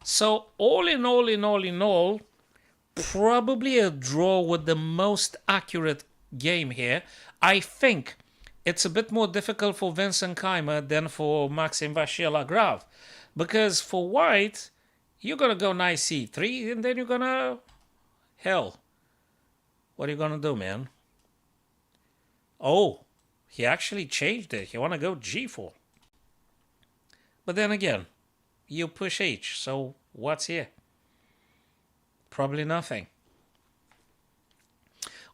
[SPEAKER 1] So all in all, probably a draw with the most accurate game here. I think it's a bit more difficult for Vincent Keimer than for Maxim Vachier-Lagrave. Because for white, you're going to go knight c3, and then you're going to... Hell. What are you going to do, man? Oh, he actually changed it. You want to go g4. But then again, you push h, so what's here? Probably nothing.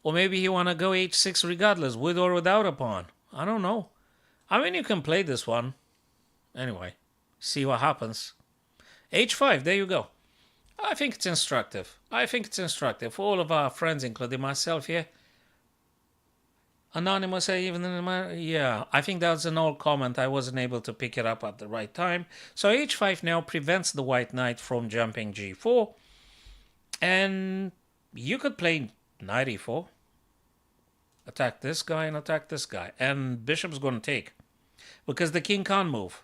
[SPEAKER 1] Or maybe you want to go h6 regardless, with or without a pawn. I don't know. I mean, you can play this one. Anyway, see what happens. h5, there you go. I think it's instructive. For all of our friends, including myself here. Anonymous, even in my... Yeah, I think that's an old comment. I wasn't able to pick it up at the right time. So h5 now prevents the white knight from jumping g4. And you could play knight e4. Attack this guy and attack this guy. And bishop's going to take. Because the king can't move.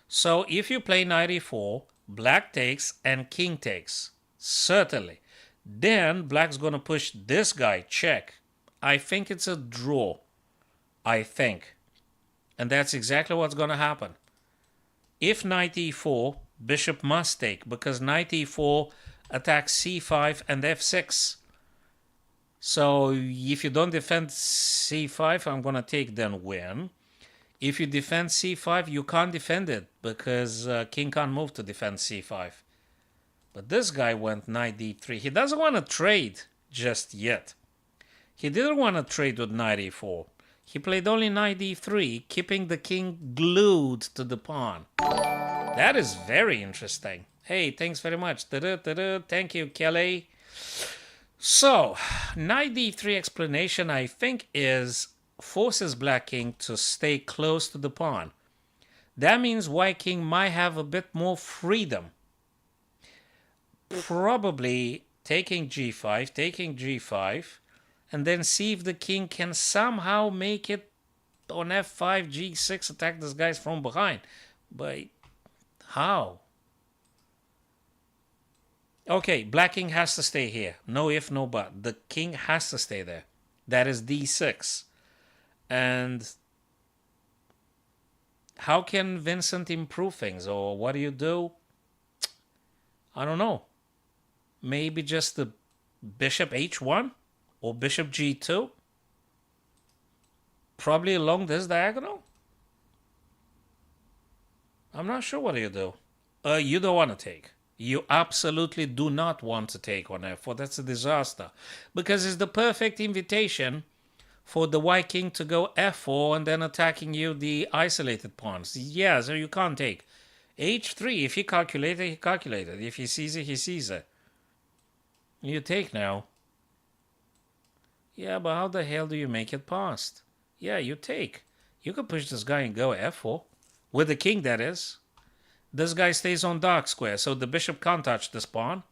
[SPEAKER 1] So if you play knight e4, black takes and king takes. Certainly. Then black's going to push this guy. Check. I think it's a draw. I think. And that's exactly what's going to happen. If knight e4, bishop must take. Because knight e4 attacks c5 and f6. So if you don't defend c5, I'm going to take then win. If you defend c5, you can't defend it because king can't move to defend c5. But this guy went knight d3. He doesn't want to trade just yet. He didn't want to trade with knight e4. He played only knight e3, keeping the king glued to the pawn. That is very interesting. Hey, thanks very much. Thank you, Kelly. So, knight d3 explanation, I think, is forces black king to stay close to the pawn. That means white king might have a bit more freedom. Probably taking g5, and then see if the king can somehow make it on f5, g6, attack these guys from behind. But how? Okay, black king has to stay here. No if, no but. The king has to stay there. That is d6. And how can Vincent improve things? Or what do you do? I don't know. Maybe just the bishop h1 or bishop g2? Probably along this diagonal? I'm not sure what you do. You don't want to take. You absolutely do not want to take on f4. That's a disaster. Because it's the perfect invitation for the white king to go f4 and then attacking you the isolated pawns. Yeah, so you can't take. h3, if he calculated, he calculated. If he sees it, he sees it. You take now. Yeah, but how the hell do you make it past? Yeah, you take. You could push this guy and go f4. With the king, that is. This guy stays on dark square, so the bishop can't touch this pawn.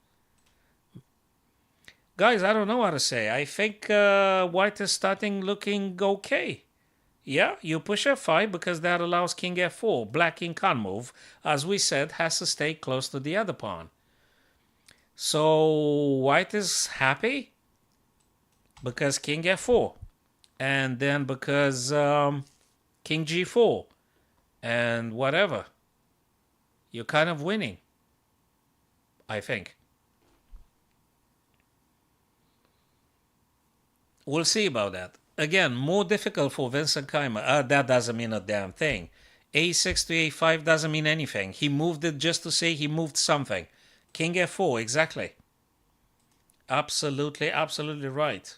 [SPEAKER 1] Guys, I don't know what to say. I think white is starting looking okay. Yeah, you push f5 because that allows king f4. Black king can't move. As we said, has to stay close to the other pawn. So white is happy because king f4. And then because king g4. And whatever. You're kind of winning, I think. We'll see about that. Again, more difficult for Vincent Keimer. That doesn't mean a damn thing. a6 to a5 doesn't mean anything. He moved it just to say he moved something. King f4, exactly. Absolutely, absolutely right.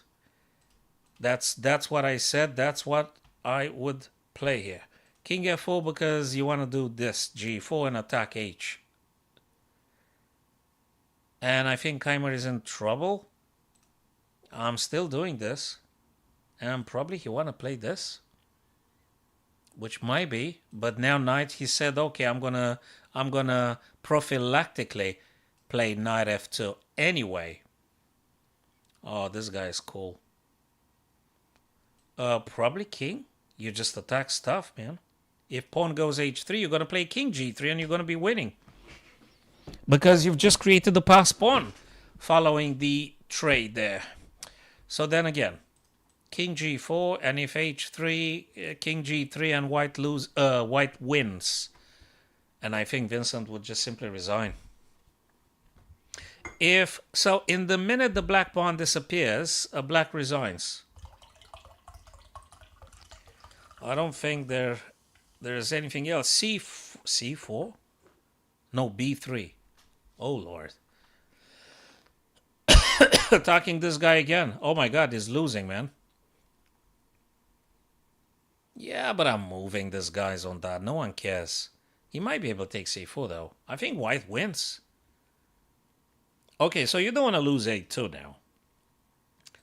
[SPEAKER 1] That's what I said. That's what I would play here. King f4 because you want to do this, g4 and attack h. And I think Keimer is in trouble. I'm still doing this. And probably he want to play this. Which might be. But now knight, he said, okay, I'm gonna prophylactically play knight f2 anyway. Oh, this guy is cool. Probably king. You just attack stuff, man. If pawn goes h3, you're going to play king g3 and you're going to be winning. Because you've just created the passed pawn following the trade there. So then again, king g4, and if h3, king g3 and white wins. And I think Vincent would just simply resign. So in the minute the black pawn disappears, black resigns. I don't think there's anything else. C4? No, b3. Oh, Lord. Attacking this guy again. Oh, my God, he's losing, man. Yeah, but I'm moving this guy's on that. No one cares. He might be able to take c4, though. I think white wins. Okay, so you don't want to lose a2 now.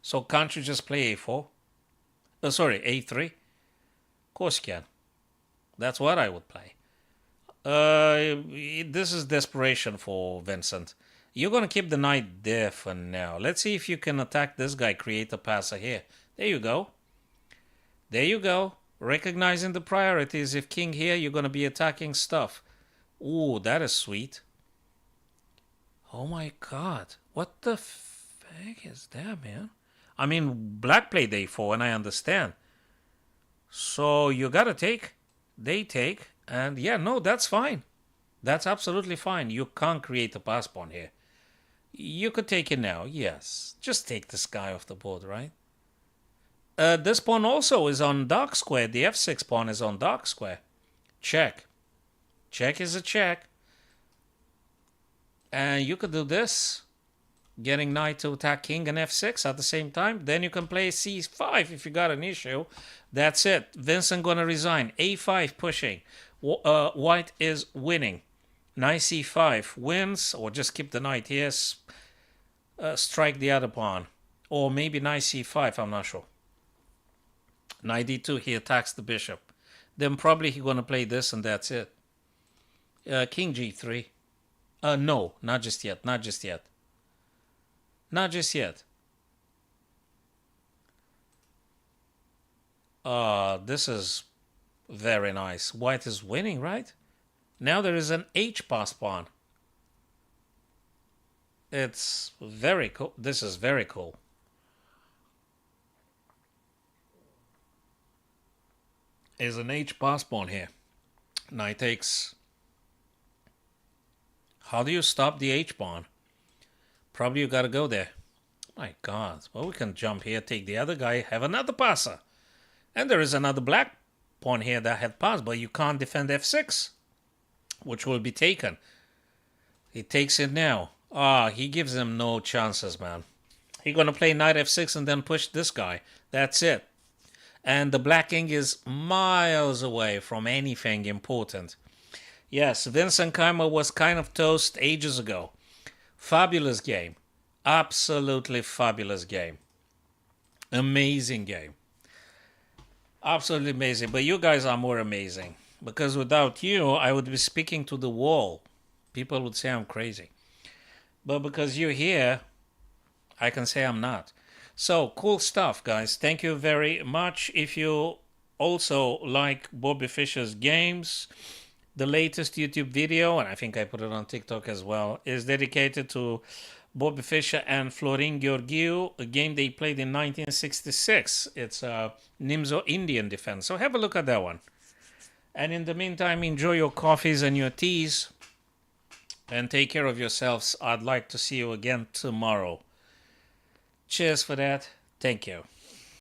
[SPEAKER 1] So can't you just play a4? Sorry, a3? Of course you can. That's what I would play. This is desperation for Vincent. You're going to keep the knight there for now. Let's see if you can attack this guy, create a passer here. There you go. There you go. Recognizing the priorities. If king here, you're going to be attacking stuff. Ooh, that is sweet. Oh my God. What the fuck is that, man? I mean, black played a4 and I understand. So you got to take. They take. And yeah, no, that's fine. That's absolutely fine. You can't create a pass pawn here. You could take it now, yes. Just take this guy off the board, right? This pawn also is on dark square. The f6 pawn is on dark square. Check. Check is a check. And you could do this. getting knight to attack king and f6 at the same time. Then you can play c5 if you got an issue. That's it. Vincent gonna resign. a5 pushing. White is winning. Knight c5 wins, or just keep the knight here. Strike the other pawn. Or maybe knight c5, I'm not sure. Knight d2, he attacks the bishop. Then probably he's gonna play this and that's it. King g3. No, not just yet. Not just yet. Not just yet. This is very nice. White is winning, right? Now there is an h pass pawn. It's very cool. This is very cool. Is an h pass pawn here. Knight takes. How do you stop the h pawn? Probably you gotta go there. My God. Well, we can jump here, take the other guy, have another passer. And there is another black pawn here that had passed, but you can't defend f6, which will be taken. He takes it now. He gives him no chances, man. He's gonna play knight f6 and then push this guy. That's it. And the black king is miles away from anything important. Yes, Vincent Keimer was kind of toast ages ago. Fabulous game. Absolutely fabulous game. Amazing game. Absolutely amazing. But you guys are more amazing. Because without you, I would be speaking to the wall. People would say I'm crazy. But because you're here, I can say I'm not. So, cool stuff, guys. Thank you very much. If you also like Bobby Fischer's games, the latest YouTube video, and I think I put it on TikTok as well, is dedicated to Bobby Fischer and Florin Gheorghiu, a game they played in 1966. It's a Nimzo Indian defense. So have a look at that one. And in the meantime, enjoy your coffees and your teas. And take care of yourselves. I'd like to see you again tomorrow. Cheers for that. Thank you.